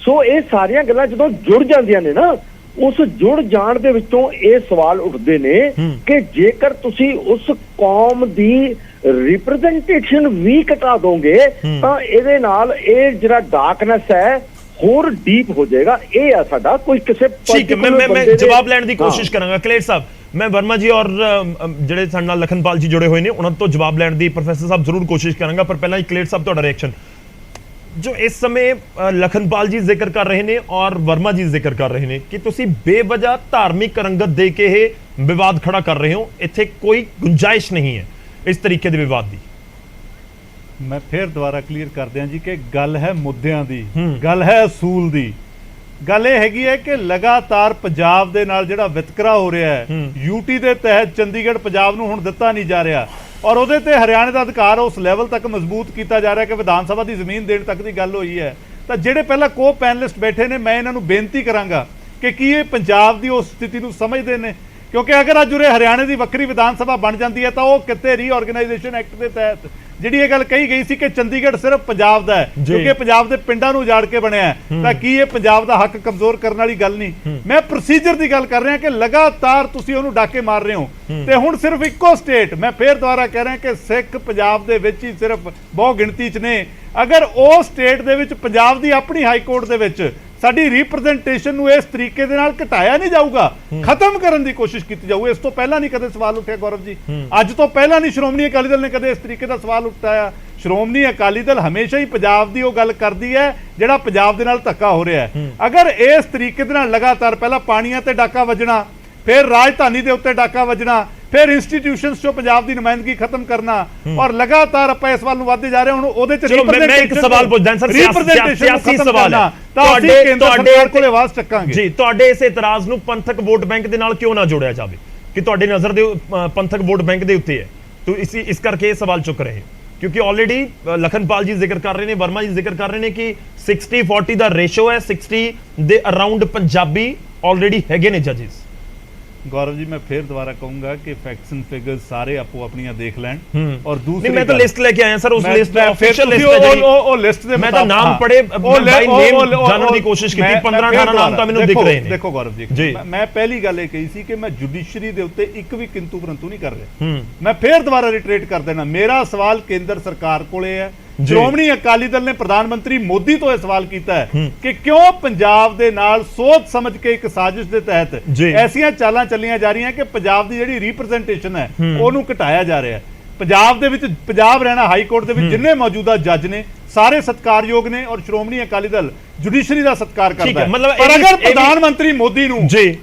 ਸੋ ਇਹ ਸਾਰੀਆਂ ਗੱਲਾਂ ਜਦੋਂ ਜੁੜ ਜਾਂਦੀਆਂ ਨੇ ਨਾ, ਉਸ ਜੁੜ ਜਾਣ ਦੇ ਵਿੱਚੋਂ ਇਹ ਸਵਾਲ ਉੱਠਦੇ ਨੇ ਕਿ ਜੇਕਰ ਤੁਸੀਂ ਉਸ ਕੌਮ ਦੀ ਰਿਪਰੈਜ਼ੈਂਟੇਸ਼ਨ ਵੀ ਘਟਾ ਦੋਗੇ ਤਾਂ ਇਹਦੇ ਨਾਲ ਇਹ ਜਿਹੜਾ ਡਾਰਕਨੈਸ ਹੈ ਹੋਰ ਡੀਪ ਹੋ ਜਾਏਗਾ। ਇਹ ਆ ਸਾਡਾ ਕੋਈ ਕਿਸੇ ਠੀਕ ਹੈ, ਮੈਂ ਜਵਾਬ ਲੈਣ ਦੀ ਕੋਸ਼ਿਸ਼ ਕਰਾਂਗਾ। ਕਲੇਰ ਸਾਹਿਬ, ਮੈਂ ਵਰਮਾ ਜੀ ਔਰ ਜਿਹੜੇ ਸਾਡੇ ਨਾਲ ਲਖਨਪਾਲ ਜੀ ਜੁੜੇ ਹੋਏ ਨੇ ਉਹਨਾਂ ਤੋਂ ਜਵਾਬ ਲੈਣ ਦੀ ਪ੍ਰੋਫੈਸਰ ਸਾਹਿਬ ਜ਼ਰੂਰ ਕੋਸ਼ਿਸ਼ ਕਰਾਂਗਾ, ਪਰ ਪਹਿਲਾਂ ਹੀ ਕਲੇਰ ਸਾਹਿਬ ਤੁਹਾਡਾ ਰਿਐਕਸ਼ਨ। ਜੋ ਇਸ ਸਮੇਂ ਲਖਨਪਾਲ ਜੀ ਜ਼ਿਕਰ ਕਰ ਰਹੇ ਨੇ ਔਰ ਵਰਮਾ ਜੀ ਜ਼ਿਕਰ ਕਰ ਰਹੇ ਨੇ ਕਿ ਤੁਸੀਂ ਬੇਵਜ੍ਹਾ ਧਾਰਮਿਕ ਰੰਗਤ ਦੇ ਕੇ ਇਹ ਵਿਵਾਦ ਖੜਾ ਕਰ ਰਹੇ ਹੋ, ਇੱਥੇ ਕੋਈ ਗੁੰਜਾਇਸ਼ ਨਹੀਂ ਹੈ ਇਸ ਤਰੀਕੇ ਦੇ ਵਿਵਾਦ ਦੀ। ਮੈਂ ਫਿਰ ਦੁਬਾਰਾ ਕਲੀਅਰ ਕਰ ਦਿਆਂ ਜੀ ਕਿ ਗੱਲ ਹੈ ਮੁੱਦਿਆਂ ਦੀ, ਗੱਲ ਹੈ ਅਸੂਲ ਦੀ। ਗੱਲ ਇਹ ਹੈਗੀ ਹੈ ਕਿ ਲਗਾਤਾਰ ਪੰਜਾਬ ਦੇ ਨਾਲ ਜਿਹੜਾ ਵਿਤਕਰਾ ਹੋ ਰਿਹਾ ਹੈ, ਯੂਟੀ ਦੇ ਤਹਿਤ ਚੰਡੀਗੜ੍ਹ ਪੰਜਾਬ ਨੂੰ ਹੁਣ ਦਿੱਤਾ ਨਹੀਂ ਜਾ ਰਿਹਾ ਔਰ ਉਹਦੇ ਤੇ ਹਰਿਆਣਾ ਦਾ ਅਧਿਕਾਰ ਉਸ ਲੈਵਲ ਤੱਕ ਮਜ਼ਬੂਤ ਕੀਤਾ ਜਾ ਰਿਹਾ ਕਿ ਵਿਧਾਨ ਸਭਾ ਦੀ ਜ਼ਮੀਨ ਦੇਣ ਤੱਕ ਦੀ ਗੱਲ ਹੋਈ ਹੈ। ਤਾਂ ਜਿਹੜੇ ਪਹਿਲਾਂ ਕੋ ਪੈਨਲਿਸਟ ਬੈਠੇ ਨੇ, ਮੈਂ ਇਹਨਾਂ ਨੂੰ ਬੇਨਤੀ ਕਰਾਂਗਾ ਕਿ ਕੀ ਇਹ ਪੰਜਾਬ ਦੀ ਉਸ ਸਥਿਤੀ ਨੂੰ ਸਮਝਦੇ ਨੇ? ਕਿਉਂਕਿ ਅਗਰ ਅੱਜ ਉਰੇ ਹਰਿਆਣੇ ਦੀ ਵੱਖਰੀ ਵਿਧਾਨ ਸਭਾ ਬਣ ਜਾਂਦੀ ਹੈ ਤਾਂ ਉਹ ਕਿਤੇ ਰੀਆਰਗੇਨਾਈਜੇਸ਼ਨ ਐਕਟ ਦੇ ਤਹਿਤ ਜਿਹੜੀ ਇਹ ਗੱਲ ਕਹੀ ਗਈ ਸੀ ਕਿ ਚੰਡੀਗੜ੍ਹ ਸਿਰਫ ਪੰਜਾਬ ਦਾ ਹੈ ਕਿਉਂਕਿ ਪੰਜਾਬ ਦੇ ਪਿੰਡਾਂ ਨੂੰ ਉਜਾੜ ਕੇ ਬਣਿਆ ਹੈ, ਤਾਂ ਕੀ ਇਹ ਪੰਜਾਬ ਦਾ ਹੱਕ ਕਮਜ਼ੋਰ ਕਰਨ ਵਾਲੀ ਗੱਲ ਨਹੀਂ? ਮੈਂ ਪ੍ਰੋਸੀਜਰ ਦੀ ਗੱਲ ਕਰ ਰਿਹਾ ਕਿ ਲਗਾਤਾਰ ਤੁਸੀਂ ਉਹਨੂੰ ਡਾਕੇ ਮਾਰ ਰਹੇ ਹੋ ਤੇ ਹੁਣ ਸਿਰਫ ਇੱਕੋ ਸਟੇਟ, ਮੈਂ ਫੇਰ ਦੁਬਾਰਾ ਕਹਿ ਰਿਹਾ ਕਿ ਸਿੱਖ ਪੰਜਾਬ ਦੇ ਵਿੱਚ ਹੀ ਸਿਰਫ ਬਹੁ ਗਿਣਤੀ 'ਚ ਨੇ। ਅਗਰ ਉਹ ਸਟੇਟ ਦੇ ਵਿੱਚ ਪੰਜਾਬ ਦੀ ਆਪਣੀ ਹਾਈ ਕੋਰਟ ਦੇ ਵਿੱਚ ਸਾਡੀ ਰਿਪਰੈਜ਼ੈਂਟੇਸ਼ਨ ਨੂੰ ਇਸ ਤਰੀਕੇ ਦੇ ਨਾਲ ਘਟਾਇਆ ਨਹੀਂ ਜਾਊਗਾ, ਖਤਮ ਕਰਨ ਦੀ ਕੋਸ਼ਿਸ਼ ਕੀਤੀ ਜਾਊ। ਇਸ ਤੋਂ ਪਹਿਲਾਂ ਨਹੀਂ ਕਦੇ ਸਵਾਲ ਉੱਠਿਆ ਗੌਰਵ ਜੀ, ਅੱਜ ਤੋਂ ਪਹਿਲਾਂ ਨਹੀਂ ਸ਼੍ਰੋਮਣੀ ਅਕਾਲੀ ਦਲ ਨੇ ਕਦੇ ਇਸ ਤਰੀਕੇ ਦਾ ਸਵਾਲ ਉਠਾਇਆ। ਸ਼੍ਰੋਮਣੀ ਅਕਾਲੀ ਦਲ ਹਮੇਸ਼ਾ ਹੀ ਪੰਜਾਬ ਦੀ ਉਹ ਗੱਲ ਕਰਦੀ ਹੈ ਜਿਹੜਾ ਪੰਜਾਬ ਦੇ ਨਾਲ ਧੱਕਾ ਹੋ ਰਿਹਾ ਹੈ। ਅਗਰ ਇਸ ਤਰੀਕੇ ਦੇ ਨਾਲ ਲਗਾਤਾਰ ਪਹਿਲਾਂ ਪਾਣੀਆਂ ਤੇ ਡਾਕਾ ਵੱਜਣਾ, ਫਿਰ ਰਾਜਧਾਨੀ ਦੇ ਉੱਤੇ ਡਾਕਾ ਵੱਜਣਾ, ਫਿਰ ਇੰਸਟੀਟਿਊਸ਼ਨਸ ਚੋਂ ਪੰਜਾਬ ਦੀ ਨੁਮਾਇੰਦਗੀ ਖਤਮ ਕਰਨਾ ਔਰ ਲਗਾਤਾਰ ਆਪਾਂ ਇਸ ਵੱਲ ਨੂੰ ਵਧਦੇ ਜਾ ਰਹੇ ਹਾਂ। ਹੁਣ ਉਹਦੇ ਚ ਮੈਂ ਇੱਕ ਸਵਾਲ ਪੁੱਛਦਾ ਸਰ, ਸਿਆਸੀ ਸਵਾਲ ਹੈ ਤੁਹਾਡੇ ਕੋਲ ਆਵਾਜ਼ ਚੱਕਾਂਗੇ ਜੀ। ਤੁਹਾਡੇ ਇਸ ਇਤਰਾਜ਼ ਨੂੰ ਪੰਥਕ ਵੋਟ ਬੈਂਕ ਦੇ ਨਾਲ ਕਿਉਂ ਨਾ ਜੋੜਿਆ ਜਾਵੇ ਕਿ ਤੁਹਾਡੇ ਨਜ਼ਰ ਦੇ ਪੰਥਕ ਵੋਟ ਬੈਂਕ ਦੇ ਉੱਤੇ ਹੈ, ਤੋ ਇਸ ਕਰਕੇ ਇਹ ਸਵਾਲ ਚੁੱਕ ਰਹੇ ਕਿਉਂਕਿ ਆਲਰੇਡੀ ਲਖਨਪਾਲ ਜੀ ਜ਼ਿਕਰ ਕਰ ਰਹੇ ਨੇ, ਵਰਮਾ ਜੀ ਜ਼ਿਕਰ ਕਰ ਰਹੇ ਨੇ ਕਿ 60-40 ਦਾ ਰੇਸ਼ੋ ਹੈ, 60 ਦੇ ਅਰਾਊਂਡ ਪੰਜਾਬੀ ਆਲਰੇਡੀ ਹੈਗੇ ਨੇ ਜੱਜਿਸ। गौरव जी मैं फिर दोबारा कहूंगा कि फैक्ट्स एंड फिगर्स सारे आपको अपनी देख लें और दूसरी मैं तो लिस्ट लेके आया सर, उस लिस्ट ऑफिशियल लिस्ट है जी ओ लिस्ट दे मैं तो नाम पढ़े बाय नेम जानने की कोशिश की 15-18 नाम ਤਾਂ ਮੈਨੂੰ ਦਿਖ ਰਹੇ ਨੇ। देखो गौरव जी मैं पहली गल ਇਹ ਕਹੀ ਸੀ ਕਿ ਮੈਂ ਜੁਡੀਸ਼ਰੀ ਦੇ ਉੱਤੇ ਇੱਕ ਵੀ ਕਿੰਤੂ ਪਰੰਤੂ ਨਹੀਂ ਕਰ ਰਿਹਾ। ਮੈਂ ਫਿਰ ਦੁਬਾਰਾ ਰਿਟਰੇਟ ਕਰ ਦੇਣਾ, ਮੇਰਾ ਸਵਾਲ ਕੇਂਦਰ ਸਰਕਾਰ ਕੋਲੇ ਹੈ। ਸ਼੍ਰੋਮਣੀ ਅਕਾਲੀ ਦਲ ਨੇ ਪ੍ਰਧਾਨ ਮੰਤਰੀ ਮੋਦੀ ਤੋਂ ਇਹ ਸਵਾਲ ਕੀਤਾ ਹੈ ਕਿ ਕਿਉਂ ਪੰਜਾਬ ਦੇ ਨਾਲ ਸੋਚ ਸਮਝ ਕੇ ਇੱਕ ਸਾਜ਼ਿਸ਼ ਦੇ ਤਹਿਤ ਐਸੀਆਂ ਚਾਲਾਂ ਚੱਲੀਆਂ ਜਾ ਰਹੀਆਂ ਕਿ ਪੰਜਾਬ ਦੀ ਜਿਹੜੀ ਰਿਪਰੈਜ਼ੈਂਟੇਸ਼ਨ ਹੈ ਉਹਨੂੰ ਘਟਾਇਆ ਜਾ ਰਿਹਾ ਹੈ। ਪੰਜਾਬ ਦੇ ਵਿੱਚ, ਪੰਜਾਬ ਹਰਿਆਣਾ ਹਾਈ ਕੋਰਟ ਦੇ ਵਿੱਚ ਜਿੰਨੇ ਮੌਜੂਦਾ ਜੱਜ ਨੇ ਸਾਰੇ ਸਤਿਕਾਰਯੋਗ ਨੇ ਔਰ ਸ਼੍ਰੋਮਣੀ ਅਕਾਲੀ ਦਲ ਜੁਡੀਸ਼ਰੀ ਦਾ ਸਤਿਕਾਰ ਕਰਦਾ ਹੈ। ਪਰ ਅਗਰ ਪ੍ਰਧਾਨ ਮੰਤਰੀ ਮੋਦੀ ਨੂੰ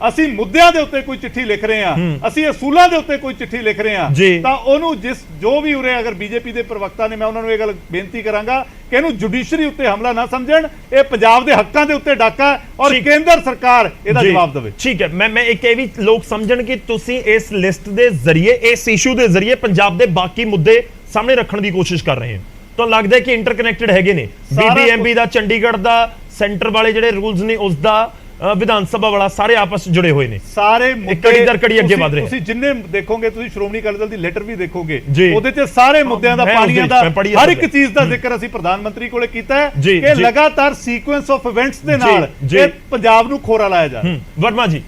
ਅਸੀਂ ਮੁੱਦਿਆਂ ਦੇ ਉੱਤੇ ਕੋਈ ਚਿੱਠੀ ਲਿਖ ਰਹੇ ਹਾਂ, ਅਸੀਂ ਅਸੂਲਾਂ ਦੇ ਉੱਤੇ ਕੋਈ ਚਿੱਠੀ ਲਿਖ ਰਹੇ ਹਾਂ, ਤਾਂ ਉਹਨੂੰ ਜੋ ਵੀ ਉਰੇ ਅਗਰ ਬੀਜੇਪੀ ਦੇ ਪ੍ਰਵਕਤਾ ਨੇ, ਮੈਂ ਉਹਨਾਂ ਨੂੰ ਇਹ ਗੱਲ ਬੇਨਤੀ ਕਰਾਂਗਾ ਕਿ ਇਹਨੂੰ ਜੁਡੀਸ਼ਰੀ ਉੱਤੇ ਹਮਲਾ ਨਾ ਸਮਝਣ, ਇਹ ਪੰਜਾਬ ਦੇ ਹੱਕਾਂ ਦੇ ਉੱਤੇ ਡਾਕਾ ਔਰ ਕੇਂਦਰ ਸਰਕਾਰ ਇਹਦਾ ਜਵਾਬ ਦੇਵੇ। ਠੀਕ ਹੈ, ਮੈਂ ਇੱਕ ਇਹ ਵੀ ਲੋਕ ਸਮਝਣ ਕਿ ਤੁਸੀਂ ਇਸ ਲਿਸਟ ਦੇ ਜ਼ਰੀਏ, ਇਸ ਇਸ਼ੂ ਦੇ ਜ਼ਰੀਏ ਪੰਜਾਬ ਦੇ ਬਾਕੀ ਮੁੱਦੇ ਸਾਹਮਣੇ ਰੱਖਣ ਦੀ ਕੋਸ਼ਿਸ਼ ਕਰ ਰਹੇ ਹੋ। ਤਾਂ ਲੱਗਦਾ ਹੈ ਕਿ ਇੰਟਰਕਨੈਕਟਡ ਹੈਗੇ ਨੇ, ਬੀਬੀਐਮਬੀ ਦਾ, ਚੰਡੀਗੜ੍ਹ ਦਾ, ਸੈਂਟਰ ਵਾਲੇ ਜਿਹੜੇ ਰੂਲਸ ਨੇ ਉਸ ਦਾ, ਵਿਧਾਨ ਸਭਾ ਵਾਲਾ, ਸਾਰੇ ਆਪਸ ਜੁੜੇ ਹੋਏ ਨੇ, ਸਾਰੇ ਕੜੀ ਦਰ ਕੜੀ ਅੱਗੇ ਵਧ ਰਹੇ। ਤੁਸੀਂ ਜਿੰਨੇ ਦੇਖੋਗੇ, ਤੁਸੀਂ ਸ਼੍ਰੋਮਣੀ ਅਕਾਲੀ ਦਲ ਦੀ ਲੈਟਰ ਵੀ ਦੇਖੋਗੇ, ਉਹਦੇ 'ਚ ਸਾਰੇ ਮੁੱਦਿਆਂ ਦਾ, ਪਾਣੀਆਂ ਦਾ, ਹਰ ਇੱਕ ਚੀਜ਼ ਦਾ ਜ਼ਿਕਰ ਅਸੀਂ ਪ੍ਰਧਾਨ ਮੰਤਰੀ ਕੋਲੇ ਕੀਤਾ ਹੈ ਕਿ ਲਗਾਤਾਰ ਸੀਕੁਐਂਸ ਆਫ ਇਵੈਂਟਸ ਦੇ ਨਾਲ ਇਹ ਪੰਜਾਬ ਨੂੰ ਖੋਰਾ ਲਾਇਆ ਜਾ ਰਿਹਾ। ਵਰਮਾ ਜੀ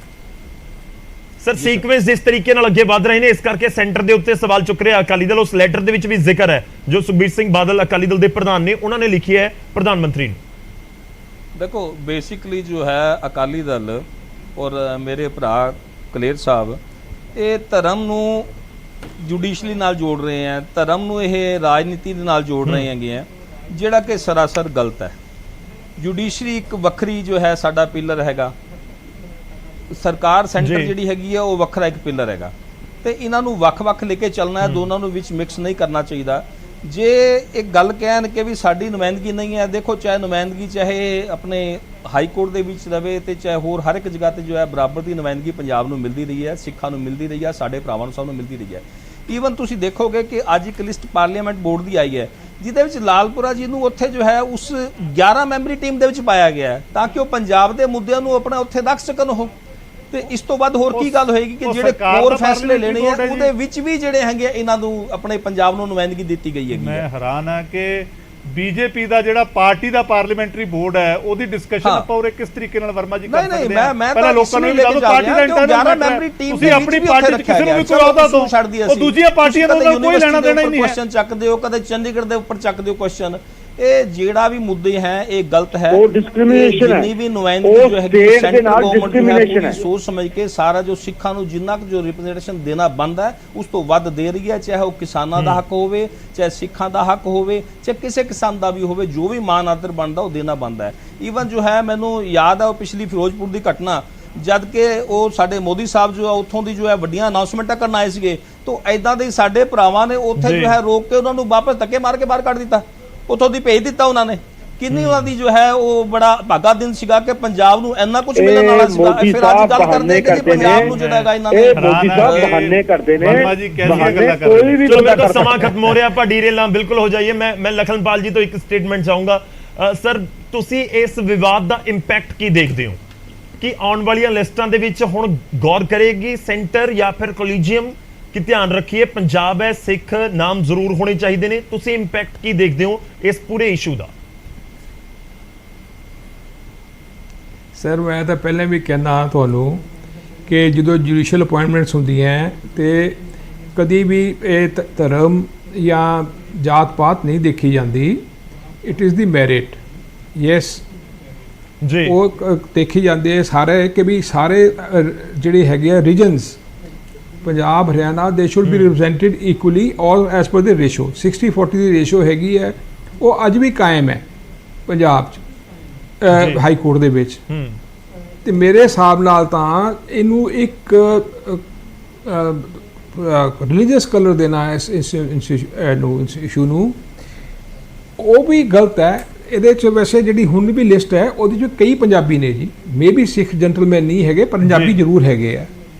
ਸਰ, ਸੀਕੁਐਂਸ ਜਿਸ ਤਰੀਕੇ ਨਾਲ ਅੱਗੇ ਵਧ ਰਹੇ ਨੇ, ਇਸ ਕਰਕੇ ਸੈਂਟਰ ਦੇ ਉੱਤੇ ਸਵਾਲ ਚੁੱਕ ਰਿਹਾ ਅਕਾਲੀ ਦਲ। ਉਸ ਲੈਟਰ ਦੇ ਵਿੱਚ ਵੀ ਜ਼ਿਕਰ ਹੈ ਜੋ ਸੁਖਬੀਰ ਸਿੰਘ ਬਾਦਲ ਅਕਾਲੀ ਦਲ ਦੇ ਪ੍ਰਧਾਨ ਨੇ, ਉਹਨਾਂ ਨੇ ਲਿਖੀ ਹੈ ਪ੍ਰਧਾਨ ਮੰਤਰੀ ਨੂੰ। देखो बेसिकली जो है अकाली दल और मेरे भरा कलेर साहब ये धर्म ਨੂੰ ਜੁਡੀਸ਼ਰੀ ਨਾਲ ਜੋੜ ਰਹੇ ਹੈ, ਧਰਮ ਨੂੰ ਇਹ ਰਾਜਨੀਤੀ ਦੇ ਨਾਲ ਜੋੜ ਰਹੇ ਹੈਗੇ ਆ, ਜਿਹੜਾ ਕਿ ਸਰਾਸਰ ਗਲਤ ਹੈ। ਜੁਡੀਸ਼ਰੀ ਇੱਕ ਵੱਖਰੀ ਜੋ ਹੈ ਸਾਡਾ ਪਿਲਰ ਹੈਗਾ, ਸਰਕਾਰ ਸੈਂਟਰ ਜਿਹੜੀ ਹੈਗੀ ਆ ਉਹ ਵੱਖਰਾ ਇੱਕ ਪਿਲਰ ਹੈਗਾ, ਤੇ ਇਹਨਾਂ ਨੂੰ ਵੱਖ-ਵੱਖ ਲੈ ਕੇ ਚੱਲਣਾ ਹੈ, ਦੋਨਾਂ ਨੂੰ ਵਿੱਚ ਮਿਕਸ ਨਹੀਂ ਕਰਨਾ ਚਾਹੀਦਾ। ਜੇ ਇੱਕ ਗੱਲ ਕਹਿਣ ਕਿ ਵੀ ਸਾਡੀ ਨੁਮਾਇੰਦਗੀ ਨਹੀਂ ਹੈ, ਦੇਖੋ ਚਾਹੇ ਨੁਮਾਇੰਦਗੀ ਚਾਹੇ ਆਪਣੇ ਹਾਈ ਕੋਰਟ ਦੇ ਵਿੱਚ ਰਵੇ ਤੇ ਚਾਹੇ ਹੋਰ ਹਰ ਇੱਕ ਜਗ੍ਹਾ ਤੇ ਜੋ ਹੈ ਬਰਾਬਰ ਦੀ ਨੁਮਾਇੰਦਗੀ ਪੰਜਾਬ ਨੂੰ ਮਿਲਦੀ ਰਹੀ ਹੈ, ਸਿੱਖਾਂ ਨੂੰ ਮਿਲਦੀ ਰਹੀ ਹੈ, ਸਾਡੇ ਭਰਾਵਾਂ ਨੂੰ ਸਭ ਨੂੰ ਮਿਲਦੀ ਰਹੀ ਹੈ। ਈਵਨ ਤੁਸੀਂ ਦੇਖੋਗੇ ਕਿ ਅੱਜ ਇੱਕ ਲਿਸਟ ਪਾਰਲੀਮੈਂਟ ਬੋਰਡ ਦੀ ਆਈ ਹੈ ਜਿਹਦੇ ਵਿੱਚ ਲਾਲਪੁਰਾ ਜੀ ਨੂੰ ਉੱਥੇ ਜੋ ਹੈ ਉਸ 11 ਮੈਂਬਰੀ ਟੀਮ ਦੇ ਵਿੱਚ ਪਾਇਆ ਗਿਆ ਹੈ ਤਾਂ ਕਿ ਉਹ ਪੰਜਾਬ ਦੇ ਮੁੱਦਿਆਂ ਨੂੰ ਆਪਣਾ ਉੱਥੇ ਰੱਖ ਸਕਣ। ਉਹ ਤੇ ਇਸ ਤੋਂ ਵੱਧ ਹੋਰ ਕੀ ਗੱਲ ਹੋਏਗੀ ਕਿ ਉਹ ਜਿਹੜੇ ਸਰਕਾਰ ਕੋਰ ਦਾ ਫੈਸਲੇ ਲੈਣੇ ਆ parliamentary ਉਹਦੇ ਵਿੱਚ ਵੀ ਜਿਹੜੇ ਹੈਗੇ ਇਹਨਾਂ ਨੂੰ ਆਪਣੇ ਪੰਜਾਬ ਨੂੰ ਨੁਮਾਇੰਦਗੀ ਦਿੱਤੀ ਗਈ ਹੈਗੀ ਮੈਂ ਹੈ। ਹੈਰਾਨ ਆ ਕਿ ਬੀਜੇਪੀ ਦਾ ਜਿਹੜਾ ਪਾਰਟੀ ਦਾ ਪਾਰਲੀਮੈਂਟਰੀ ਬੋਰਡ ਹੈ ਉਹਦੀ ਡਿਸਕਸ਼ਨ ਹਾਂ। ਆਪਾਂ ਉਰੇ ਕਿਸ ਤਰੀਕੇ ਨਾਲ ਵਰਮਾ ਜੀ ਕਰ ਨਹੀਂ, ਸਕਦੇ ਮੈਂ ਪਹਿਲਾਂ ਤਾਂ ਲੋਕਾਂ ਨੂੰ ਇਸ ਵੀ ਲਈ ਦੱਸੋ ਜਾ ਪਾਰਟੀ ਦਾ ਰਿਹਾ ਕਿ 11 ਇੰਟਰਨਲ ਮੈਂਬਰੀ ਟੀਮ ਤੁਸੀਂ ਦੇ ਆਪਣੀ ਵਿੱਚ ਪਾਰਟੀ 'ਚ ਕਿਸੇ ਨੂੰ ਵੀ ਕੋਈ ਅਹੁਦਾ ਦਿਓ ਉਹ ਦੂਜੀਆਂ ਪਾਰਟੀਆਂ ਨੂੰ ਉਹਦਾ ਕੋਈ ਲੈਣਾ ਦੇਣਾ ਹੀ ਨਹੀਂ ਹੈ। ਕੁਐਸਚਨ ਚੱਕਦੇ ਹੋ, ਕਦੇ ਚੰਡੀਗੜ੍ਹ ਦੇ ਉੱਪਰ ਚੱਕਦੇ ਹੋ ਕੁਐਸਚਨ। ਇਹ ਜਿਹੜਾ ਵੀ ਮੁੱਦੇ ਹੈ ਇਹ ਗਲਤ ਹੈ। ਉਹ discrimination ਹੈ। ਜਿੰਨੀ ਵੀ ਨੁਮਾਇੰਦਗੀ ਉਹ ਜੋ ਹੈਗੀ state ਦੇ ਸੈਂਟਰਲ ਨਾਲ ਗਵਰਨਮੈਂਟ discrimination ਹੈ। ਸੋਚ ਸਮਝ ਕੇ ਸਾਰਾ ਜੋ ਸਿੱਖਾਂ ਨੂੰ ਜਿੰਨਾ ਕੁ ਜੋ ਰਿਪਰੈਜ਼ੈਂਟੇਸ਼ਨ ਦੇਣਾ ਬਣਦਾ ਹੈ ਉਸ ਤੋਂ ਵੱਧ ਦੇ ਰਹੀ ਹੈ, ਚਾਹੇ ਉਹ ਕਿਸਾਨਾਂ ਦਾ ਹੱਕ ਹੋਵੇ, ਚਾਹੇ ਸਿੱਖਾਂ ਦਾ ਹੱਕ ਹੋਵੇ, ਚਾਹੇ ਕਿਸੇ ਕਿਸਾਨ ਦਾ ਵੀ ਹੋਵੇ, ਜੋ ਵੀ ਮਾਣ ਆਦਰ ਬਣਦਾ ਉਹ ਦੇਣਾ ਬਣਦਾ ਹੈ। ਈਵਨ ਜੋ ਹੈ ਮੈਨੂੰ ਯਾਦ ਹੈ ਉਹ ਪਿਛਲੀ ਫਿਰੋਜ਼ਪੁਰ ਦੀ ਘਟਨਾ, ਜਦ ਕਿ ਉਹ ਸਾਡੇ ਮੋਦੀ ਸਾਹਿਬ ਜੋ ਹੈ ਉੱਥੋਂ ਦੀ ਜੋ ਹੈ ਵੱਡੀਆਂ ਅਨਾਉਂਸਮੈਂਟਾਂ ਕਰਨ ਆਏ ਸੀਗੇ, ਤਾਂ ਐਦਾਂ ਦੇ ਸਾਡੇ ਭਰਾਵਾਂ ਨੇ ਉੱਥੇ ਜੋ ਹੈ ਰੋਕ ਕੇ ਉਹਨਾਂ ਨੂੰ ਵਾਪਸ ਧੱਕੇ ਮਾਰ ਕੇ ਬਾਹਰ ਕੱਢ ਦਿੱਤਾ, ਉੱਥੋਂ ਦੀ ਭੇਜ ਦਿੱਤਾ ਉਹਨਾਂ ਨੇ। ਕਿੰਨੀ ਉਹਨਾਂ ਦੀ ਜੋ ਹੈ ਉਹ ਬੜਾ ਭਾਗਾ ਦਿਨ ਸੀਗਾ ਕਿ ਪੰਜਾਬ ਨੂੰ ਇੰਨਾ ਕੁਝ ਮਿਲਣ ਵਾਲਾ ਸੀਗਾ। ਫਿਰ ਅੱਜ ਗੱਲ ਕਰਦੇ ਕਿ ਪੰਜਾਬ ਨੂੰ ਜਿਹੜਾ ਹੈਗਾ ਇਹਨਾਂ ਨੇ ਮੋਦੀ ਸਾਹਿਬ ਬਹਾਨੇ ਕਰਦੇ ਨੇ। ਵਰਮਾ ਜੀ ਕੈਸੀਆਂ ਬਹਾਨੇ ਗੱਲਾਂ ਕਰ ਕੋਈ ਵੀ ਚਲੋ ਬੰਦਾ ਮੇਰੇ ਕੋਲ ਕਰ ਸਮਾਂ ਸਕਦਾ। ਖਤਮ ਹੋ ਰਿਹਾ, ਆਪਾਂ ਡੀਰੇਲ ਨਾਲ ਬਿਲਕੁਲ ਹੋ ਜਾਈਏ। ਮੈਂ ਲਖਨਪਾਲ ਜੀ ਤੋਂ ਇੱਕ ਸਟੇਟਮੈਂਟ ਚਾਹੂੰਗਾ। ਸਰ, ਤੁਸੀਂ ਇਸ ਵਿਵਾਦ ਦਾ ਇੰਪੈਕਟ ਕੀ ਦੇਖਦੇ ਹੋ ਕਿ ਆਉਣ ਵਾਲੀਆਂ ਲਿਸਟਾਂ ਦੇ ਵਿੱਚ ਹੁਣ ਗੌਰ ਕਰੇਗੀ ਸੈਂਟਰ ਜਾਂ ਫਿਰ ਕੋਲੀਜੀਅਮ ਕਿ ਧਿਆਨ ਰੱਖੀਏ ਪੰਜਾਬ ਹੈ, ਸਿੱਖ ਨਾਮ ਜ਼ਰੂਰ ਹੋਣੇ ਚਾਹੀਦੇ ਨੇ? ਤੁਸੀਂ ਇੰਪੈਕਟ ਕੀ ਦੇਖਦੇ ਹੋ ਇਸ ਪੂਰੇ ਇਸ਼ੂ ਦਾ? ਸਰ ਮੈਂ ਤਾਂ ਪਹਿਲਾਂ ਵੀ ਕਹਿੰਦਾ ਤੁਹਾਨੂੰ ਕਿ ਜਦੋਂ ਜੁਡੀਸ਼ੀਅਲ ਅਪਾਇੰਟਮੈਂਟਸ ਹੁੰਦੀਆਂ ਤੇ ਕਦੀ ਵੀ ਇਹ ਧਰਮ ਜਾਂ ਜਾਤ ਪਾਤ ਨਹੀਂ ਦੇਖੀ ਜਾਂਦੀ। It is the merit. Yes, ਜੀ ਉਹ ਦੇਖੀ ਜਾਂਦੀ ਹੈ ਸਾਰੇ ਕਿ ਵੀ ਸਾਰੇ ਜਿਹੜੇ ਹੈਗੇ ਆ ਰੀਜਨਸ ਪੰਜਾਬ ਹਰਿਆਣਾ ਦੇ ਸ਼ੁੱਡ ਬੀ ਰਿਪਰੈਜ਼ੈਂਟਡ ਇਕੁਅਲੀ ਔਰ ਐਸ ਪਰ ਦੇ ਰੇਸ਼ੋ 60-40 ਦੀ ਰੇਸ਼ੋ ਹੈਗੀ ਹੈ, ਉਹ ਅੱਜ ਵੀ ਕਾਇਮ ਹੈ ਪੰਜਾਬ 'ਚ ਹਾਈ ਕੋਰਟ ਦੇ ਵਿੱਚ। ਤੇ ਮੇਰੇ ਹਿਸਾਬ ਨਾਲ ਤਾਂ ਇਹਨੂੰ ਇੱਕ ਰਿਲੀਜੀਅਸ ਕਲਰ ਦੇਣਾ ਇਸ ਇਸ਼ੂ ਨੂੰ ਉਹ ਵੀ ਗਲਤ ਹੈ। ਇਹਦੇ 'ਚ ਵੈਸੇ ਜਿਹੜੀ ਹੁਣ ਵੀ ਲਿਸਟ ਹੈ ਉਹਦੇ 'ਚ ਕਈ ਪੰਜਾਬੀ ਨੇ ਜੀ, ਮੇ ਬੀ ਸਿੱਖ ਜੈਂਟਲਮੈਨ ਨਹੀਂ ਹੈਗੇ, ਪੰਜਾਬੀ ਜ਼ਰੂਰ ਹੈਗੇ ਆ।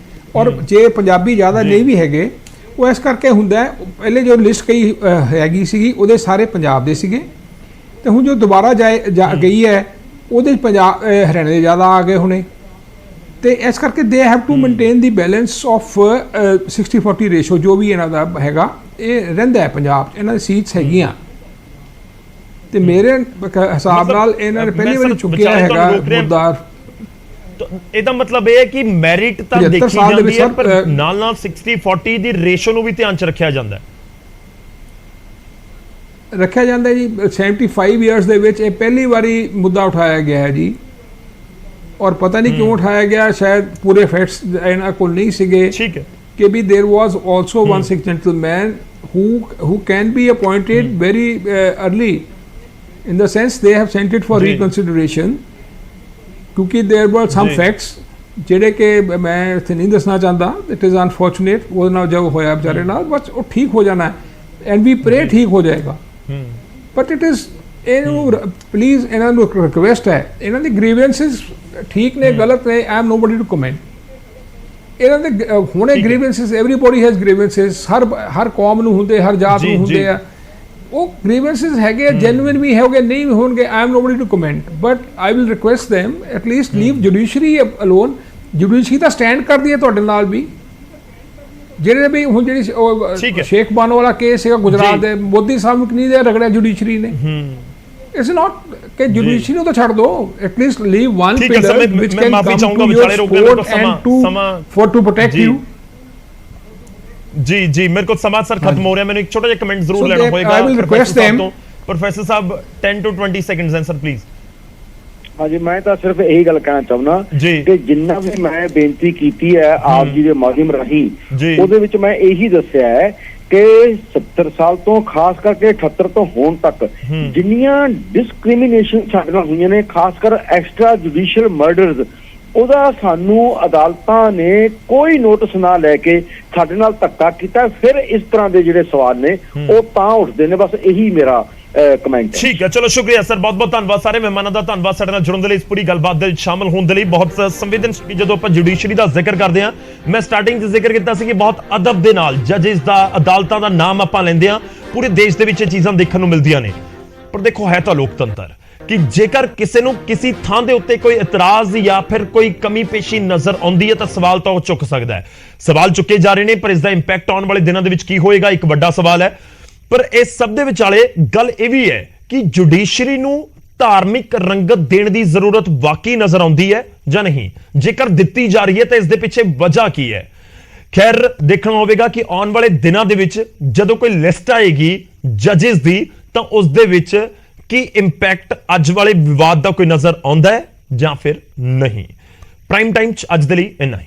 ਔਰ ਜੇ ਪੰਜਾਬੀ ਜ਼ਿਆਦਾ ਨਹੀਂ ਵੀ ਹੈਗੇ ਉਹ ਇਸ ਕਰਕੇ ਹੁੰਦਾ ਹੈ, ਪਹਿਲੇ ਜੋ ਲਿਸਟ ਕਈ ਹੈਗੀ ਸੀਗੀ ਉਹਦੇ ਸਾਰੇ ਪੰਜਾਬ ਦੇ ਸੀਗੇ, ਤੇ ਹੁਣ ਜੋ ਦੁਬਾਰਾ ਗਈ ਹੈ ਉਹਦੇ ਪੰਜਾਬ ਹਰਿਆਣੇ ਦੇ ਜ਼ਿਆਦਾ ਆ ਗਏ ਹੁਣੇ, ਤੇ ਇਸ ਕਰਕੇ they have to maintain the balance of 60-40 ratio ਜੋ ਵੀ ਇਹਨਾਂ ਦਾ ਹੈਗਾ ਇਹ ਰਹਿੰਦਾ ਹੈ ਪੰਜਾਬ 'ਚ। ਇਹਨਾਂ ਦੀ ਸੀਟਸ ਹੈਗੀਆਂ ਤੇ ਮੇਰੇ ਹਿਸਾਬ ਨਾਲ ਇਹਨਾਂ ਨੇ ਪਹਿਲੀ ਵਾਰੀ ਚੁੱਕਿਆ ਹੈਗਾ ਮੁੱਦਾ। ਇਹਦਾ ਮਤਲਬ ਇਹ ਹੈ ਕਿ ਮੈਰਿਟ ਤਾਂ ਦੇਖੀ ਜਾਂਦੀ ਹੈ ਪਰ ਨਾਲ ਨਾਲ 60-40 ਦੀ ਰੇਸ਼ੋ ਨੂੰ ਵੀ ਧਿਆਨ 'ਚ ਰੱਖਿਆ ਜਾਂਦਾ ਹੈ। ਰੱਖਿਆ ਜਾਂਦਾ ਜੀ। 75 ਇਅਰਸ ਦੇ ਵਿੱਚ ਇਹ ਪਹਿਲੀ ਵਾਰੀ ਮੁੱਦਾ ਉਠਾਇਆ ਗਿਆ ਹੈ ਜੀ, ਔਰ ਪਤਾ ਨਹੀਂ ਕਿਉਂ ਉਠਾਇਆ ਗਿਆ, ਸ਼ਾਇਦ ਪੂਰੇ ਫੈਕਟਸ ਇਹਨਾਂ ਕੋਲ ਨਹੀਂ ਸੀਗੇ। ਠੀਕ ਹੈ ਕਿ ਵੀ there was also one Sikh gentleman who can be appointed very early, in the sense they have sent it for reconsideration, ਕਿਉਂਕਿ there were some facts ਜਿਹੜੇ ਕਿ ਮੈਂ ਇੱਥੇ ਨਹੀਂ ਦੱਸਣਾ ਚਾਹੁੰਦਾ। ਇਟ ਇਜ਼ ਅਨਫੋਰਚੂਨੇਟ ਉਹ ਨਾਲ ਜੋ ਹੋਇਆ ਵਿਚਾਰੇ ਨਾਲ, ਬਸ ਉਹ ਠੀਕ ਹੋ ਜਾਣਾ ਹੈ ਐਂਡ ਵੀ ਪ੍ਰੇ ਠੀਕ ਹੋ ਜਾਏਗਾ। ਬਟ ਇਟ ਇਜ਼ ਇਹਨੂੰ ਪਲੀਜ਼ ਇਹਨਾਂ ਨੂੰ ਰਿਕੁਐਸਟ ਹੈ, ਇਹਨਾਂ ਦੀ ਗ੍ਰੀਵੈਂਸਿਸ ਠੀਕ ਨੇ ਗਲਤ ਨੇ, I am nobody to comment. ਇਹਨਾਂ ਦੇ ਹੁਣੇ ਗ੍ਰੀਵੈਂਸਿਸ, ਐਵਰੀਬਾਡੀ ਹੈਜ਼ ਗ੍ਰੀਵੈਂਸਿਸ, ਹਰ ਕੌਮ ਨੂੰ ਹੁੰਦੇ, ਹਰ ਜਾਤ ਨੂੰ ਹੁੰਦੇ ਆ। ਉਹ ਗ੍ਰੀਵੈਂਸਿਸ ਹੈਗੇ, ਜੈਨੂਇਨ ਵੀ ਹੋਗੇ, ਨਹੀਂ ਵੀ ਹੋਣਗੇ, I am nobody to comment. But I will request them at least leave judiciary alone. Judiciary ਤਾਂ ਸਟੈਂਡ ਕਰਦੀ ਹੈ ਤੁਹਾਡੇ ਨਾਲ ਵੀ। ਜਿਹੜੇ ਵੀ ਹੁਣ ਜਿਹੜੀ ਸ਼ੇਖ ਬਾਨੋ ਵਾਲਾ ਕੇਸ ਹੈਗਾ ਗੁਜਰਾਤ ਦੇ, ਮੋਦੀ ਸਾਹਿਬ ਨੂੰ ਨਹੀਂ ਦੇ ਰਗੜਿਆ ਜੁਡੀਸ਼ਰੀ ਨੇ। ਇਟਸ ਨਾਟ ਕਿ ਜੁਡੀਸ਼ਰੀ ਨੂੰ ਤਾਂ ਛੱਡ ਦੋ, at least leave one pillar which can come to your support and to protect you। ਜੀ ਮੇਰੇ ਕੋਲ ਸਮਾਂ ਸਰ ਖਤਮ ਹੋ ਰਿਹਾ, ਮੈਨੂੰ ਇੱਕ ਛੋਟਾ ਜਿਹਾ ਕਮੈਂਟ ਜ਼ਰੂਰ ਲੈਣਾ ਹੋਏਗਾ। I will request them, professor Sahib 10 to 20 seconds answer please. ਹਾਂਜੀ, ਮੈਂ ਤਾਂ ਸਿਰਫ ਇਹੀ ਗੱਲ ਕਹਿਣਾ ਚਾਹੁੰਦਾ ਕਿ ਜਿੰਨਾ ਵੀ ਮੈਂ ਬੇਨਤੀ ਕੀਤੀ ਹੈ ਆਪ ਜੀ ਦੇ ਮਾਧਿਅਮ ਰਾਹੀਂ, ਉਹਦੇ ਵਿੱਚ ਮੈਂ ਇਹੀ ਦੱਸਿਆ ਹੈ ਕਿ 70 ਸਾਲ ਤੋਂ ਖਾਸ ਕਰਕੇ 78 ਤੋਂ ਹੁਣ ਤੱਕ ਜਿੰਨੀਆਂ ਡਿਸਕ੍ਰਿਮੀਨੇਸ਼ਨ ਸਾਡੇ ਨਾਲ ਹੋਈਆਂ ਨੇ, ਖਾਸ ਕਰ ਐਕਸਟਰਾ ਜੁਡੀਸ਼ੀਅਲ ਮਰਡਰਸ, ਉਹਦਾ ਸਾਨੂੰ ਅਦਾਲਤਾਂ ਨੇ ਕੋਈ ਨੋਟਿਸ ਨਾ ਲੈ ਕੇ ਸਾਡੇ ਨਾਲ ਧੱਕਾ ਕੀਤਾ। ਫਿਰ ਇਸ ਤਰ੍ਹਾਂ ਦੇ ਜਿਹੜੇ ਸਵਾਲ ਨੇ ਉਹ ਤਾਂ ਉੱਠਦੇ ਨੇ। ਬਸ ਇਹੀ ਮੇਰਾ ਕਮੈਂਟ ਹੈ। ਠੀਕ ਹੈ, ਚਲੋ ਸ਼ੁਕਰੀਆ ਸਰ, ਬਹੁਤ ਬਹੁਤ ਧੰਨਵਾਦ ਸਾਰੇ ਮਹਿਮਾਨਾਂ ਦਾ, ਧੰਨਵਾਦ ਸਾਡੇ ਨਾਲ ਜੁੜਨ ਦੇ ਲਈ, ਇਸ ਪੂਰੀ ਗੱਲਬਾਤ ਦੇ ਵਿੱਚ ਸ਼ਾਮਲ ਹੋਣ ਦੇ ਲਈ। ਬਹੁਤ ਸੰਵੇਦਨਸ਼ੀਲ ਜਦੋਂ ਆਪਾਂ ਜੁਡੀਸ਼ਰੀ ਦਾ ਜ਼ਿਕਰ ਕਰਦੇ ਹਾਂ, ਮੈਂ ਸਟਾਰਟਿੰਗ 'ਚ ਜ਼ਿਕਰ ਕੀਤਾ ਸੀ ਕਿ ਬਹੁਤ ਅਦਬ ਦੇ ਨਾਲ ਜੱਜਿਸ ਦਾ, ਅਦਾਲਤਾਂ ਦਾ ਨਾਮ ਆਪਾਂ ਲੈਂਦੇ ਹਾਂ, ਪੂਰੇ ਦੇਸ਼ ਦੇ ਵਿੱਚ ਇਹ ਚੀਜ਼ਾਂ ਦੇਖਣ ਨੂੰ ਮਿਲਦੀਆਂ ਨੇ। ਪਰ ਦੇਖੋ, ਹੈ ਤਾਂ ਲੋਕਤੰਤਰ, ਕਿ ਜੇਕਰ ਕਿਸੇ ਨੂੰ ਕਿਸੇ ਥਾਂ ਦੇ ਉੱਤੇ ਕੋਈ ਇਤਰਾਜ਼ ਜਾਂ ਫਿਰ ਕੋਈ ਕਮੀ ਪੇਸ਼ੀ ਨਜ਼ਰ ਆਉਂਦੀ ਹੈ ਤਾਂ ਸਵਾਲ ਤਾਂ ਉਹ ਚੁੱਕ ਸਕਦਾ ਹੈ। ਸਵਾਲ ਚੁੱਕੇ ਜਾ ਰਹੇ ਨੇ, ਪਰ ਇਸ ਦਾ ਇੰਪੈਕਟ ਆਉਣ ਵਾਲੇ ਦਿਨਾਂ ਦੇ ਵਿੱਚ ਕੀ ਹੋਏਗਾ, ਇੱਕ ਵੱਡਾ ਸਵਾਲ ਹੈ। ਪਰ ਇਸ ਸਭ ਦੇ ਵਿਚਾਲੇ ਗੱਲ ਇਹ ਵੀ ਹੈ ਕਿ ਜੁਡੀਸ਼ਰੀ ਨੂੰ ਧਾਰਮਿਕ ਰੰਗਤ ਦੇਣ ਦੀ ਜ਼ਰੂਰਤ ਵਾਕਈ ਨਜ਼ਰ ਆਉਂਦੀ ਹੈ ਜਾਂ ਨਹੀਂ। ਜੇਕਰ ਦਿੱਤੀ ਜਾ ਰਹੀ ਹੈ ਤਾਂ ਇਸ ਦੇ ਪਿੱਛੇ ਵਜ੍ਹਾ ਕੀ ਹੈ। ਖੈਰ ਦੇਖਣਾ ਹੋਵੇਗਾ ਕਿ ਆਉਣ ਵਾਲੇ ਦਿਨਾਂ ਦੇ ਵਿੱਚ ਜਦੋਂ ਕੋਈ ਲਿਸਟ ਆਏਗੀ ਜੱਜਸ ਦੀ ਤਾਂ ਉਸ ਦੇ ਵਿੱਚ ਕੀ ਇੰਪੈਕਟ ਅੱਜ ਵਾਲੇ ਵਿਵਾਦ ਦਾ ਕੋਈ ਨਜ਼ਰ ਆਉਂਦਾ ਹੈ ਜਾਂ ਫਿਰ ਨਹੀਂ। ਪ੍ਰਾਈਮ ਟਾਈਮ 'ਚ ਅੱਜ ਦੇ ਲਈ ਇੰਨਾ ਹੀ।